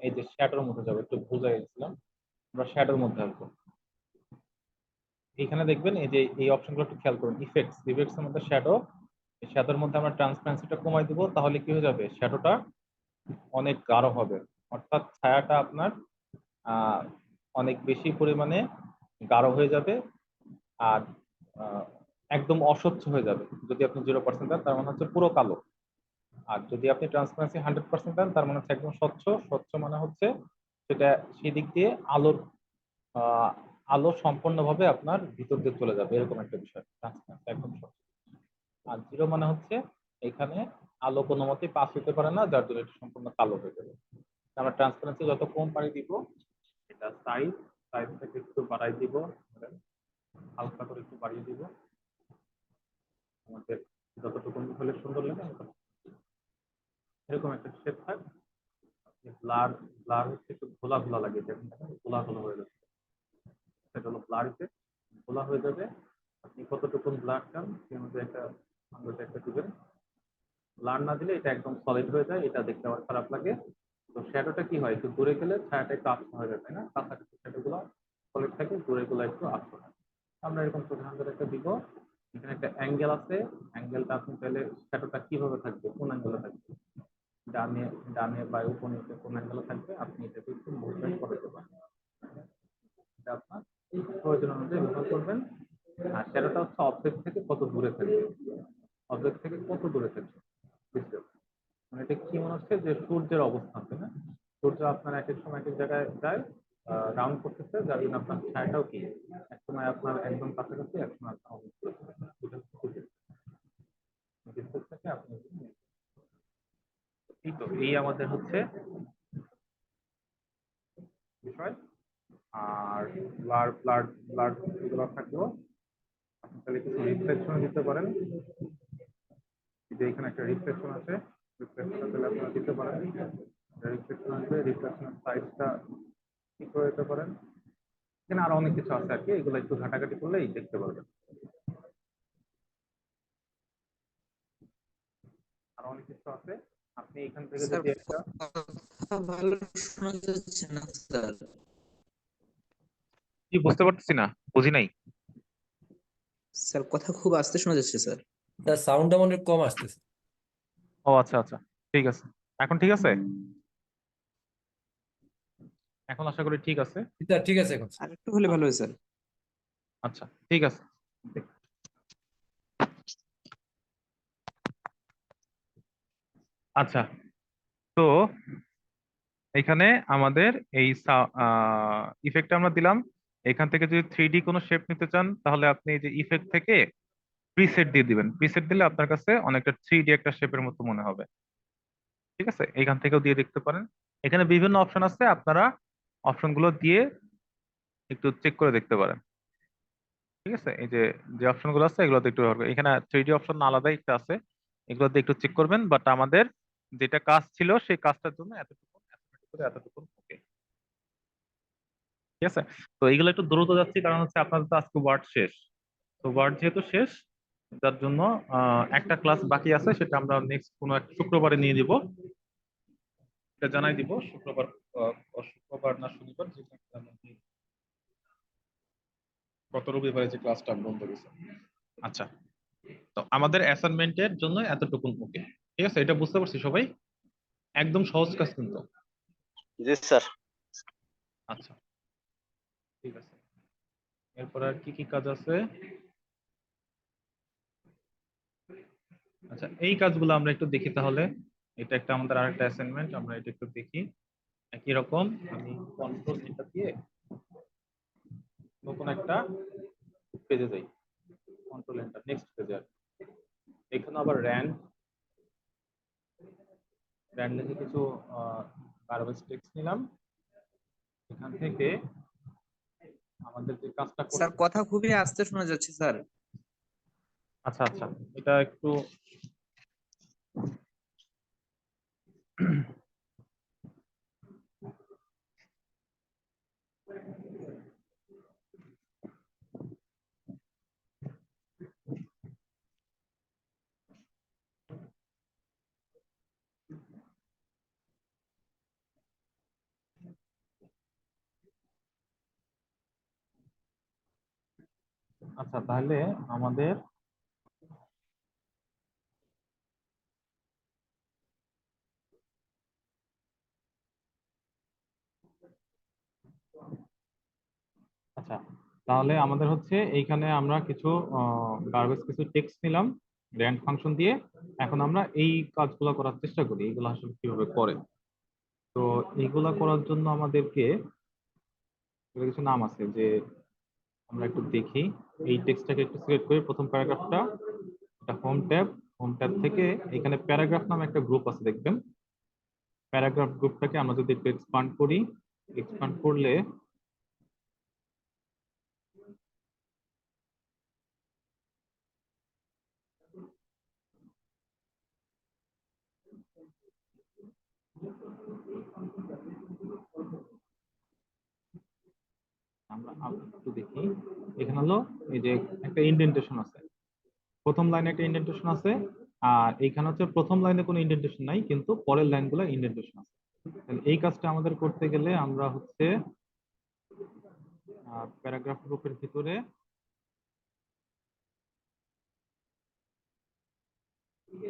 এই যে শ্যাডোর মধ্যে যাবো, একটু বুঝাই গেছিলাম, আমরা শ্যাডোর মধ্যে আসবো। এখানে দেখবেন এই যে এই অপশনগুলো একটু খেয়াল করুন, ইফেক্টস, ইফেক্টস এর মধ্যে শ্যাডো, এই শ্যাডোর মধ্যে আমরা ট্রান্সপারেন্সিটা কমাই দিব, তাহলে কি হয়ে যাবে, শ্যাডোটা অনেক গাঢ় হবে, অর্থাৎ ছায়াটা আপনার অনেক বেশি পরিমাণে গাঢ় হয়ে যাবে, আর একদম অস্বচ্ছ হয়ে যাবে। যদি আপনি 0% দেন তার মানে হচ্ছে পুরো কালো, আর যদি আপনি ট্রান্সপারেন্সি 100% দেন তার মানে হচ্ছে একদম স্বচ্ছ। স্বচ্ছ মানে হচ্ছে সেটা সেই দিক দিয়ে আলোর আলো সম্পূর্ণভাবে আপনার ভিতর দিয়ে চলে যাবে, এরকম একটা বিষয় ট্রান্সপারেন্সি একদম স্বচ্ছ। আর 0 মানে হচ্ছে এখানে আলো কোনো মতেই পাস হতে পারে না, যার জন্য এটা সম্পূর্ণ কালো হয়ে যাবে। আমরা ট্রান্সপারেন্সি যত কম পারি দিব, এটা সাইজটাকে একটু বাড়াই দিব, হালকা করে একটু বাড়িয়ে দিব, আমাদের যতটুকু হলে সুন্দর লাগে। এরকম একটা শেপ থাক, ব্লার, ব্লার হচ্ছে একটু ঘোলা ঘোলা লাগে, যেমন ঘোলা ঘোলা হয়ে যাচ্ছে, সেটা হলো ব্লার ইফেক্ট। ঘোলা হয়ে যাবে, আপনি কতটুকু ব্লার চান সেই অনুযায়ী একটা আন্দাজে একটা দিবেন। ব্লার না দিলে এটা একদম সলিড হয়ে যায়, এটা দেখতে আবার খারাপ লাগে। তো শ্যাডোটা কি হয়, একটু দূরে গেলে ছায়াটা একটু আবছা হয়ে যায়, তাই না? কাছাকাছি শ্যাডো গুলো সলিড থাকে, দূরে গুলো একটু আবছা হয়। আমরা এরকম ছোট হাতের একটা দিব। এখানে একটা অ্যাঙ্গেল আছে, অ্যাঙ্গেলটা আপনি চাইলে শ্যাডোটা কিভাবে থাকবে, কোন অ্যাঙ্গেলে থাকবে, ডানে ডানে বা উপনিচে কোন অ্যাঙ্গেলে থাকবে, আপনি এটাকে একটু মুভমেন্ট করে দিতে পারেন। এটা আপনার প্রয়োজন অনুযায়ী ব্যবহার করবেন। আর শ্যাডোটা হচ্ছে অবজেক্ট থেকে কত দূরে থাকবে, অবজেক্ট থেকে কত দূরে থাকবে, বুঝতে পারছেন? মানে এটা কি মনে হচ্ছে যে সূর্যের অবস্থান, তাই না? সূর্য আপনার এক এক সময় এক এক জায়গায় যায়, রাউন্ড করতেছে, যার জন্য আপনার ছায়াটাও কি এক সময় আপনার একদম কাছাকাছি, এক সময় আপনার অনেক দূরে চলে যায়। এটা হচ্ছে সূর্যের distance থেকে আপনি এই তো এই আমাদের হচ্ছে বিষয়। আর ব্লার ব্লার ব্লার এগুলো থাকলো, আপনি তাহলে কিছু রিফ্লেকশন দিতে পারেন। এই যে এখানে একটা রিফ্লেকশন আছে, রিফ্লেকশন তাহলে আপনারা দিতে পারেন। রিফ্লেকশন আসবে, রিফ্লেকশনের সাইজটা ঠিক করে দিতে পারেন। এখানে আরো অনেক কিছু আছে আর কি, এগুলো একটু ঘাটাঘাটি করলেই দেখতে পারবেন। আরো অনেক কিছু আছে, আপনি এখান থেকে স্যার যদি একটা কথা ভালো শোনা যাচ্ছে না স্যার। কি বুঝতে পারতেছি না, বুঝি নাই। স্যার কথা খুব আস্তে শোনা যাচ্ছে স্যার। তার সাউন্ডটা মনে হয় কম আসতেছে। ও আচ্ছা আচ্ছা, ঠিক আছে। এখন ঠিক আছে? এখন আশা করি ঠিক আছে। স্যার ঠিক আছে এখন। আর একটু হলে ভালো হয় স্যার। আচ্ছা ঠিক আছে। আচ্ছা, তো এখানে আমাদের এই ইফেক্ট আমরা দিলাম। এখান থেকে যদি 3D কোনো শেপ নিতে চান, তাহলে আপনি এই যে ইফেক্ট থেকে প্রিসেট দিয়ে দিবেন। প্রিসেট দিলে আপনার কাছে অনেকটা 3D একটা শেপের মতো মনে হবে। ঠিক আছে, এখান থেকেও দিয়ে দেখতে পারেন। এখানে বিভিন্ন অপশন আছে, আপনারা অপশনগুলো দিয়ে একটু চেক করে দেখতে পারেন। ঠিক আছে, এই যে যে অপশনগুলো আছে এগুলোতে একটু ব্যবহার করবেন। এখানে 3D অপশন আলাদাই একটা আছে, এগুলোতে একটু চেক করবেন। বাট আমাদের যেটা কাজ ছিল সেই কাজটার জন্য এতটুকু এতটুকু ওকে। ঠিক আছে, তো এইগুলো একটু দ্রুত যাচ্ছি, কারণ হচ্ছে আপনাদের তো আজকে ওয়ার্ড শেষ। তো ওয়ার্ড যেহেতু শেষ, তার জন্য একটা ক্লাস বাকি আছে, সেটা আমরা নেক্সট কোনো এক শুক্রবারে নিয়ে দিব। এটা জানাই দিব শুক্রবার, শুক্রবার না শনিবার, যে কোনো একটা আমরা গত রবিবারে যে ক্লাসটা বন্ধ গেছে। আচ্ছা, তো আমাদের অ্যাসাইনমেন্টের জন্য এতটুকুন ওকে। ঠিক আছে, এটা বুঝতে পারছি সবাই, একদম সহজ কাজ কিন্তু। জি স্যার। আচ্ছা ঠিক আছে, এরপর আর কি কি কাজ আছে? আচ্ছা, এই কাজগুলো আমরা একটু দেখি তাহলে। এটা একটা আমাদের আরেকটা অ্যাসাইনমেন্ট, আমরা এটা একটু দেখি। একই রকম আমি কন্ট্রোল এটা দিয়ে নতুন একটা পেজে যাই, কন্ট্রোল এন্টার, নেক্সট পেজে। এখানে আবার র্যান্ড র্যান্ড লিখে কিছু গার্বেজ টেক্সট নিলাম। এখান থেকে আমাদের যে কাজটা স্যার করতে, কথা খুবই আস্তে শোনা যাচ্ছে স্যার। আচ্ছা আচ্ছা, এটা একটু আচ্ছা তাহলে আমাদের আচ্ছা, তাহলে আমাদের হচ্ছে এইখানে আমরা কিছু গার্বেজ কিছু টেক্সট নিলাম র্যান্ড ফাংশন দিয়ে। এখন আমরা এই কাজগুলো করার চেষ্টা করি, এগুলো আসলে কিভাবে করে। তো এইগুলা করার জন্য আমাদেরকে এর কিছু নাম আছে, যে আমরা একটু দেখি। এই টেক্সটটাকে একটু সিলেক্ট করি, প্রথম প্যারাগ্রাফটা, এটা হোম ট্যাব। হোম ট্যাব থেকে এখানে প্যারাগ্রাফ নামে একটা গ্রুপ আছে দেখবেন। প্যারাগ্রাফ গ্রুপটাকে আমরা যদি একটু এক্সপান্ড করি, এক্সপান্ড করলে আমরা একটু দেখি, এখানে হলো এই যে একটা ইন্ডেন্টেশন আছে, প্রথম লাইনে একটা ইন্ডেন্টেশন আছে, আর এইখানে হচ্ছে প্রথম লাইনে কোনো ইন্ডেন্টেশন নাই কিন্তু পরের লাইনগুলো ইন্ডেন্টেশন আছে। তাহলে এই কাজটা আমাদের করতে গেলে আমরা হচ্ছে প্যারাগ্রাফ গ্রুপের ভিতরে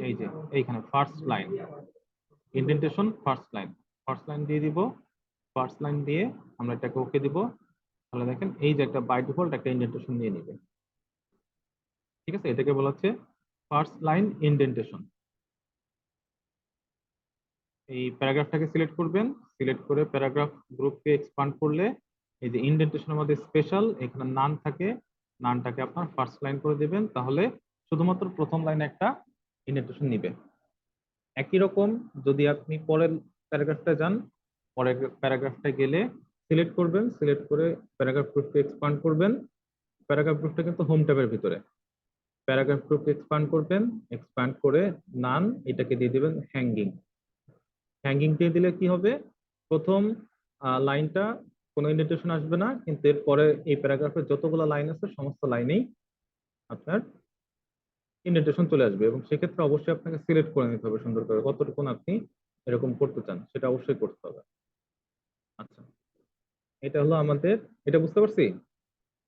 এই যে এইখানে first line indentation, first line দিয়ে দিব। ফার্স্ট লাইন দিয়ে আমরা এটাকে ওকে দিব। তাহলে দেখেন এই যে একটা বাই ডিফল্ট একটা ইন্ডেন্টেশন নিয়ে নিবে। ঠিক আছে, এটাকে বলা হচ্ছে ফার্স্ট লাইন ইন্ডেন্টেশন। এই প্যারাগ্রাফটাকে সিলেক্ট করবেন, সিলেক্ট করে প্যারাগ্রাফ গ্রুপকে এক্সপান্ড করলে এই যে ইন্ডেন্টেশনের মধ্যে স্পেশাল এখানে নান থাকে, নানটাকে আপনার ফার্স্ট লাইন করে দিবেন, তাহলে শুধুমাত্র প্রথম লাইনে একটা ইন্ডেন্টেশন নিবে। একই রকম যদি আপনি পরের প্যারাগ্রাফটা যান, পরের প্যারাগ্রাফটা গেলে সিলেক্ট করবেন, সিলেক্ট করে প্যারাগ্রাফ গ্রুপকে এক্সপান্ড করবেন। প্যারাগ্রাফ গ্রুপটা কিন্তু হোম ট্যাবের ভিতরে, প্যারাগ্রাফ গ্রুপকে এক্সপান্ড করবেন, এক্সপান্ড করে নান এটাকে দিয়ে দিবেন হ্যাঙ্গিং। হ্যাঙ্গিং দিয়ে দিলে কি হবে, প্রথম লাইনটা কোনো ইন্ডেন্টেশন আসবে না, কিন্তু এরপরে এই প্যারাগ্রাফের যতগুলো লাইন আছে সমস্ত লাইনেই আপনার ইন্ডেন্টেশন চলে আসবে। এবং সেক্ষেত্রে অবশ্যই আপনাকে সিলেক্ট করে নিতে হবে সুন্দর করে কতটুকু আপনি এরকম করতে চান, সেটা অবশ্যই করতে হবে। আচ্ছা, এটা হলো আমাদের, এটা বুঝতে পারছি,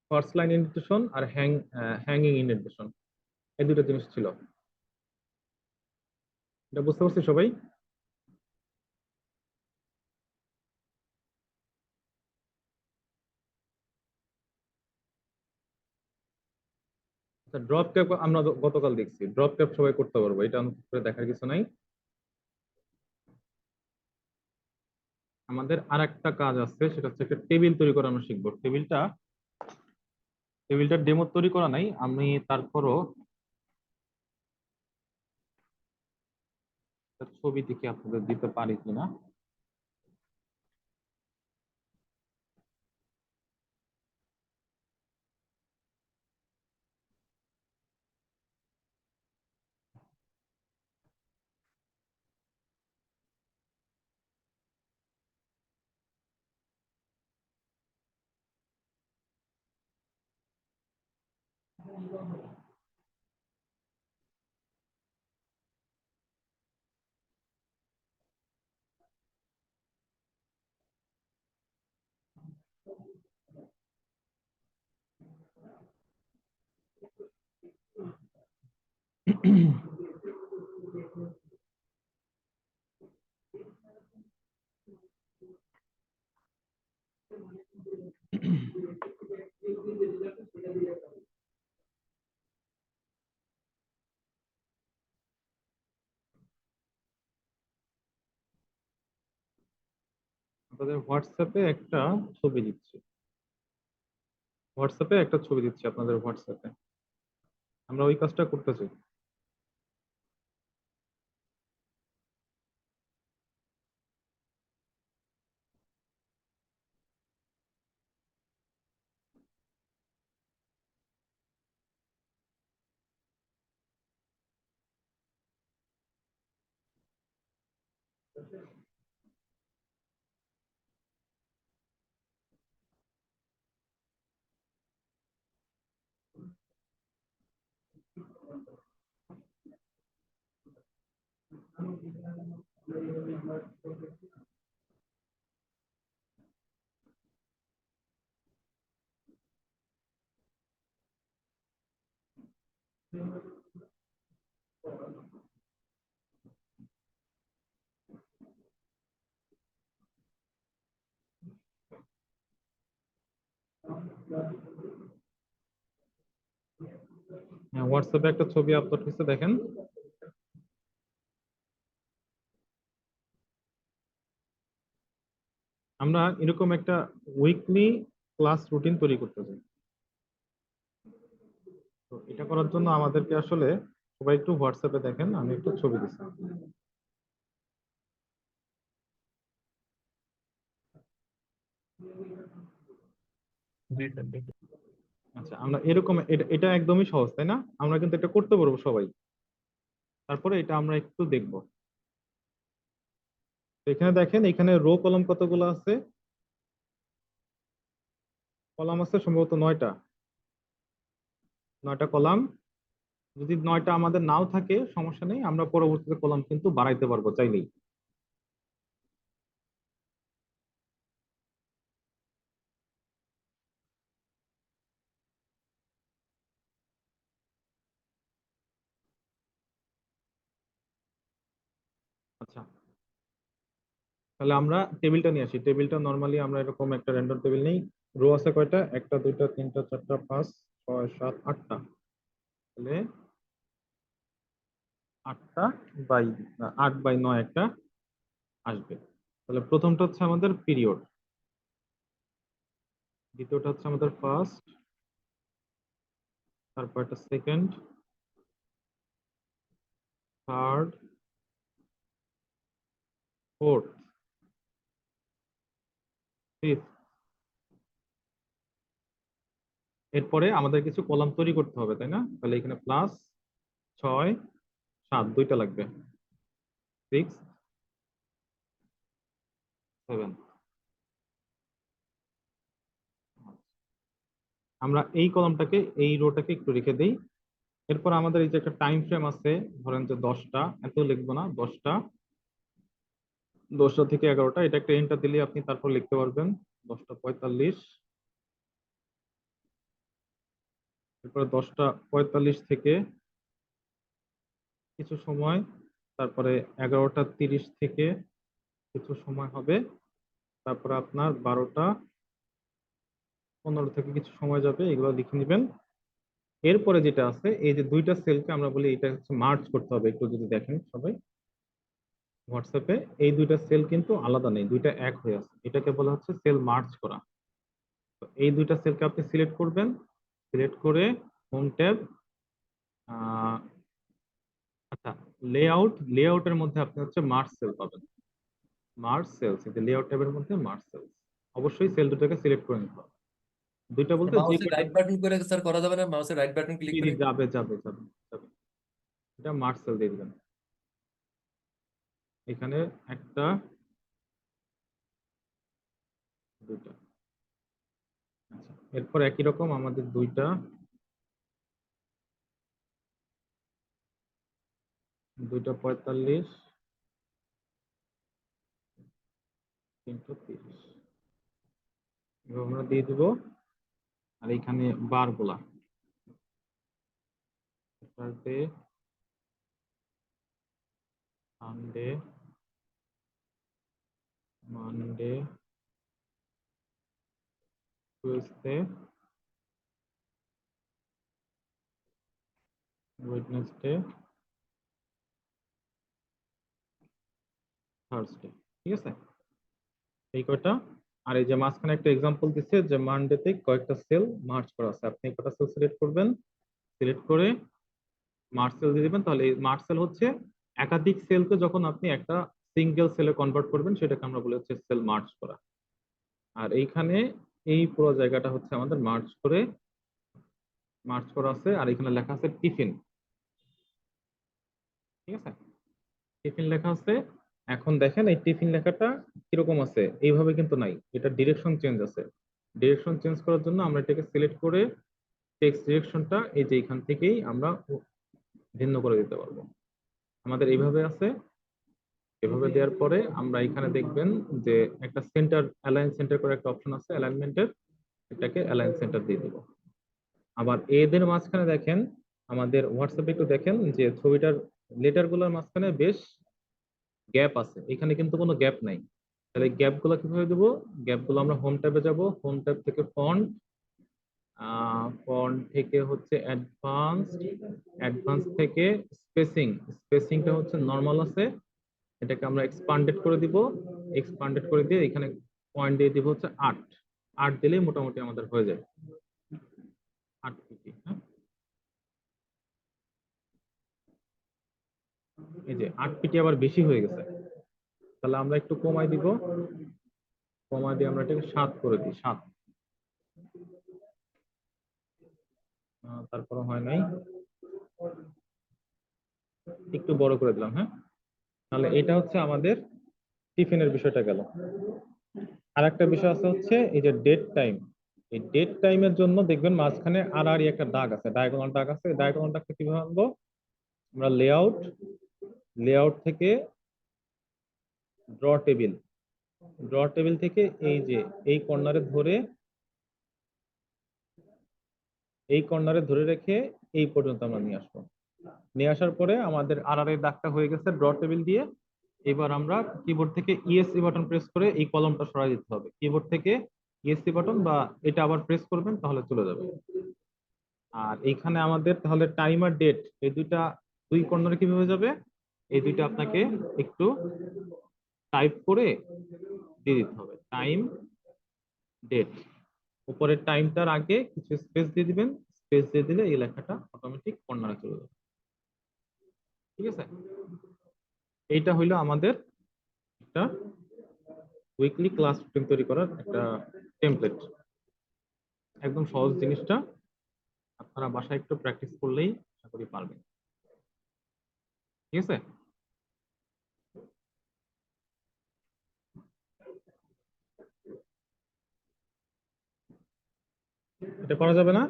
ফার্স্ট লাইন ইন্ডেন্টেশন আর হ্যাঙ্গিং ইন্ডেন্টেশন, এই দুটো জিনিস ছিল। এটা বুঝতে পারছি সবাই? আচ্ছা, ড্রপ ট্যাপ আমরা গতকাল দেখছি, ড্রপ ট্যাপ সবাই করতে পারবো, এটা নতুন করে দেখার কিছু নাই। আমাদের আর একটা কাজ আছে, সেটা হচ্ছে একটা টেবিল তৈরি করা আমরা শিখবো। টেবিলটার ডেমো তৈরি করা নাই, আমি তারপরও একটা ছবি দেখে আপনাদের দিতে পারি কিনা। আপনাদের হোয়াটসঅ্যাপে একটা ছবি দিচ্ছি, আপনাদের হোয়াটসঅ্যাপে, আমরা ওই কাজটা করতে চাই। হোয়াটসঅ্যাপে একটা ছবি আপলোড হয়েছে, দেখেন। আমরা এরকম একটা উইকলি ক্লাস রুটিন তৈরি করতে চাই। তো এটা করার জন্য আমাদেরকে আসলে সবাই একটু হোয়াটসঅ্যাপে দেখেন, আমি একটু ছবি দিচ্ছি। আচ্ছা, আমরা এরকম এটা একদমই সহজ, তাই না? আমরা কিন্তু এটা করতে পারবো সবাই। তারপরে এটা আমরা একটু দেখব। এখানে দেখেন, এখানে রো কলম কতগুলো আছে, কলাম আছে সম্ভবত 9টা কলাম। যদি 9টা আমাদের নাও থাকে সমস্যা নেই, আমরা পরবর্তীতে কলাম কিন্তু বাড়াইতে পারবো চাইলেই। আচ্ছা, তাহলে আমরা টেবিলটা নিয়ে আসি। টেবিলটা নরমালি আমরা এরকম একটা র্যান্ডম টেবিল নেই। রো আছে কয়টা? 1টা 2টা 3টা 4টা 5 6 7 8টা। তাহলে 8টা বাই 8/9 একটা আসবে। তাহলে প্রথমটা হচ্ছে আমাদের পিরিয়ড, দ্বিতীয়টা হচ্ছে আমাদের ফার্স্ট, তারপর একটা সেকেন্ড, থার্ড, ফোর্থ, ফিফথ। এরপরে আমাদের কিছু কলাম তৈরি করতে হবে, তাই না? তাহলে এখানে প্লাস 6 7 দুইটা লাগবে, 6 7। আমরা এই কলামটাকে, এই রোটাকে একটু রেখে দেই। এরপর আমাদের এই যে একটা টাইম ফ্রেম আছে, ধরেন যে 10টা, এত লিখবো না, 10টা থেকে 11টা, এটা একটা এন্টার দিলে আপনি তারপর লিখতে পারবেন 10টা 45। এরপরে 10টা 45 থেকে কিছু সময়, তারপরে 11টা 30 থেকে কিছু সময় হবে, তারপরে আপনার 12টা 15 থেকে কিছু সময় যাবে, এগুলো লিখে নেবেন। এরপরে যেটা আছে, এই যে দুইটা সেলকে আমরা বলি এটা হচ্ছে মার্জ করতে হবে। একটু যদি দেখেন সবাই হোয়াটসঅ্যাপে, এই দুইটা সেল কিন্তু আলাদা নেই, দুইটা এক হয়ে আছে, এটাকে বলা হচ্ছে সেল মার্জ করা। তো এই দুইটা সেলকে আপনি সিলেক্ট করবেন, সিলেক্ট করে হোম ট্যাব, আচ্ছা লেআউটের মধ্যে আপনি হচ্ছে মার্জ সেল পাবেন, মার্জ সেলস, এই যে লেআউট ট্যাবের মধ্যে মার্জ সেলস। অবশ্যই সেল দুটোকে সিলেক্ট করে নিতে হবে, দুইটা বলতে যে মাউসের কয়টা। রাইট বাটন করে স্যার করা যাবে না? মাউসের রাইট বাটন ক্লিক করে যাবে যাবে যাবে যাবে, এটা মার্জ সেল দিয়ে দিবেন। এখানে একটা, দুইটা। আচ্ছা, এরপর একই রকম আমাদের দুইটা, 2:45, 3:30 এভাবে আমরা দিয়ে দিব। আর এখানে বার গুলা Saturday, Sunday, Monday, Tuesday, Wednesday, Thursday. ঠিক আছে, এই কয়টা। আর এই যে মাঝখানে একটা এক্সাম্পল দিচ্ছে যে মানডেতে কয়েকটা সেল মার্চ করা আছে, আপনি কয়টা সেল সিলেক্ট করবেন, সিলেক্ট করে মার্চ সেল দিয়ে দিবেন। তাহলে এই মার্চ সেল হচ্ছে একাধিক সেলকে যখন আপনি একটা সিঙ্গেল সেলে কনভার্ট করবেন, সেটাকে আমরা বলি হচ্ছে সেল মার্চ করা। আর এইখানে এই পুরো জায়গাটা হচ্ছে আমাদের মার্চ করা আছে। আর এখানে লেখা আছে টিফিন, ঠিক আছে, টিফিন লেখা আছে। এখন দেখেন এই টিফিন লেখাটা কিরকম আছে, এইভাবে কিন্তু নাই, এটা ডিরেকশন চেঞ্জ আছে। ডিরেকশন চেঞ্জ করার জন্য আমরা এটাকে সিলেক্ট করে টেক্সট ডিরেকশনটা এই যে এখান থেকেই আমরা ভিন্ন করে দিতে পারবো। আমাদের এইভাবে আছে, এভাবে দেওয়ার পরে আমরা এখানে দেখবেন যে একটা সেন্টার, অ্যালাইন সেন্টার করে একটা অপশন আছে অ্যালাইনমেন্টের, এটাকে অ্যালাইন সেন্টার দিয়ে দিব। আবার এদের মাঝখানে দেখেন, আমাদের হোয়াটসঅ্যাপে একটু দেখেন যে ছবিটার লেটার গুলোর মাঝখানে বেশ গ্যাপ আছে, এখানে কিন্তু কোনো গ্যাপ নাই। তাহলে গ্যাপ গুলো কিভাবে দেবো? গ্যাপ গুলো আমরা হোম ট্যাবে যাব, হোম ট্যাব থেকে ফন্ট, ফন্ট থেকে হচ্ছে অ্যাডভান্স থেকে স্পেসিংটা হচ্ছে নরমাল আছে, এটাকে আমরা এক্সপান্ডেড করে দিব। এক্সপান্ডেড করে দিয়ে এখানে পয়েন্ট দিয়ে দিব হচ্ছে 8 দিলেই মোটামুটি আমাদের হয়ে যায় 8 পিটি। হ্যাঁ, এই যে 8 পিটি আবার বেশি হয়ে গেছে, তাহলে আমরা একটু কমাই দিব, কমাই দিয়ে আমরা এটাকে 7 করে দিই, 7। তারপরে হয় নাই, একটু বড় করে দিলাম। হ্যাঁ, তাহলে এটা হচ্ছে আমাদের টিফিনের বিষয়টা গেল। আর একটা বিষয় আছে হচ্ছে এই যে ডেট টাইম, এই ডেট টাইমের জন্য দেখবেন মাঝখানে আর একটা দাগ আছে, ডায়াগোনাল দাগ আছে। ডায়াগোনাল দাগটা কিভাবে আনবো? আমরা লেআউট থেকে ড্র টেবিল থেকে এই যে এই কর্নারে ধরে রেখে এই পর্যন্ত আমরা নিয়ে আসবো। নিয়ে আসার পরে আমাদের এর দাগটা হয়ে গেছে ড্র টেবিল দিয়ে। এবার আমরা কিবোর্ড থেকে ইএসসি বাটন প্রেস করে এই কলমটা সরাই দিতে হবে। কিবোর্ড থেকে ইএসসি বাটন বা এটা আবার প্রেস করবেন, তাহলে চলে যাবে। আর এইখানে আমাদের তাহলে টাইম আর ডেট এই দুই কর্নারে কিভাবে যাবে, এই দুইটা আপনাকে একটু টাইপ করে দিয়ে দিতে হবে। টাইম, ডেট, উপরের টাইমটার আগে কিছু স্পেস দিয়ে দিবেন। স্পেস দিয়ে দিলে এই লেখাটা অটোমেটিক কর্নারে চলে যাবে। ঠিক আছে, এইটা হইলো আমাদের একটা উইকলি ক্লাস রুটিন তৈরি করার একটা টেমপ্লেট। একদম সহজ জিনিসটা, আপনারা বাসায় একটু প্র্যাকটিস করলেই আশা করি পারবেন। ঠিক আছে, এটা করা যাবে না?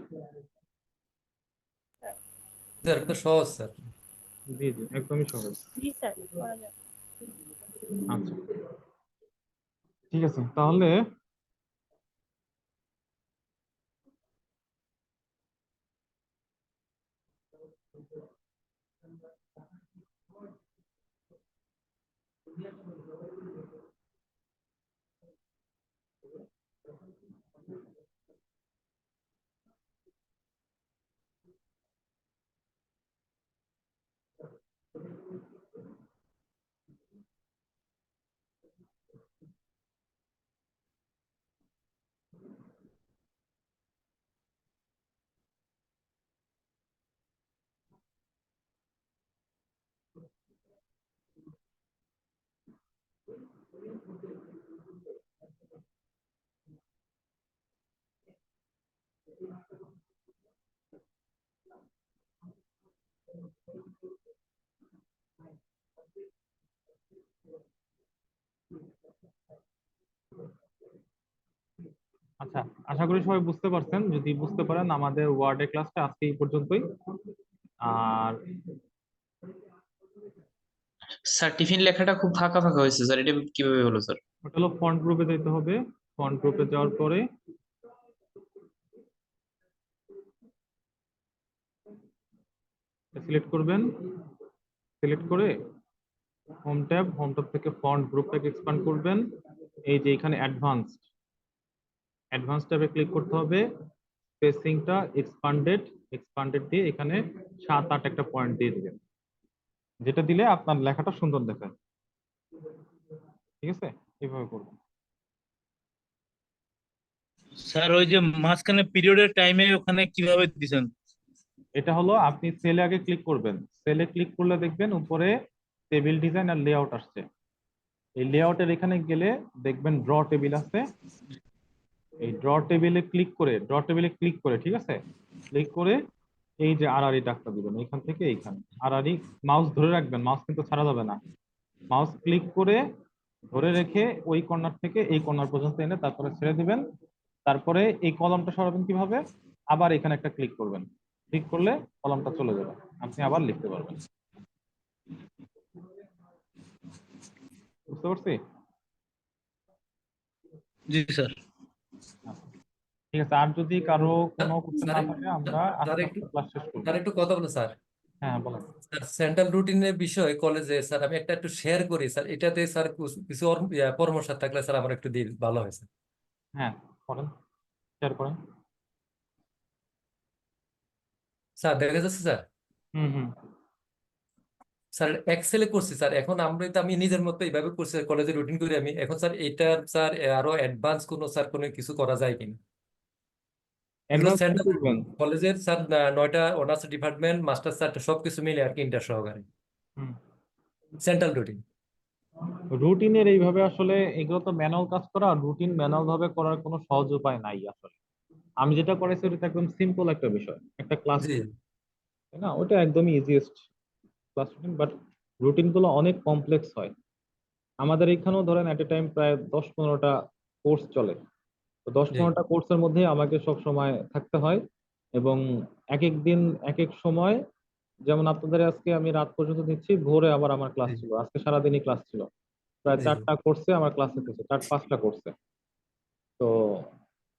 স্যার এটা তো সহজ স্যার। জি জি, একদমই সহজ। জি স্যার, করা যায়। আচ্ছা, ঠিক আছে তাহলে আচ্ছা, আশা করি সবাই বুঝতে পারছেন। যদি বুঝতে পারেন, আমাদের ওয়ার্ডের ক্লাসটা আজকে এই পর্যন্তই। আর স্যার টিফিন লেখাটা খুব ফাঁকা ফাঁকা হয়েছে স্যার, এটা কিভাবে হলো স্যার? ওটা হলো ফন্ট গ্রুপে যেতে হবে। ফন্ট গ্রুপে যাওয়ার পরে সিলেক্ট করবেন। সিলেক্ট করে হোম ট্যাব থেকে ফন্ট গ্রুপটাকে এক্সপান্ড করবেন। এই যে এখানে অ্যাডভান্স ট্যাবে ক্লিক করতে হবে। স্পেসিংটা এক্সপান্ডেড দিয়ে এখানে 7-8 একটা পয়েন্ট দিয়ে দিবেন, যেটা দিলে আপনার লেখাটা সুন্দর দেখায়। ঠিক আছে, এইভাবে করবেন। স্যার ওই যে মাঝখানে পিরিয়ডের টাইমে ওখানে কিভাবে দিছেন? এটা হলো, আপনি সেলে আগে ক্লিক করবেন। সেলে ক্লিক করলে দেখবেন উপরে টেবিল ডিজাইন আর লেআউট আসছে। এই লেআউটের এখানে গেলে দেখবেন ড্র টেবিল আছে। এই ড্র টেবিলে ক্লিক করে ঠিক আছে, ক্লিক করে এই যে আরআরই ডাকটা দিবেন এখান থেকে এইখানে। আরআরই মাউস ধরে রাখবেন, মাউস কিন্তু ছাড়া যাবে না। মাউস ক্লিক করে ধরে রেখে ওই কর্নার থেকে এই কর্নার পর্যন্ত এনে তারপরে ছেড়ে দিবেন। তারপরে এই কলমটা সরাবেন কিভাবে, আবার এখানে একটা ক্লিক করবেন। ক্লিক করলে কলমটা চলে যাবে, আপনি আবার লিখতে পারবেন। বুঝতে পারছি? জি স্যার। ঠিক আছে, আর যদি কারো কোনো কোশ্চেন না স্যার থাকে আমরা স্যার আস্তে একটু আস্তে ক্লাস শেষ করবো। স্যার একটু কথা বলো স্যার। হ্যাঁ বলেন। স্যার সেন্ট্রাল রুটিনের বিষয়ে কলেজে স্যার আমি একটু শেয়ার করি স্যার, এটাতে স্যার কিছু পরামর্শ থাকলে স্যার আমার একটু দিল ভালো হয় স্যার। হ্যাঁ করেন, শেয়ার করেন। স্যার দেখা যাচ্ছে স্যার। হুম হুম। স্যার এক্সেলে করছি স্যার, এখন আমি নিজের মতো এইভাবে করছি কলেজে রুটিন করি আমি এখন স্যার। এটার স্যার আরো অ্যাডভান্স স্যার কোনো কিছু করা যায় কিনা? এগুলো অ্যাডভান্স কি সেন্ট্রাল করবেন? কলেজের স্যার 9টা অনার্স ডিপার্টমেন্ট মাস্টার স্যার সবকিছু মিলে আর কি, ইন্টার সহকারে হুম। Central routine. রুটিনের এইভাবে আসলে এগুলো তো ম্যানুয়াল কাজ করা, রুটিন ম্যানুয়াল ভাবে করার কোনো সহজ উপায় নাই আসলে। আমি যেটা করেছি ওটা একদম সিম্পল একটা বিষয়, একটা ক্লাস জি রুটিন, তাই না? ওটা একদমই easiest class routine. But routine গুলো অনেক কমপ্লেক্স হয়। আমাদের এখানেও ধরেন এট এ টাইম প্রায় 10-15টা কোর্স চলে। তো 10 জি 15টা কোর্সের মধ্যে আমাকে সব সময় থাকতে হয়, এবং এক এক দিন এক এক সময়, যেমন আপনাদের আজকে আমি রাত পর্যন্ত দিচ্ছি, ভোরে আবার আমার ক্লাস জি ছিল, আজকে সারাদিনই ক্লাস ছিল, প্রায় জি 4টা কোর্সে আমার ক্লাস হতেছে, 5টা কোর্সে। তো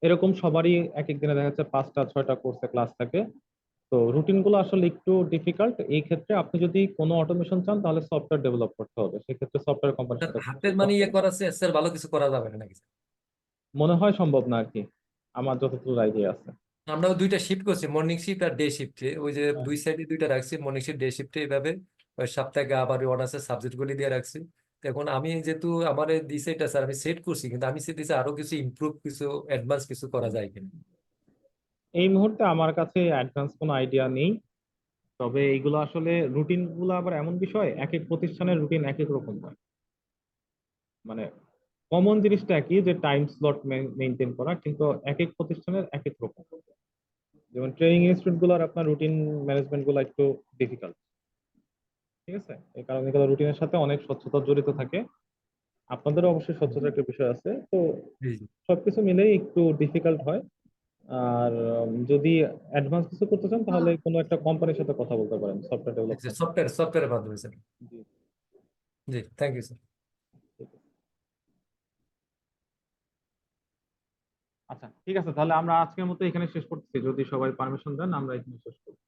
এরকম সবারই এক এক দিনে দেখা যাচ্ছে 5টা 6টা কোর্সে ক্লাস থাকে। তো রুটিন গুলো আসলে একটু ডিফিকাল্ট। এই ক্ষেত্রে আপনি যদি কোনো অটোমেশন চান তাহলে সফটওয়্যার ডেভেলপ করতে হবে, সেক্ষেত্রে সফটওয়্যার কোম্পানির স্যার সাথে হাতের consult মানে করতে ইয়ে হবে। করা স্যার ভালো কিছু করা যাবে না নাকি স্যার? মনে হয় সম্ভব না আর কি, আমার যতদূর আইডিয়া আছে। আমরাও দুইটা শিফট করছি, মর্নিং শিফট আর ডে শিফটে, ওই যে দুই সাইডে দুইটা রাখছি, মর্নিং শিফট ডে শিফটে এইভাবে ওই সপ্তাহে আবার অনার্সের সাবজেক্ট গুলি দিয়ে রাখছি। তো এখন আমি যেহেতু আমার দিছে এটা স্যার আমি সেট করছি, কিন্তু আমি সেট দিছি আরো কিছু ইমপ্রুভ কিছু অ্যাডভান্স কিছু করা যায় কিনা। এই মুহূর্তে আমার কাছে অ্যাডভান্স কোনো আইডিয়া নেই, তবে এইগুলো আসলে রুটিন গুলো আবার এমন বিষয়, এক এক প্রতিষ্ঠানের রুটিন এক এক রকম হয়। মানে কমন জিনিসটা একই, যে টাইম স্লট মেনটেন করা, কিন্তু এক এক প্রতিষ্ঠানের এক এক রকম। যেমন ট্রেনিং ইনস্টিটিউট গুলোর আপনার রুটিন ম্যানেজমেন্ট গুলো একটু ডিফিকাল্ট। ঠিক আছে, এই কারণে এগুলো রুটিনের সাথে অনেক স্বচ্ছতা জড়িত থাকে। আপনাদেরও অবশ্যই স্বচ্ছতার একটা বিষয় আছে, তো জি জি সবকিছু মিলেই একটু ডিফিকাল্ট হয়। আর যদি অ্যাডভান্স কিছু করতে চান তাহলে কোনো একটা কোম্পানির সাথে কথা বলতে পারেন, সফটওয়্যার ডেভেলপমেন্ট। সফটওয়্যারের মাধ্যমে স্যার। জি, জি থ্যাংক ইউ স্যার। ঠিক আছে। আচ্ছা ঠিক আছে, তাহলে আমরা আজকের মতো এখানে শেষ করতেছি, যদি সবাই পারমিশন দেন আমরা এখানে শেষ করব।